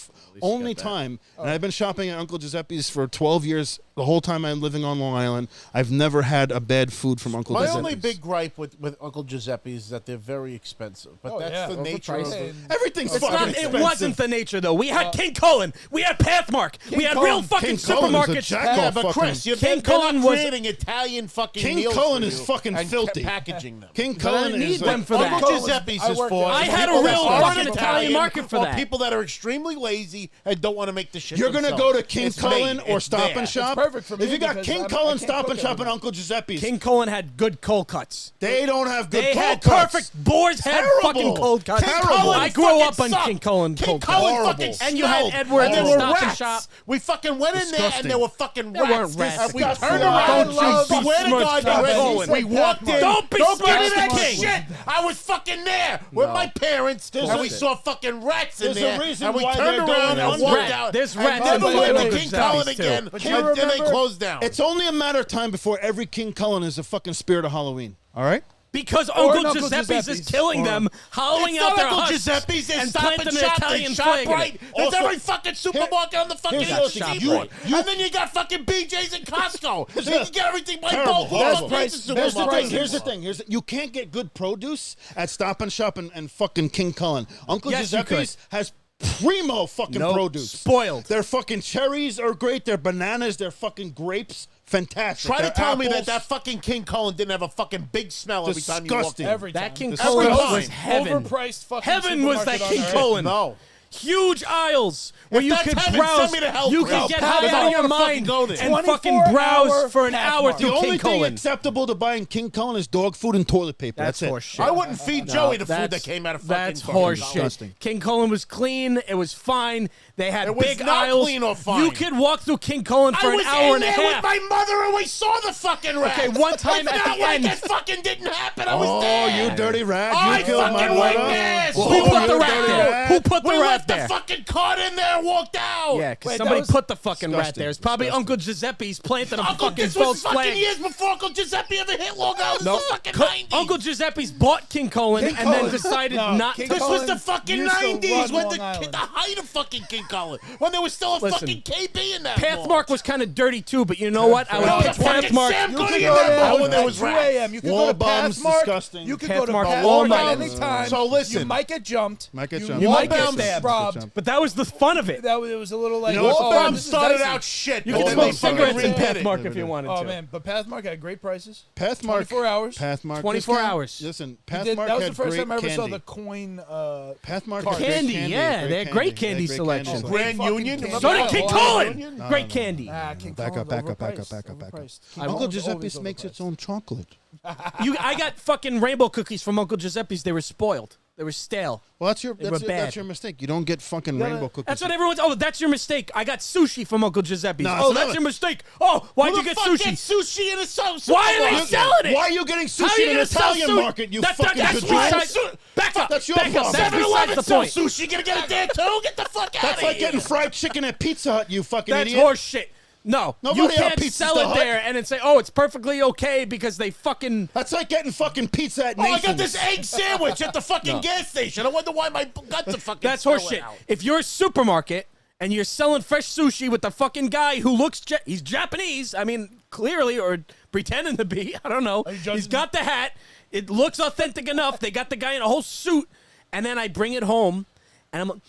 only time. And I've been shopping at Uncle Giuseppe's for 12 years. The whole time I'm living on Long Island, I've never had a bad food from Uncle Giuseppe's. My only big gripe with Uncle Giuseppe's is that they're very expensive. But that's the nature of it. Everything's fucking expensive. It wasn't the nature, though. We had King Cullen. We had Pathmark. We had real fucking supermarkets. Yeah, but Chris, you're not creating Italian fucking King meals Cullen for is you fucking and filthy. packaging them. King Cullen is them for that. Uncle Giuseppe's is for I had a people real that aren't fucking Italian market for or that. people that are extremely lazy and don't want to make the shit You're going to themselves. go to King It's Cullen made. or It's Stop there. and Shop? It's perfect for me If you got because King I Cullen, can't Stop cook and Shop, and everything. Uncle Giuseppe's. King Cullen had good cold cuts. They don't have good They cold had cuts. perfect boar's head Terrible. fucking cold cuts. King Cullen I grew up fucking on King sucked. Cullen King cold Cullen cuts. fucking And you had smelled. Edwards And and there were Stop and rats. Shop. We fucking went in there and there were fucking There rats. weren't rats. And we Disgusting. turned around. Don't you Swear to besmirch God, Stop Chris, Cullen. we walked in. Don't Don't besmirch give me that King. shit. I was fucking there with my parents, and we saw fucking rats in There's a there, reason and we why turned they're around going and walked under. out. There's and rats never in went Uncle to King Giuseppe's Cullen too. again, But and you then they remember- closed down. It's only a matter of time before every King Cullen is a fucking spirit of Halloween. All right? Because Or Uncle Uncle Giuseppe's is Giuseppe's. killing them, hollowing It's out not their Uncle huts Giuseppe's and and Stop planting and an Shop Italian and flag in ShopRite. it. There's Also- every fucking supermarket on the fucking here's Eastern the other thing. Seaboard. You- And then you got fucking BJ's and Costco. So you can get everything by Terrible. bulk. Horrible. All the places Here's the supermarkets. thing. Here's the thing. You can't get good produce at Stop and Shop and fucking King Cullen. Uncle Yes, you Giuseppe's has primo fucking produce. Spoiled. Their fucking cherries are great. Their bananas, their fucking grapes, fantastic. Try to Their tell me apples, that fucking King Cullen didn't have a fucking big smell every time you walked Disgusting. in. Every time. That King This Cullen every was time. heaven. Overpriced fucking Heaven was that supermarket on King earth. Cullen. No. Huge aisles where you that's could heaven, browse. send me to hell, You Chris. could get Because high I out don't of your wanna fucking mind go there. and fucking 24 browse hour for an hour Pathmark. through The only King thing Cullen. acceptable to buy in King Cullen is dog food and toilet paper. That's it. horseshit. I wouldn't feed Joey the food that That's- came out of fucking That's fucking horseshit. Disgusting. King Cullen was clean. It was fine. They had It was big not aisles. clean or fine. You could walk through King Cullen for I an was hour in and a there half. with my mother and we saw the fucking rats. Okay, one time It's at not the like end- It fucking didn't happen. I was Oh, there. you dirty rat. I You killed my fucking mother. witnessed. Whoa, Who put you the rat dirty there? rat. Who put the We rat rat there. The fucking cart in there and walked out. Yeah, because Wait, somebody that was put the fucking rat disgusting. there. It's probably Disgusting. Uncle Giuseppe's planted a Uncle, fucking this was false fucking flag. years before Uncle Giuseppe ever hit Long Island. No, This was the fucking 90s. Uncle Giuseppe's bought King Cullen King and then Cullen. decided No, not King to. This was the fucking used to 90s run when Long Island. the height of fucking King Cullen. When there was still a Listen, fucking KB in that Pathmark mall. was kind of dirty too, but you know what? I No, would the pick fucking Pathmark. Sam You Goody could in go that there mall when at there was 2 rats. a.m. You could Wall go to bums, Pathmark. disgusting. You could go to Pathmark Pathmark Walmart. at any time. So listen. You might get jumped. Might get You jumped. You might get get stabbed. robbed. But that was the fun of it. That was, it was a little like, You know what's oh, the Bum this is started dicey. out shit. You but can then smoke they fucking cigarettes in redid it. Pathmark if you wanted Oh to. man, but Pathmark had great prices. Pathmark. 24 hours. Pathmark. 24 discount. hours. Listen, That Pathmark was the had first great time I ever saw candy. the coin. Pathmark cart. had great Candy, yeah, they had great candy They had selection. great Grand fucking Union. candy. remember So did that? King Grand Cullen. Union? Great candy. King Back up, Cullen's back up, back up, overpriced. back up, back up. Overpriced. King Uncle Cullen's Giuseppe always makes its overpriced. own chocolate. I got fucking rainbow cookies from Uncle Giuseppe's. They were spoiled. They were stale. Well, that's your were bad. that's your mistake. You don't get fucking rainbow cookies. That's what everyone's. Oh, that's your mistake. I got sushi from Uncle Giuseppe's. No, Oh, it's that's not- your mistake. Oh, why'd you Who the get fuck sushi? gets sushi in a Why are they supermarket? selling it? Why are you getting How are sushi you in an gonna sell Italian sushi? market? You That's fucking that's degenerate. beside- Back up. That's your back up. problem. That's 7-Eleven besides the sells point. sushi. You gonna get it there too? Get the fuck out That's of like here. getting fried chicken at Pizza Hut. You fucking That's idiot. horse shit. No, Nobody you out can't Pizza sell it Hut. there and then say, "Oh, it's perfectly okay" because they fucking. That's like getting fucking pizza at Oh, I Nathan's. got this egg sandwich at the fucking gas station. I wonder why my guts are fucking That's horse shit. out. If you're a supermarket and you're selling fresh sushi with the fucking guy who looks he's Japanese, I mean, clearly, or pretending to be, I don't know. Are you judging He's got the hat. It looks authentic enough. They got the guy in a whole suit, and then I bring it home, and I'm like,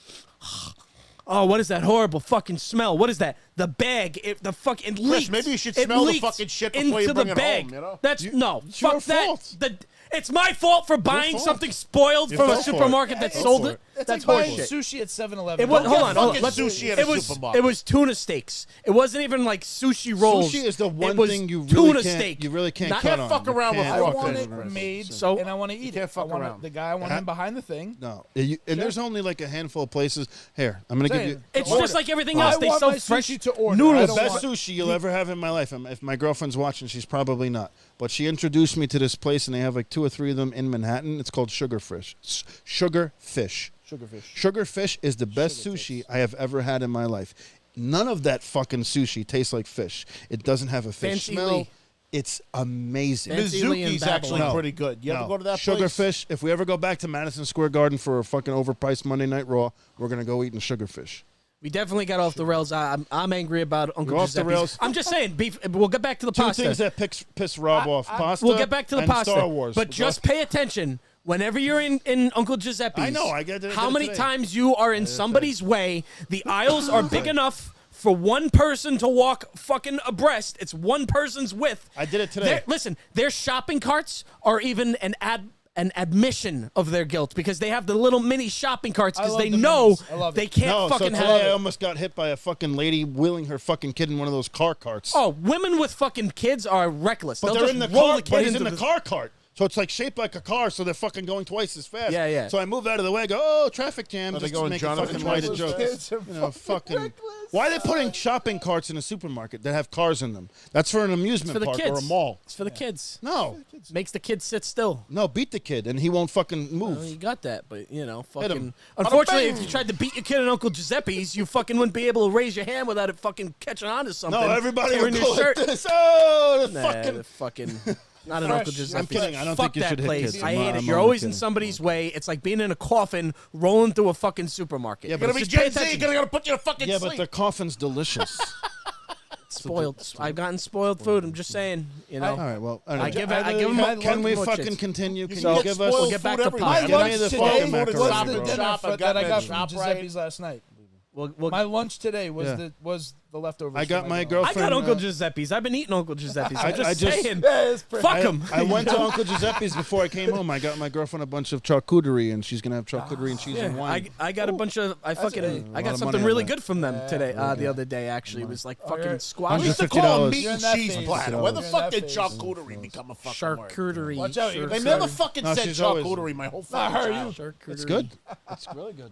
oh, what is that horrible fucking smell? What is that? The bag, the fucking leaks. maybe you should It smell the leaks fucking shit before you into bring the it bag. home, you know? That's no. it's Fuck your that. fault. It's my fault for buying fault. something spoiled You from a fell for it. supermarket that Fell sold for it. it. It's That's like buying horseshit. sushi at 7-Eleven. It was, Don't hold get on, hold on. fucking Let's, sushi at a it was supermarket. it was tuna steaks. It wasn't even like sushi rolls. Sushi is the one it was thing you really tuna can't. steak. You really can't Not- cut Can't on. fuck You around with can't I fuck want it. it made, So- and I want to eat it. fuck I want around. the guy. I want him behind the thing. No, and there's only like a handful of places. Here, I'm gonna give you. It's Order. just like everything I else. They want sell my fresh sushi to order. noodles. I The don't best want- sushi you'll ever have in my life. If my girlfriend's watching, she's probably not. But she introduced me to this place, and they have like 2 or 3 of them in Manhattan. It's called Sugarfish. Sugarfish. Sugarfish is the best sushi I have ever had in my life. None of that fucking sushi tastes like fish. It doesn't have a fish Fancy smell. Lee. It's amazing. Fancy Lee and Mizuki's actually Babylon. pretty good. You ever go to that place? Sugarfish. If we ever go back to Madison Square Garden for a fucking overpriced Monday Night Raw, we're gonna go eating Sugarfish. We definitely got off the rails. I'm angry about Uncle You're off the Giuseppe's. rails. I'm just saying. We'll get back to the 2 pasta. things that piss Rob off: pasta. We'll get back to the and pasta. Star Wars. But just pay attention. Whenever you're in Uncle Giuseppe's, I know, I get it how many today. times you are in somebody's way. The aisles are big enough for one person to walk fucking abreast. It's one person's width. I did it today. Listen, their shopping carts are even an admission of their guilt because they have the little mini shopping carts I because love they the know minis. I love they it. can't No, so fucking have today I it. almost got hit by a fucking lady wheeling her fucking kid in one of those car carts. Oh, women with fucking kids are reckless. but They'll they're just in the roll car. the kid But he's into in the car cart, so it's like shaped like a car. So they're fucking going twice as fast. Yeah, yeah. So I move out of the way. I go, oh, traffic jam. Are they Just to going make a Jonathan fucking lighted Twice joke. Kids are You know, fucking fucking. Why are they putting shopping carts in a supermarket that have cars in them? That's for an amusement for the park kids. or a mall. It's for the kids. No, Makes the kid sit still. no, beat the kid and he won't fucking move. Well, you got that, but you know, him. fucking. Unfortunately, if you tried to beat your kid at Uncle Giuseppe's, you fucking wouldn't be able to raise your hand without it fucking catching on to something. No, everybody tearing would your go shirt. like this. Oh, the Nah, fucking. the fucking. Not an Fresh. Uncle Giuseppe's. I'm kidding. I don't Fuck think you that should hit place. kids. I I'm hate not- it. I'm You're only always in kidding. somebody's way. It's like being in a coffin rolling through a fucking supermarket. Yeah, but You're gonna be Just pay Gen Z. attention. You're gonna put you to fucking Yeah, sleep. but the coffin's delicious. Spoiled. I've gotten spoiled food. I'm just saying. You know. All right, well, I give them. Can we more fucking chits. continue? Can So- you give us? We'll get back to everywhere. pasta. My Give me lunch the today fucking was macaroni, the bro. dinner Shop, that I got got the from shop Giuseppe's last night. We'll My lunch today was Yeah. was the leftovers. I got from my dinner. I girlfriend. got Uncle Giuseppe's. I've been eating Uncle Giuseppe's. I'm I just just- saying. Yeah, it's pretty. Fuck him. I went to Uncle Giuseppe's before I came home. I got my girlfriend a bunch of charcuterie, and she's gonna have charcuterie and cheese and wine. I got a bunch of I lot got of something money on really that. good from them today. The other day actually it was like fucking you're- squash We used to $150. call them meat You're and in that cheese phase. platter. Where the You're in fuck that did phase. charcuterie become a fucking word? charcuterie. Watch out, you're They Sorry. never fucking No, said she's always- charcuterie my whole Not fucking her, childhood. It's good. It's really good.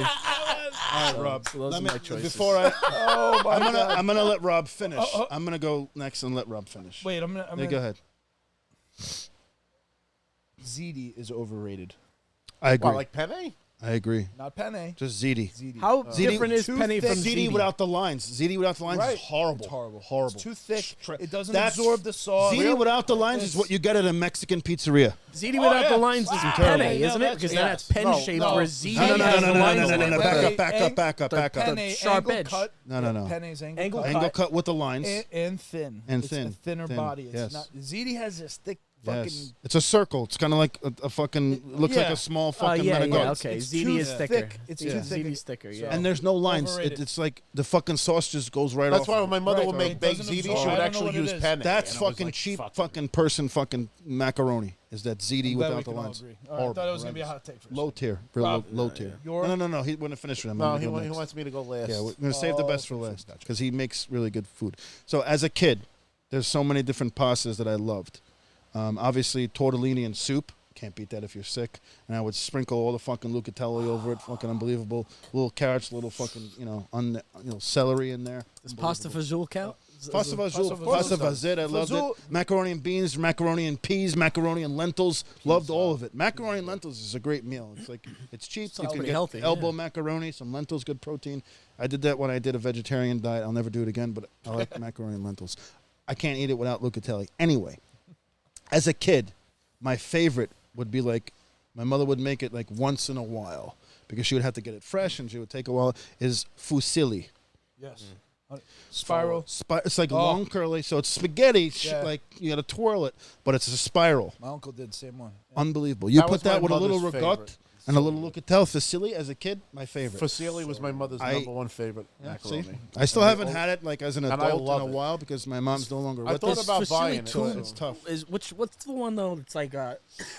everybody. All right, Rob. So those are my choices. Before I'm gonna let Rob finish. I'm gonna go next and let Rob finish. Wait, I'm Yeah, gonna go ahead. ZD is overrated. I agree. What, like penne? I agree. Not penne. Just ziti. Ziti. How different is penny from Ziti ziti? without the lines. Ziti without the lines Right. is horrible. It's horrible. Horrible. It's too thick. It doesn't That's- absorb the sauce. Ziti without the lines is what you get at a Mexican pizzeria. Ziti without the lines is penne, isn't it? that's- Because then yes. that's pen shaped, no. where ziti No, no, has no, the no, lines no, in no, it. no, back up. Penne, sharp angle edge. cut. No. Penne's angle, Angle cut. Angle cut with the lines. And thin. And It's thin. a thinner Thin, body. It's yes. not. Ziti has this thick fucking. Yes. It's a circle. It's kind of like a fucking, looks like yeah. a small fucking Yeah, metagon. okay. It's Ziti too is thicker. thick. It's too thick. Ziti's thicker, yeah. And there's no lines. Overrated. It's like the fucking sauce just goes right That's off. why when my mother Right, would right. make It baked doesn't ziti, absorb. she I would don't know actually what it use is. penne. That's and I was fucking like, cheap fuck. fucking person fucking macaroni. Is that ziti I'm glad without we the can all lines. agree. All right, I Horrible, thought it was gonna be a horrendous. hot take. For a Low second. tier. Real Rob, low tier. your- No. He wouldn't finish with him. No, I'm he gonna go next. wants me to go last. Yeah, we're going to save the best for last because he makes really good food. So as a kid, there's so many different pastas that I loved. Obviously, tortellini and soup. Can't beat that if you're sick. And I would sprinkle all the fucking lucatelli over it. Fucking unbelievable. Little carrots, little fucking, celery in there. Does pasta fazool count? Pasta fazool. Pasta vazit. I loved it. Macaroni and beans, macaroni and peas, macaroni and lentils. Loved all of it. Macaroni and lentils is a great meal. It's like, it's cheap. You can pretty get healthy, elbow yeah. macaroni, some lentils, good protein. I did that when I did a vegetarian diet. I'll never do it again, but I like macaroni and lentils. I can't eat it without lucatelli. Anyway, as a kid, my favorite would be like, my mother would make it like once in a while because she would have to get it fresh and she would take a while, is fusilli. Yes. Spiral. It's like long curly, so it's spaghetti. Yeah. Like you got to twirl it, but it's a spiral. My uncle did the same one. Yeah. Unbelievable. You That put was my that with a little mother's ricotta favorite. and a little lucatelli. Fusilli as a kid, my favorite. Fusilli was my mother's number one favorite macaroni. See? I still haven't had it like as an I adult love in a it. while because my mom's no longer I with thought us. about Fusilli buying it. too. It's tough. What's the one though? It's like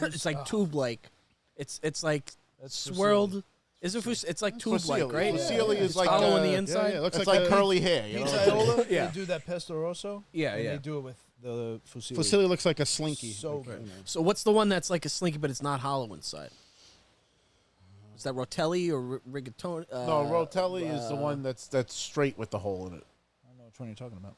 it's like tube like. It's like That's swirled. Is it? It's like tube like, Fusilli. right? Fusilli is It's like hollow on a- the yeah, inside. yeah, it looks It's like like a- curly hair. You know? Pizzaiola, Yeah. they do that pesto rosso. Yeah, and yeah. They do it with the fusilli. Fusilli looks like a slinky. So Like, good. So what's the one that's like a slinky but it's not hollow inside? Is that rotelli or rigatoni? No, Rotelli is the one that's straight with the hole in it. I don't know which one you're talking about.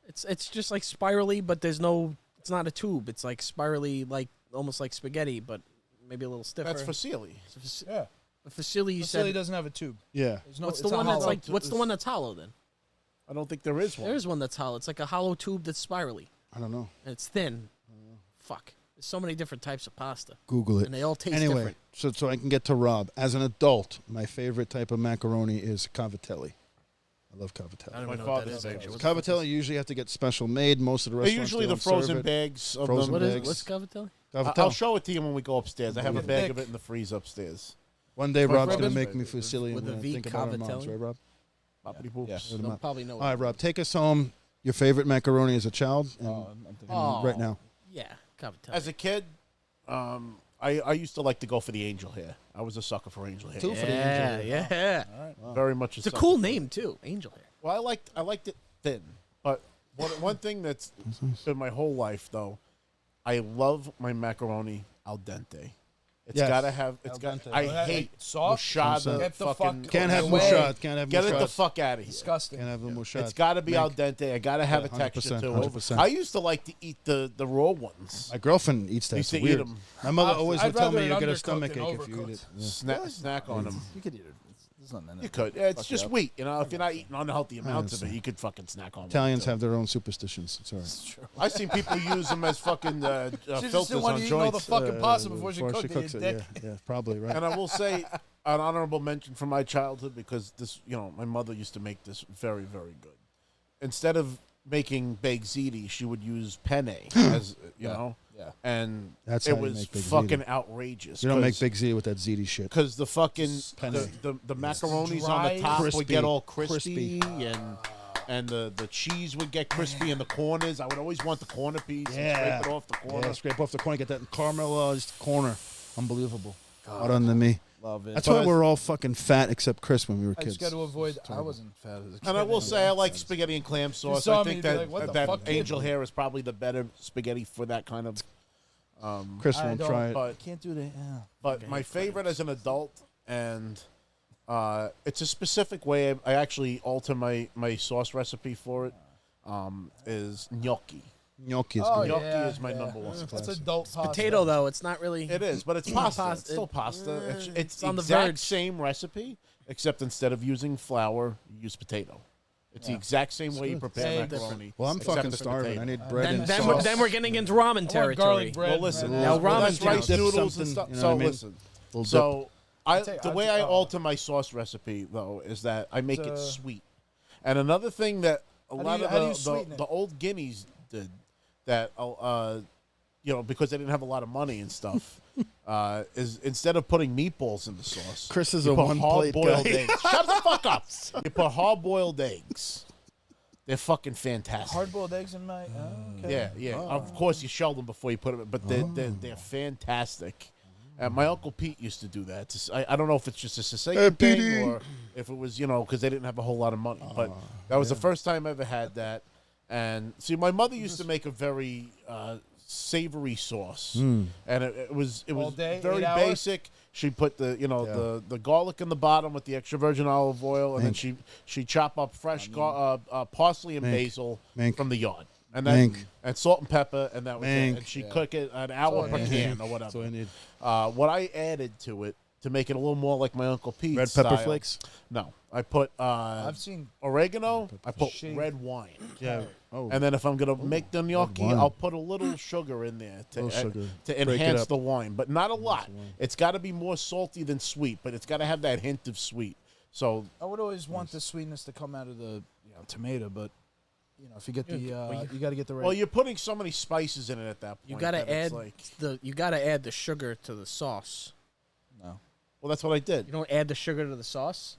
It's just like spirally, but there's no. It's not a tube. It's like spirally, like almost like spaghetti, but maybe a little stiffer. That's Fusilli. Yeah. The fusilli you Fusilli said. doesn't have a tube. Yeah. There's no, What's it's the a one that's hollow. like? What's the one that's hollow then? I don't think there is one. There is one that's hollow. It's like a hollow tube that's spirally I don't know. and it's thin. Fuck. There's so many different types of pasta, Google it. and they all taste Anyway, different. so I can get to Rob. As an adult, my favorite type of macaroni is cavatelli. I love cavatelli. I don't My even know what that father's is. favorite. Actually. What the fuck Cavatelli you usually have to get special made. Most of the They're restaurants usually they the don't serve frozen it. bags of Frozen them. What is? bags. What's cavatelli? Cavatelli. I'll show it to you when we go upstairs. I have a Thick. bag of it in the freeze upstairs. One day My Rob's going brother's to make me favorite. fusilli With and a we're V, think about our moms, cavatelli? right, Rob? Poppity poops. Yeah. Hit 'em You'll up. probably know. All right, Rob, take us home. Your favorite macaroni as a child and, I'm thinking Oh, right now. Yeah, cavatelli. As a kid, I used to like to go for the angel hair. I was a sucker for angel hair. Two for the yeah, angel. yeah. Very much. It's a cool name too, angel hair. Well, I liked it thin, but one thing that's been my whole life though, I love my macaroni al dente. It's Yes. gotta have. Al Got. dente. I Like hate soft? mushada. Get the fucking, fuck Can't have away. mushad. Can't have Get it the mushad. fuck out of here. Disgusting. Can't have the mushad. It's got to be al Make- dente. I got to have Yeah, a texture 100%, to it. 100%. I used to like to eat the raw ones. My girlfriend eats that. Used It's to eat weird. 'em. My mother always I'd would tell rather me it you'll get a undercooked stomach than ache if you eat it. overcooked. Yeah. Snack on them. You could eat it. There's nothing in it. You could. Yeah, it's Fuck just you up. wheat. You know, if you're not eating unhealthy amounts of it, understand. you could fucking snack on them. Italians have their own superstitions. It's all right. I've seen people use them as fucking She just filters didn't want on to eat all the joints. fucking pasta before she cooked cooks it. it. Yeah, probably right. And I will say an honorable mention from my childhood because this, my mother used to make this very, very good. Instead of making baked ziti, she would use penne as you know, Yeah. and That's it how you was make baked fucking ziti. outrageous. You don't make big ziti with that ziti shit. because the fucking Penne. the macaronis on Dry, the top would crispy, get all crispy. crispy, and the cheese would get crispy in the corners. I would always want the corner piece and Yeah. scrape it off the corner. Yeah, scrape off the corner, get that caramelized corner. Unbelievable. Out on the me. Love it. That's why we're all fucking fat except Chris when we were I kids. just got to avoid. I wasn't fat as a kid. And I will say I like spaghetti and clam sauce. saw I me, think you'd be that like, "What the that fuck, kid?" angel hair is probably the better spaghetti for that kind of. Chris I won't don't- try it. But Can't do that. Yeah. but my favorite as an adult, and it's a specific way. I actually alter my sauce recipe for it. Is gnocchi. Gnocchi is Oh, good. Gnocchi yeah, is my number one. That's adult pasta. Potato though, it's not really. It is, but it's pasta. Pasta. It's still pasta. It's the on the exact verge. same recipe, except instead of using flour, you use potato. It's the exact same way you prepare macaroni. Well, I'm except fucking for starving. potato. I need bread and Then sauce. we're getting into ramen territory. garlic bread. Well, listen. man. Now, well, ramen that's rice dip noodles and something, stuff. you know So what I mean? listen. Little So take- the I'll way take- I oh. alter my sauce recipe though is that I make it sweet. And another thing that a lot how do you of sweeten it? the old Guineas did that, because they didn't have a lot of money and stuff, is instead of putting meatballs in the sauce, Chris is you a put one-plate hard-boiled guy. eggs. Shut the fuck up! You put hard-boiled eggs. They're fucking fantastic. Hard-boiled eggs in my. Okay. Yeah, yeah. Of course, you shell them before you put them, but they're fantastic. My Uncle Pete used to do that. I don't know if it's just a Sicilian thing or if it was, because they didn't have a whole lot of money. But that was the first time I ever had that. And see, my mother used to make a very savory sauce, and it was All day, very 8 hours? basic. She put the garlic in the bottom with the extra virgin olive oil, and then she chop up fresh parsley and basil from the yard, and then and salt and pepper, and that was it. And she cook it an hour per can or whatever. That's what I need. What I added to it to make it a little more like my Uncle Pete's Red pepper style- flakes? No, I put I've seen. oregano. I put Shake. red wine. Yeah. Oh. And then if I'm gonna make the gnocchi, wine. I'll put a little sugar in there Little sugar. to Break it enhance up. the wine, but not a lot. It's got to be more salty than sweet, but it's got to have that hint of sweet. So I would always want the sweetness to come out of the tomato, but if you get the, you got to get the right. well, you're putting so many spices in it at that point. You gotta that it's add you gotta add the sugar to the sauce. no. Well, that's what I did. You don't add the sugar to the sauce.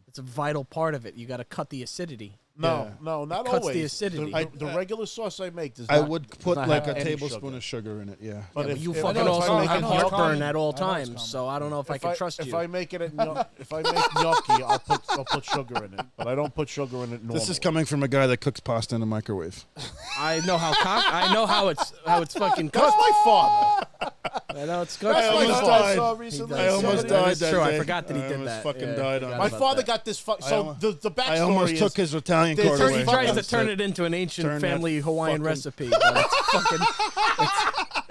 It's a vital part of it. You gotta cut the acidity. No, Yeah. no, not cuts the always. acidity. The regular sauce I make does I not. would does put not like have a any tablespoon sugar. of sugar in it. Yeah. But But if, you if, fucking if I also make I have know it it's heartburn common. at all I know it's times, common. so I don't know if I can trust if you. I make it if I make gnocchi, I'll put sugar in it, but I don't put sugar in it normally. This is coming from a guy that cooks pasta in the microwave. I know how it's fucking That's cooked. my father. I know it's good. I almost I died. saw recently. I almost somebody- died That's that true. I day. forgot that he I did almost that. fucking Yeah, died I on forgot My about father that. got this. So almo- the backstory I almost is took his Italian There's cord thirty- away. He tries to That's turn it. it into an ancient Turn that family Hawaiian fucking- recipe, but it's fucking.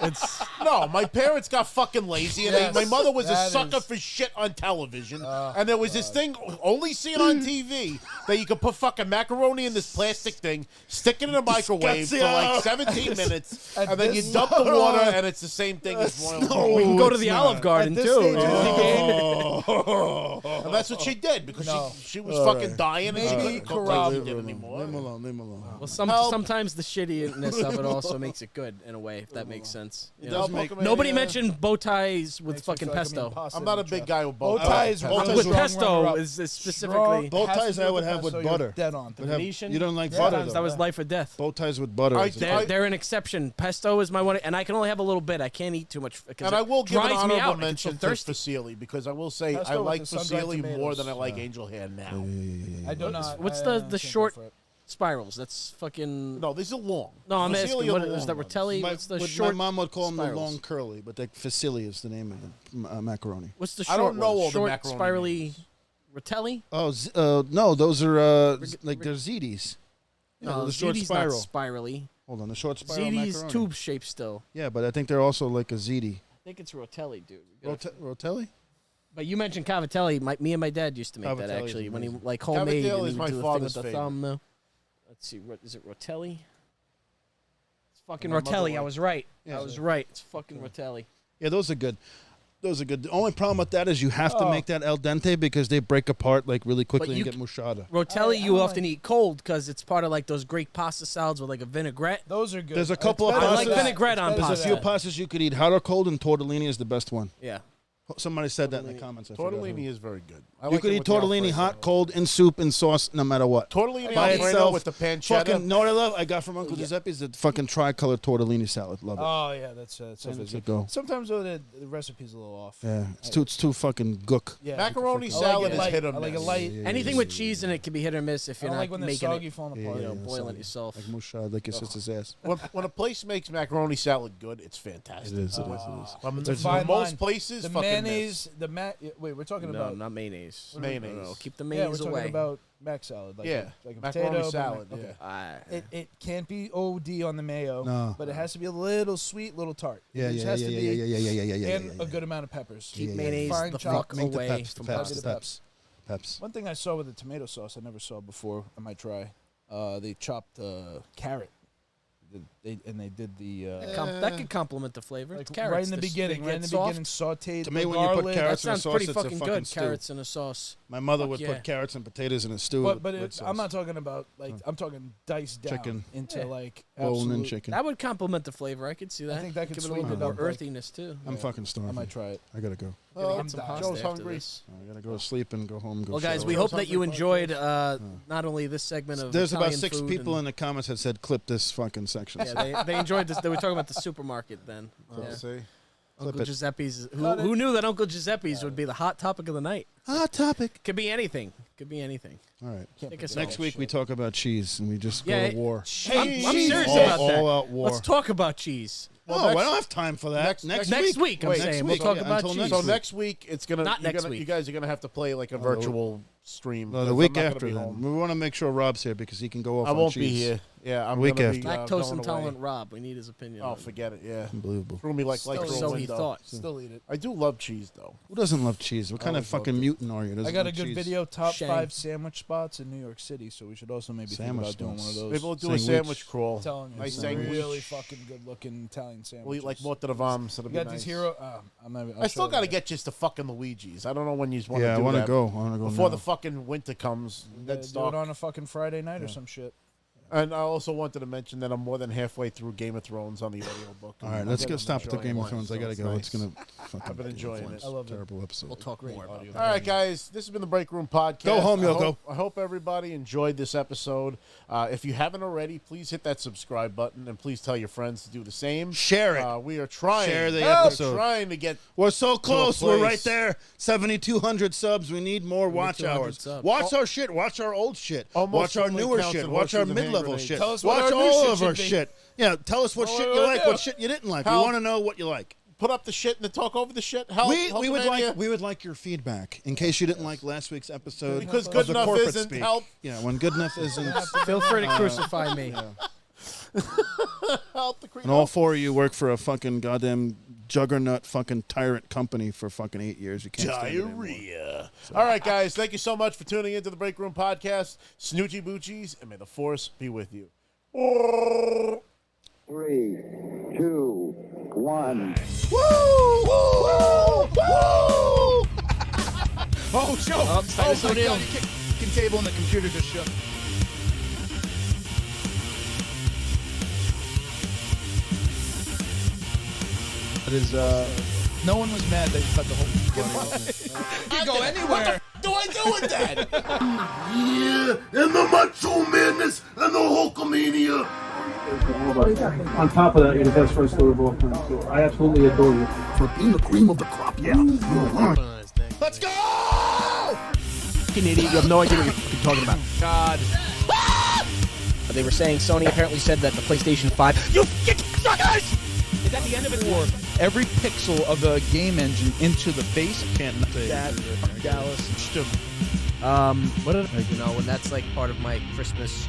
It's no. My parents got fucking lazy, and Yes, my mother was a that sucker is- for shit on television. And there was this thing only seen on TV that you could put fucking macaroni in this plastic thing, stick it in a microwave for like 17 minutes, and then you this- dump the water, and it's the same thing as boiling. we can go to it's the not. Olive Garden At too. this stage, And that's what she did because No. she was fucking dying, and she Maybe couldn't cook like she corral- did anymore. Leave him alone. Leave him alone. Well, Help. sometimes the shittiness of it also makes it good in a way, if that makes sense. You know? does make- Nobody mentioned bow ties with Makes me fucking feel like pesto. impossible I'm not a to big trust. guy with Bow bow ties. ties. Bow ties With Strong pesto runner-up. is specifically. Strong Bow has to ties do I with would the have with pesto, you're butter. Dead on. Would have- Venetian? you don't like Yeah. butter, Sometimes though. that was life or death. Bow ties with butter. I- is a- They're an exception. Pesto is my one, and I can only have a little bit. I can't eat too much because And I will it give an dries me honorable out. I get so mention to thirsty. Fusilli because I will say Pesto I with like the sun-dried Fusilli more tomatoes. than I like Angel Hair now. I do not. What's I the can't go short for it. spirals? That's fucking. No, these are long. No, I'm Fusilli asking. are What long is the ones. Rotelli? My, What's the but short? my mom would call them the spirals? long curly, but the Fusilli is the name of the macaroni. What's the I short don't know one? all the Short macaroni spirally names. Rotelli? Oh, no, those are like they're ziti's. No, the short ziti's spiral. not spirally. Hold on, the short spiral Ziti's macaroni. tube shaped still. Yeah, but I think they're also like a ziti. I think it's Rotelli, dude. We gotta- Rotelli? But you mentioned cavatelli. Me and my dad used to make that Cavatelli is actually when he amazing. like homemade. Cavatelli And is he my would do the thing father's with the favorite. thumb. Let's see, is it Rotelli? It's fucking My mother Rotelli. I liked- was right. Yeah, I was right. It's fucking Rotelli. Yeah, those are good. Those are good. The only problem with that is you have to Oh. make that al dente because they break apart like really quickly you and get mushada. Rotelli, I you don't often eat cold because it's part of like those Greek pasta salads with like a vinaigrette. Those are good. There's a couple It's of better I like than that. vinaigrette on It's better There's a than few that. pastas you could eat hot or cold, and tortellini is the best one. Yeah. Somebody said that in the comments. I forgot who. Tortellini is very good. I You like could it eat with the tortellini Alfredo. hot, cold, in soup, in sauce, no matter what. Tortellini By Alfredo itself, with the pancetta. Fucking, know what I love? I got from Uncle Giuseppe's the fucking tricolor tortellini salad. Love it. Oh yeah, that's so There good. you go. Sometimes though the recipe's a little off. Yeah, it's too fucking gook. Yeah. Macaroni I salad like it is light. hit or I like it miss. light. Anything with cheese in it can be hit or miss if I you're don't not like when they're making soggy, it. falling Yeah, apart. You know, yeah, boiling soggy. it yourself. Like mushad, like your sister's ass. When a place makes macaroni salad good, it's fantastic. It is. I mean, It's a for fine most line. places, The fucking mayonnaise, wait, we're talking about not mayonnaise. Mayonnaise. No, keep the yeah, mayonnaise we're away. talking about mac salad, like Yeah, like a macaroni potato salad, but yeah. It can't be OD on the mayo, No. but it has to be a little sweet, little tart. Yeah, it just yeah, has yeah, to yeah, be, yeah, yeah, yeah, yeah, yeah, and yeah. a good amount of peppers. Keep Yeah, mayonnaise Fine the chop. fuck Make the away peps, from the peps, Peps. the peps, peps. One thing I saw with the tomato sauce I never saw before, I might try. They chopped carrot. They did the that could complement the flavor. like Carrots, right in the they beginning, get right in the soft. beginning, sautéed To me, the when you put garlic. That carrots in a sounds sauce, pretty it's a fucking fucking good. stew. Carrots in a sauce. My mother Fuck would yeah. put carrots and potatoes in a stew. But with I'm not sauce. talking about like I'm talking diced down Chicken. into Yeah. like Bone-in absolute. chicken. That would complement the flavor. I could see that. I think that could give it a sweeten little it bit more up, like- earthiness too. I'm fucking I starving. might try it. I gotta go. Get some pasta Joe's after hungry. this. I gotta go to sleep and go home. Go Well, guys, shower. we Joe's hope that you hungry enjoyed podcast. not only this segment of There's about Italian 6 food people in and- the comments that said clip this fucking section. Yeah, they enjoyed this. They were talking about the supermarket then. Yeah. Let's see. Uncle it. Giuseppe's. Who knew that Uncle Giuseppe's would be the hot topic of the night? Hot topic. Could be anything. Could be anything. All right. Take us Next all. week we talk about cheese and we just Yeah, go to war. I'm serious all, about that. all out war. Let's talk about cheese. Oh, I don't have time for that. next Next week, I'm Wait, saying. next We'll week. talk Yeah, about until cheese. next So week. next week it's gonna. Not next week. You guys are gonna have to play like a virtual stream. No, the because week I'm not gonna after be then. home. We want to make sure Rob's here because he can go off I on won't cheese. be here. Yeah, I'm Week gonna be, after. Lactose going intolerant away. Rob. We need his opinion. Oh, on it. forget it. Yeah, Unbelievable. threw me like Still through a So he window. thought. Still eat it. I do love cheese though. Who doesn't love cheese? What kind of always loved fucking it. mutant are you? I Doesn't got a love good cheese? video top Shame. 5 sandwich spots in New York City, so we should also maybe think Sandwich about doing one of spots. those. Maybe we'll do Sandwich. a sandwich crawl. I'm telling you, Nice some sandwich. really fucking good looking Italian sandwiches. We'll eat like more to the vom. So You got these hero. I'll I still show got to you. get just to fucking Luigi's. I don't know when you want to Yeah, I do want to that. go. I want to go Before now. the fucking winter comes. Do That's it dark. on a fucking Friday night or some shit. And I also wanted to mention that I'm more than halfway through Game of Thrones on the audiobook. All right, let's go stop with the Game of Thrones. I gotta go. Nice. It's gonna. Fucking I've been enjoying it. I love it. terrible episode. We'll talk more about that. All right, guys, this has been the Break Room Podcast. Go home, I Yoko. hope everybody enjoyed this episode. If you haven't already, please hit that subscribe button and please tell your friends to do the same. Share it. We are trying. Share the we're episode. trying to get. We're so close. We're right place. there. 7,200 subs. We need more watch 7,200 hours. subs. Watch our shit. Watch our old shit. Almost Watch our only newer counts shit. in Watch our horseshoes and hand mid-level grenades. shit. Tell us what Watch our new all shit of our should be. shit. Yeah, tell us what Well, shit what you do I like, do? what shit you didn't like. Help. We want to know what you like. Put up the shit and then talk over the shit. Help, We would Hulkamania. like your feedback in case you didn't like last week's episode. Because Those good are enough corporate isn't speak. help. Yeah, when good enough isn't. Feel free to crucify me. Help the creep. And all 4 of you work for a fucking goddamn juggernaut fucking tyrant company for fucking 8 years. You can't stand it anymore. Diarrhea. All right, guys. Thank you so much for tuning into the Break Room Podcast. Snoochie Boochies, and may the Force be with you. 3, 2, 1. Oh, show. Titus O'Neil. Kicking table and the computer just shook. It is, No one was mad that you cut the whole. You can go anywhere. Do I do with that? Yeah, and the Macho Madness and the Hulkamania. On top of that, you're the best wrestler of all time. So I absolutely adore you. For being the cream of the crop, yeah. let's go! Fucking idiot. You have no idea what you're fucking talking about. God. They were saying Sony apparently said that the PlayStation 5. You fucking suckers! Is that the end of it? Or Every pixel of the game engine into the face. Can't say that Dallas. What did I, when that's like part of my Christmas